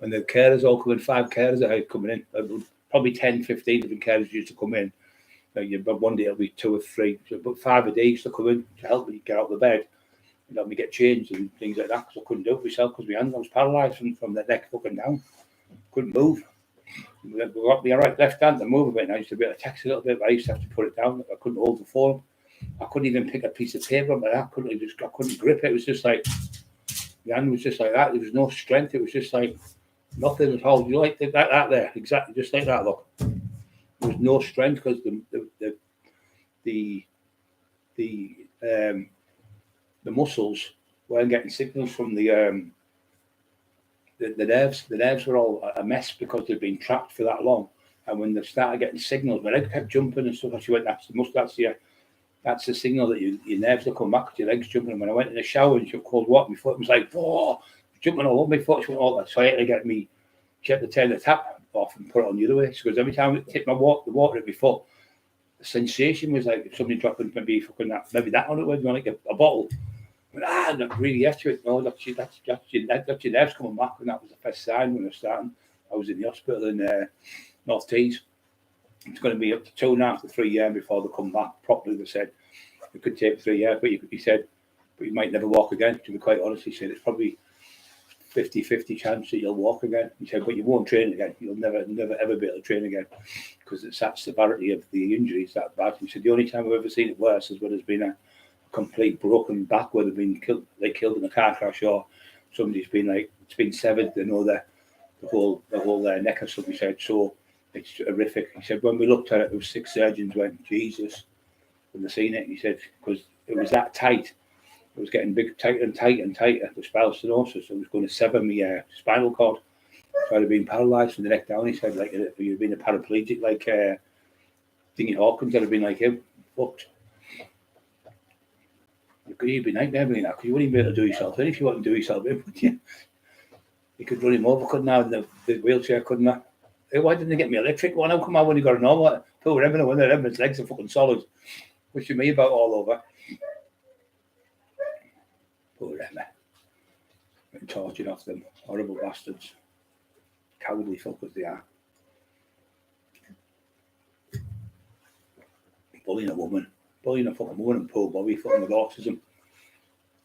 And the carers all come in, 5 carers are coming in, probably 10, 15 different carers used to come in. But one day it'll be 2 or 3, but 5 a day used to come in to help me get out of the bed and help me get changed and things like that because I couldn't do it myself because my hands, I was paralysed from the neck fucking down. Couldn't move. I got my right left hand to move a bit. And I used to be able to text a little bit, but I used to have to put it down. I couldn't hold the phone. I couldn't even pick a piece of paper up like that. I couldn't grip it. It was just like the hand was just like that. There was no strength. It was just like nothing at all. You like that there, exactly, just like that. Look, there was no strength because the muscles weren't getting signals from the nerves. The nerves were all a mess because they'd been trapped for that long. And when they started getting signals, my leg kept jumping and stuff. She went, that's the signal that your nerves will come back because your legs jumping. And when I went in the shower and she had cold water, my foot was like, oh, jumping all over my foot. She went all that. So I had to get me, she had to turn the tap off and put it on the other way. Because every time I hit the water at my foot, the sensation was like somebody dropping maybe that on it was like a bottle. But not really accurate. No, that's your nerves coming back. And that was the first sign when I was starting. I was in the hospital in North Tees. It's going to be up to 2.5 to 3 years before they come back properly. They said it could take 3 years, but he said, but you might never walk again. To be quite honest, he said it's probably 50-50 chance that you'll walk again. He said, but you won't train again. You'll never ever be able to train again because it's that severity of the injuries that bad. He said the only time I've ever seen it worse is when there's been a complete broken back where they've been killed in a car crash or somebody's been it's been severed. They know the whole neck or something. He said so. It's horrific. He said when we looked at it, there was 6 surgeons went, Jesus, when they seen it. He said because it was that tight. It was getting tighter and tighter. The spinal stenosis. It was going to sever my spinal cord. So I'd have been paralysed from the neck down. He said like if you'd been a paraplegic like Dingy Hawkins, I'd have been like him, fucked. You'd be nightmare doing that because you wouldn't even be able to do yourself in if you wanted to do yourself in, would you? You could run him over, couldn't I? The wheelchair, couldn't I? Why didn't they get me electric one? How come I when you got a normal? Poor Emma, when his legs are fucking solid. What's you me about all over? Poor Emma. Getting tortured off them. Horrible bastards. Cowardly fuckers they are. Bullying a woman. Bullying a fucking woman and poor Bobby fucking with autism.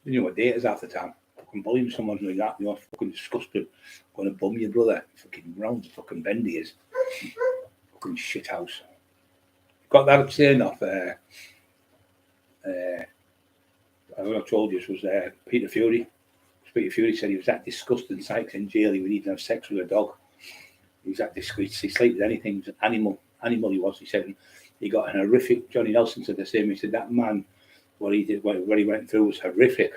You know what day it is half the time. Fucking bullying someone like that, fucking disgusting. Going to bum your brother. Fucking round the fucking bend he is. Fucking shit house. Got that saying off I don't know if I told you this was Peter Fury. Peter Fury said he was that disgusting Sykes in jail he would even have sex with a dog. He was that disgusting. He slept with anything. He was an animal he was. He said he got an horrific. Johnny Nelson said the same. He said that man, what he did, what he went through was horrific.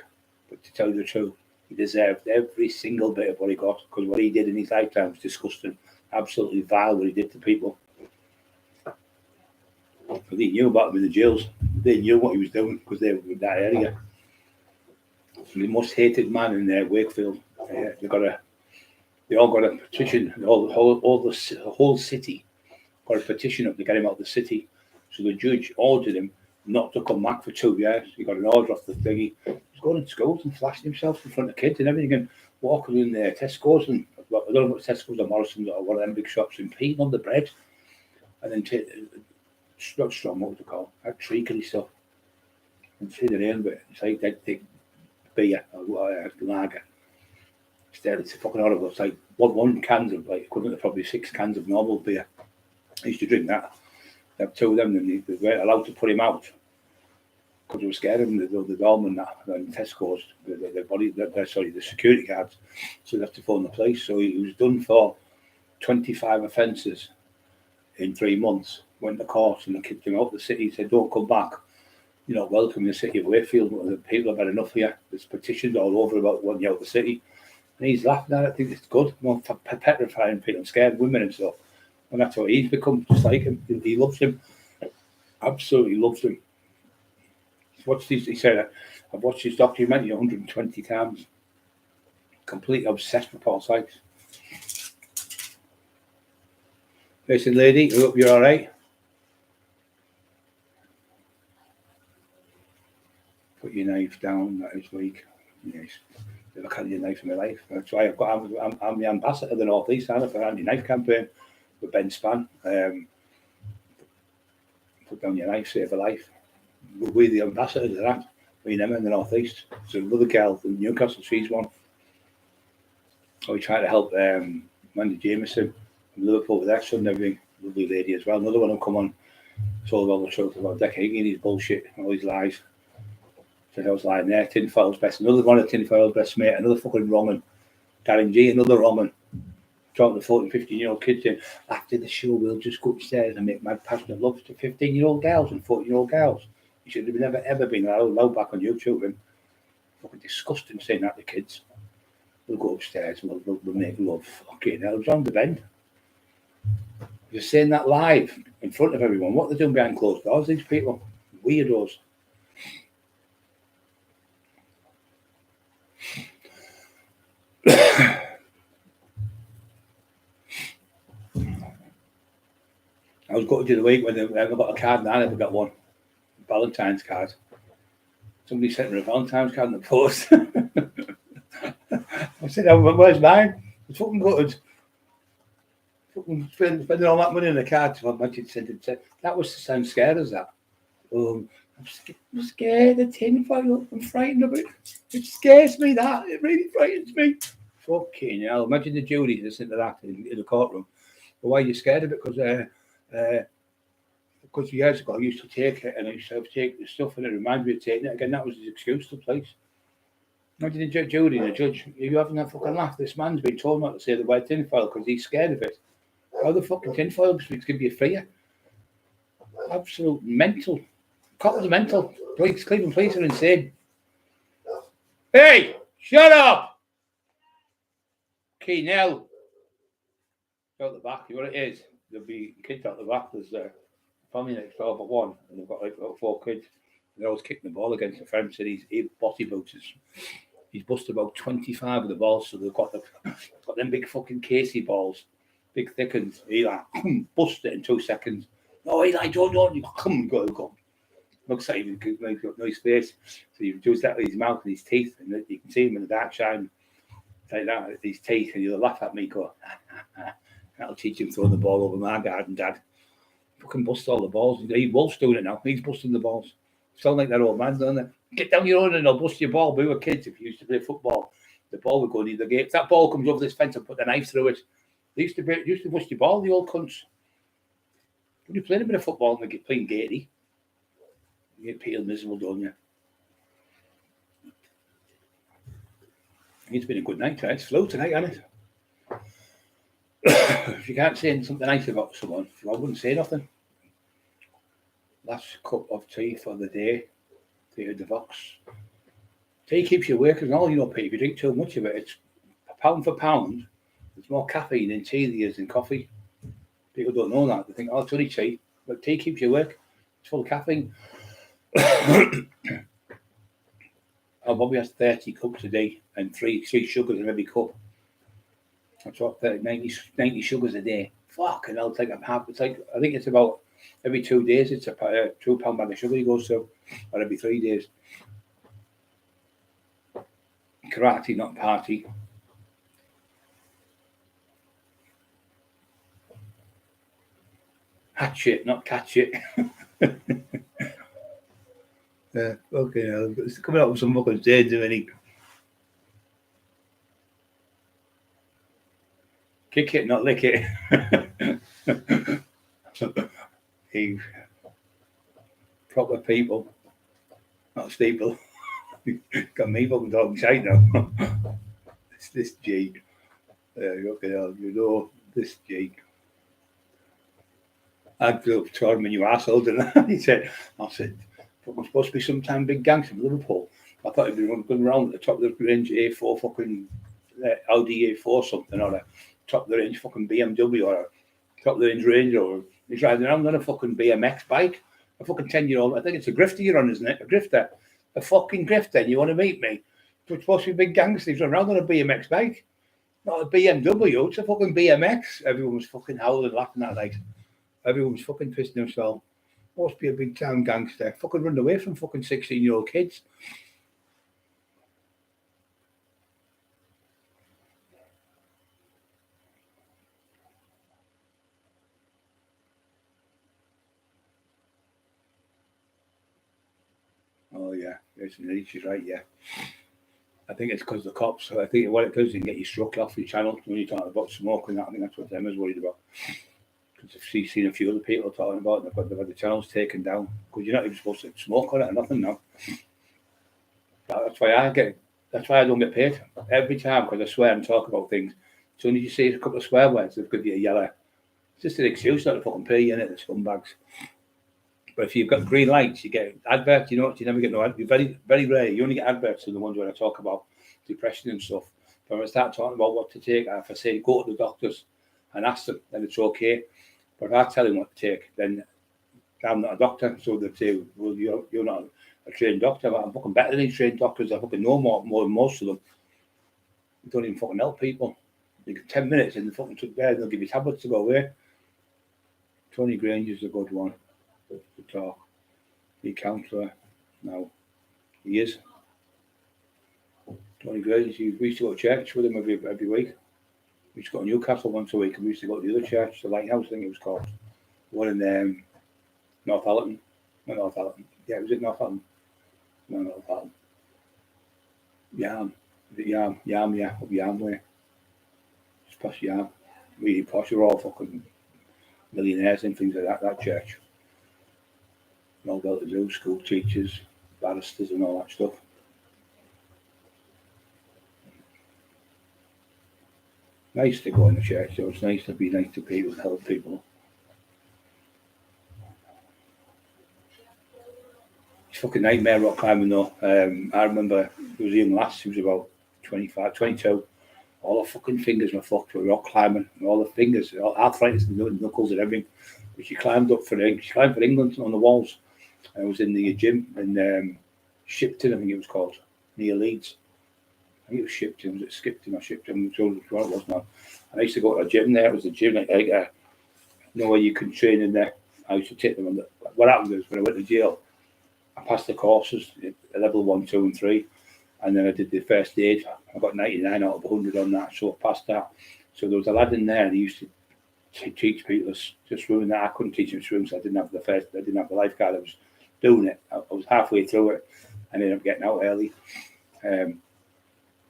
But to tell you the truth, He deserved every single bit of what he got, because what he did in his lifetime was disgusting. Absolutely vile what he did to people. Because he knew about him in the jails. They knew what he was doing because they were in that area. The most hated man in Wakefield. They all got a petition. The whole city got a petition up to get him out of the city. So the judge ordered him not to come back for 2 years. He got an order off the thingy. He was going to schools and flashing himself in front of kids and everything, and walking in there, Tesco's and I don't know what Tesco's or Morrison's or one of them big shops, and peeing on the bread, and then not strong, what would you call it? That treacly stuff. And see the name, but it's like that thick beer or lager. It's fucking horrible. It's like one cans of like equivalent to probably 6 cans of normal beer. I used to drink that. There were 2 of them, and they weren't allowed to put him out because they were scared of him. The doorman and Tesco's, the security guards. So they have to phone the police. So he was done for 25 offences in 3 months. Went to court and they kicked him out of the city. He said, "Don't come back. You're not welcome in the city of Wakefield. The people have had enough here. There's petitions all over about wanting you out of the city." And he's laughing at it. I think it's good. For petrifying people and scared women and stuff. And that's what he's become, just like him. He loves him. Absolutely loves him. He said, "I've watched his documentary 120 times. Completely obsessed with Paul Sykes." Listen, lady, I hope you're all right. Put your knife down. That is weak. Yes. Never carried your knife in my life. That's why I'm the ambassador of the North East for the anti-knife campaign with Ben Span. Put down your knife, save a life. We're the ambassadors of that. Me and Emma in the North East. So another girl from Newcastle, she's one. We try to help Mandy Jameson from Liverpool with that son, everything. Lovely lady as well. Another one will come on. Told all the truth about Dick Higgins, his bullshit, all his lies. So I was lying there, tinfoil's best. Another one of tinfoil's best mate, another fucking wrong one. Darren G, another wrong one. Talking to 14, 15-year-old kids saying, after the show, we'll just go upstairs and make mad passionate love to 15-year-old girls and 14-year-old girls. You should have never, ever been allowed back on YouTube. And fucking disgusting saying that to kids. We'll go upstairs and we'll make love. Fucking hell, it's on the bend. You're saying that live in front of everyone. What they're doing behind closed doors, these people. Weirdos. I was going to the week when I got a card and I never got one. Valentine's card. Somebody sent me a Valentine's card in the post. I said, "Where's mine?" It's fucking gutted. Fucking spending all that money on a card to imagine sending it. That was to sound scared as that. I'm scared of tinfoil. I'm frightened of it. It scares me, that. It really frightens me. Fucking hell. Imagine the Judy listening to that in the courtroom. But why are you scared of it? Because years ago I used to take it and I used to take the stuff and it reminded me of taking it again. That was his excuse to the police. Imagine the Judy, the judge, you having that fucking laugh. This man's been told not to say the word tinfoil because he's scared of it. How the fucking tinfoil is going to be a fear? Absolute mental. Couple's mental. Cleveland police are insane. Hey, shut up! Okay, now. Out the back, you know what it is? There'll be kids out the back. There's a family next door but one, and they've got like 4 kids. They're always kicking the ball against the fence, and he's bossy boots. He's busted about 25 of the balls, so they've got them big fucking Casey balls, big thick ones. He like bust it in 2 seconds. No, he's like, don't you go. Looks like he makes got nice face. So he does that with his mouth and his teeth, and you can see him in the dark shine like that with his teeth, and he'll laugh at me, go, that'll teach him throwing the ball over my garden, Dad. Fucking bust all the balls. Wolf's doing it now. He's busting the balls. Sound like that old man, don't they? Get down your own and I'll bust your ball. We were kids if you used to play football. The ball would go near the gate. If that ball comes over this fence and put the knife through it. They used to bust your ball, the old cunts. When you played a bit of football and they get playing gatey, you get peeled miserable, don't you? It's been a good night, right? It's flow tonight, hasn't it? If you can't say something nice about someone, I wouldn't say nothing. Last cup of tea for the day. Peter DeVox. Tea keeps you awake and all, you know, Pete. If you drink too much of it, it's pound for pound. There's more caffeine in tea than there is in coffee. People don't know that. They think, oh, it's only tea. But tea keeps you awake. It's full of caffeine. Our Bobby has 30 cups a day and three sugars in every cup. That's what, 90 sugars a day. Fucking hell, it's like it's like, I think it's about every 2 days, it's a £2 bag of sugar he goes to, or every 3 days. Karate, not party. Hatch it, not catch it. Yeah, okay, it's coming up with some fucking sayings, isn't he? Kick it, not lick it. He, proper people, not steeple. Got me fucking talking shite now. It's this G. Okay, you know, this G. I grew up told him when you asshole, didn't I? I said, fucking supposed to be sometime big gangster from Liverpool. I thought he'd be going around at the top of the range A4 fucking Audi A4 something, or a top of the range fucking BMW, or a top of the range Range Rover. He's riding around on a fucking BMX bike. A fucking 10-year-old. I think it's a grifter you're on, isn't it? A grifter. A fucking grifter. And you want to meet me? It's supposed to be big gangster. He's running around on a BMX bike. Not a BMW. It's a fucking BMX. Everyone was fucking howling, laughing at night. Everyone was fucking pissing themselves. Must be a big town gangster. Fucking run away from fucking 16-year-old kids. Oh yeah, she's right. Yeah, I think it's because the cops. I think what it does is can get you struck off your channel when you're talking about smoke and that. I think that's what Emma's worried about. Because she's seen a few other people talking about it, they've had the channels taken down because you're not even supposed to smoke on it or nothing now. That's why I don't get paid every time, because I swear and talk about things. As soon as you say a couple of swear words, they'll give you a yellow. It's just an excuse not to fucking pay you, innit, the scumbags. But if you've got green lights, you get adverts. You know what? You never get no adverts. You're very, very rare. You only get adverts in the ones when I talk about depression and stuff. But when I start talking about what to take, if I say go to the doctors and ask them, then it's okay. But if I tell them what to take, then I'm not a doctor. So they say, well, you're not a trained doctor. But I'm fucking better than these trained doctors. I fucking know more than most of them. They don't even fucking help people. You get 10 minutes in the fucking bed and they'll give you tablets to go away. Tony Granger's a good one to talk. He counsellor now. He is. Tony Granger, we used to go to church with him every week. We used to go to Newcastle once a week, and we used to go to the other church, the Lighthouse, I think it was called. One in Northallerton. Not Northallerton. Yeah, was it Northallerton? No, Northallerton. Yarm. Is it Yarm? Yarm, yeah, up Yarm way. Just past Yarm. Really posh. We're all fucking millionaires and things like that church. And all well-to-do, school teachers, barristers and all that stuff. Nice to go in the church, so it's nice to be nice to people, help people. It's fucking nightmare rock climbing though. I remember there was a young lass, she was about 25, 22. All her fucking fingers were fucked with rock climbing, and all the fingers, all arthritis and knuckles and everything. But she climbed for England on the walls. I was in the gym in Shipton, I think it was called, near Leeds. I think it was Shipton. Was it Skipton or Shipton? Which one it was now. And I used to go to a gym there. It was a gym like where you can train in there. I used to take them on what happened was when I went to jail, I passed the courses, level 1, 2 and 3. And then I did the first aid. I got 99 out of 100 on that, so I passed that. So there was a lad in there that used to teach people to swim. That I couldn't teach him to swim, so I didn't have the lifeguard. I was doing it. I was halfway through it and ended up getting out early.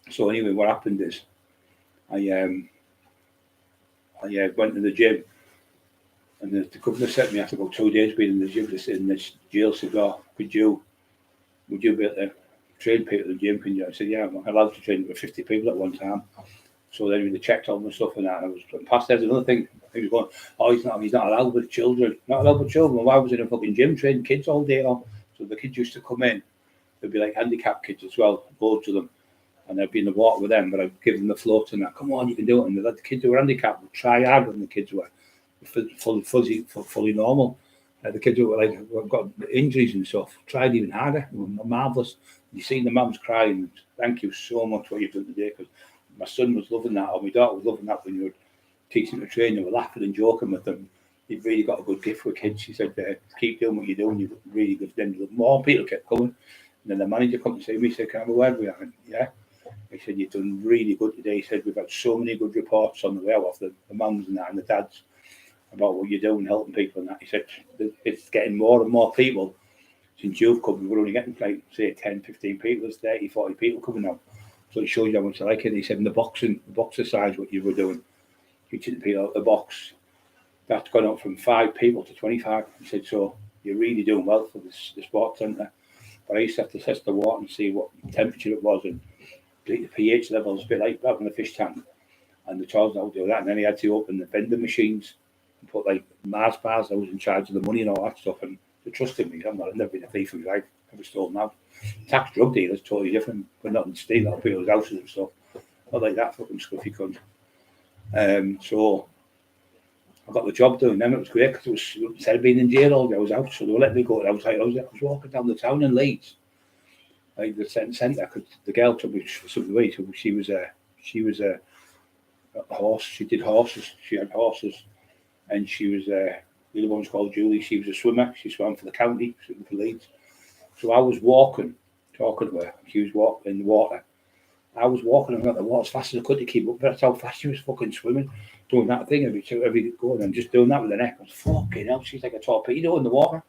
So anyway, what happened is I went to the gym, and the governor sent me after about 2 days being in the gym, in this jail, said, "Oh, would you be able to train people at the gym?" Can you? I said, "Yeah, I'm allowed to train with 50 people at one time." So then they checked all my stuff and that, and I was past. There's another thing. He was going, "Oh, he's not allowed with children. Not allowed with children." Well, I was in a fucking gym training kids all day long. So the kids used to come in, there'd be like handicapped kids as well, loads of them. And I'd be in the water with them, but I'd give them the float and that, come on, you can do it. And the kids who were handicapped would try hard when the kids were fully fuzzy, fully normal. The kids who were like, got injuries and stuff, tried even harder. They were marvellous. You see the mums crying, thank you so much for what you've done today, because my son was loving that, or my daughter was loving that when you were teaching them to train. They were laughing and joking with them. You've really got a good gift for kids. She said, keep doing what you're doing. You've really good. Then more people kept coming. And then the manager come to see me, he said, can I have a word with you? And yeah. He said, you've done really good today. He said, we've had so many good reports on the way off the mums and that and the dads about what you're doing, helping people and that. He said, it's getting more and more people. Since you've come, we're only getting like, say, 10, 15 people. There's 30, 40 people coming now. So it shows you how much I like it. He said, in the boxer size, what you were doing, teaching the people out the box, that's gone up from 5 people to 25. He said, so you're really doing well for the sports centre. But I used to have to test the water and see what temperature it was, and the pH levels, a bit like having a fish tank. And the child would do that. And then he had to open the vending machines and put like Mars bars. I was in charge of the money and all that stuff. And they trusted me. I've never been a thief in my life. Never stolen out. Tax drug dealers, totally different. We're not in stealing out of people's houses and stuff. Not like that fucking scruffy cunt. So I got the job doing them. It was great because it was, instead of being in jail all day, I was out. So they were letting me go. I was walking down the town in Leeds, like the centre, because the girl took me for something to eat. She was a horse. She did horses. She had horses, and she was the other one was called Julie. She was a swimmer. She swam for the county, swimming for Leeds. So I was talking to her. She was walking in the water. I was walking around the water as fast as I could to keep up. That's how fast she was fucking swimming, doing that thing every go and just doing that with her neck. I was fucking hell. She's like a torpedo in the water.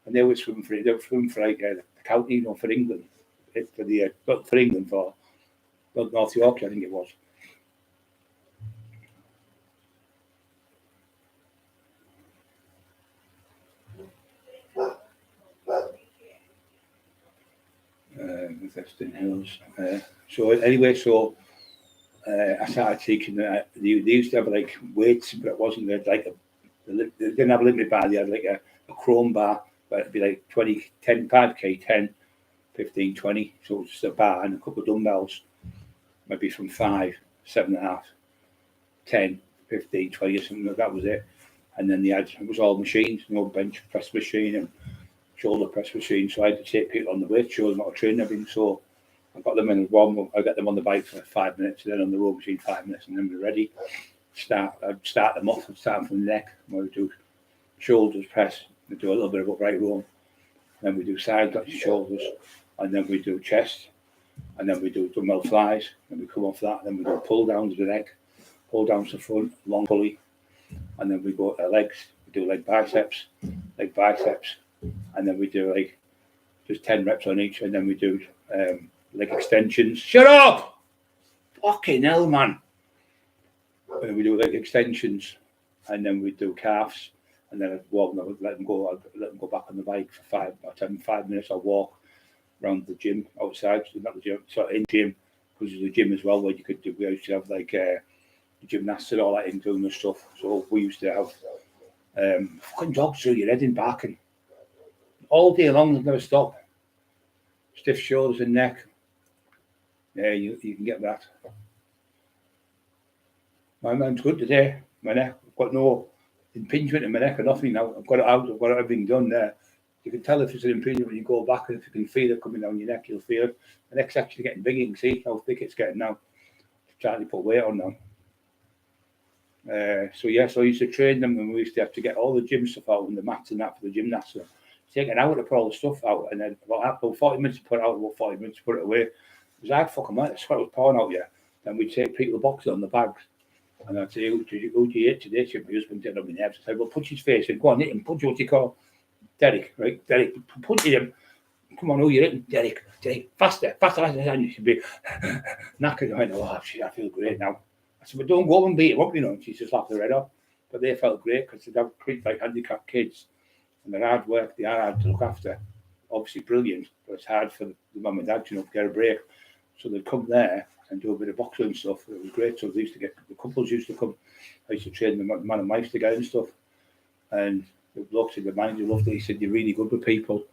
And they were swimming for like the county, for England, for England for North Yorkshire, I think it was. Hills. So anyway, I started teaching that. They used to have like weights, but it wasn't like they didn't have a limit bar. They had like a chrome bar, but it'd be like 20, 10, 5K, 10, 15, 20. So it was just a bar and a couple of dumbbells, maybe from 5, 7.5, 10, 15, 20 or something. That was it. And then it was all machines, bench press machine and shoulder press machine. So I had to take people on the weight, show them how to train and everything. So I got them in one. I got them on the bike for 5 minutes, and then on the row machine 5 minutes, and then we're ready. I'd start them off. I'd start them from the neck. We do shoulders press. We do a little bit of upright row. Then we do side shoulders, and then we do chest, and then we do dumbbell flies. And we come off that. Then we do pull downs to the neck, pull downs to the front, long pulley, and then we go to legs. We do leg biceps, and then we do like just 10 reps on each, and then we do leg extensions. Shut up! Fucking hell, man. And we do leg extensions, and then we do calves, and then I'd walk. I would let them go back on the bike for 5 minutes. I'll walk around the gym outside, so not the gym, so in gym, because there's a gym as well where you could do. We used to have like gymnasts and all that in doing the stuff. So we used to have fucking dogs through your head in barking all day long. They never stop. Stiff shoulders and neck. Yeah, you can get that. My man's good today. My neck, I've got no impingement in my neck or nothing now. I've got it out. I've got everything done there. You can tell if it's an impingement when you go back, and if you can feel it coming down your neck, you'll feel it. The neck's actually getting big. You can see how thick it's getting now. Trying to put weight on now. So I used to train them, and we used to have to get all the gym stuff out and the mats and that for the gymnasts. So take an hour to put all the stuff out, and then about 40 minutes to put it out, about 40 minutes to put it away. It was hard fucking work. The sweat was pouring out here. Then we'd take people boxes on the bags. And I'd say, who do you hit today? So my husband did on my nerves. I said, well, punch his face in. Go on, hit him. Punch what you call Derek, right? Derek, punch him. Come on, who you hitting? Derek, faster. And you should be knackered. I went, I feel great now. I said, but don't go up and beat him up, And she just laughed her head off. But they felt great because they'd have like handicapped kids. And they're hard work. They are hard to look after. Obviously brilliant, but it's hard for the mum and dad, to get a break. So they'd come there and do a bit of boxing and stuff. It was great. So they used to get, the couples used to come. I used to train the man and wife together and stuff. And the bloke said, the manager loved it. He said, you're really good with people.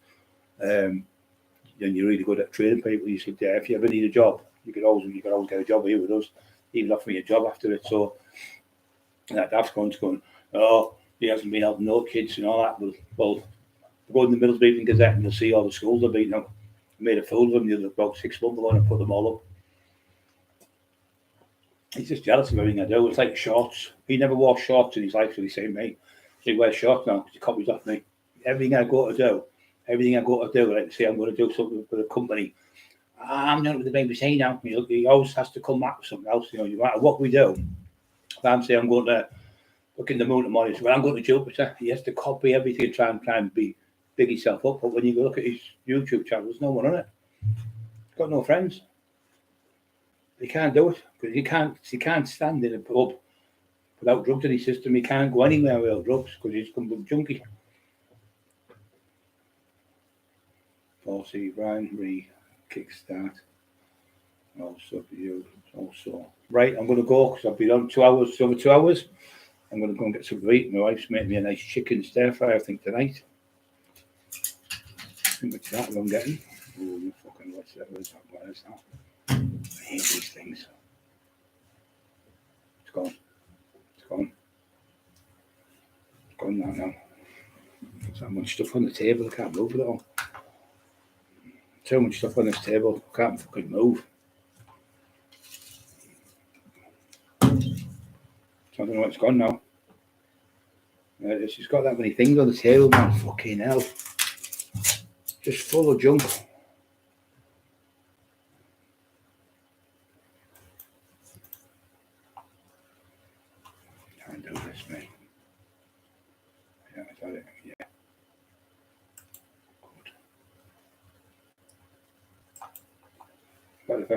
then you're really good at training people. You said, yeah, if you ever need a job, you could always get a job here with us. Even offer me a job after it. So that's going, oh, he hasn't been helping no kids and all that. Well, go in the Middlesbrough Gazette and you'll see all the schools have been now. Made a fool of them the other about 6 months ago and put them all up. He's just jealous of everything I do. It's like shorts. He never wore shorts in his life, so he said, mate, so he wears shorts now because he copies off me. Everything I go to do, like say I'm going to do something for the company. I'm not with the BBC now. He always has to come back with something else. No matter what we do, if I'm saying I'm going to look in the moon tomorrow, when I'm going to Jupiter, he has to copy everything and try and be big himself up. But when you go look at his YouTube channel, there's no one on it. He's got no friends. He can't do it because he can't stand in a pub without drugs in his system. He can't go anywhere without drugs because he's become a junkie. 4C Brian kickstart. Also. Right, I'm going to go because I've been on 2 hours, over 2 hours. I'm going to go and get some to eat. My wife's making me a nice chicken stir fry, I think, tonight. How much that I'm getting? Oh, fucking what's that? What is that? I hate these things. It's gone. It's gone now. There's that much stuff on the table, I can't move it all. So much stuff on this table, I can't fucking move. So I don't know what's gone now. She's got that many things on the table, man. Fucking hell. Just full of junk. Can't do this, mate. Yeah, I got it. Yeah. Good. Got the first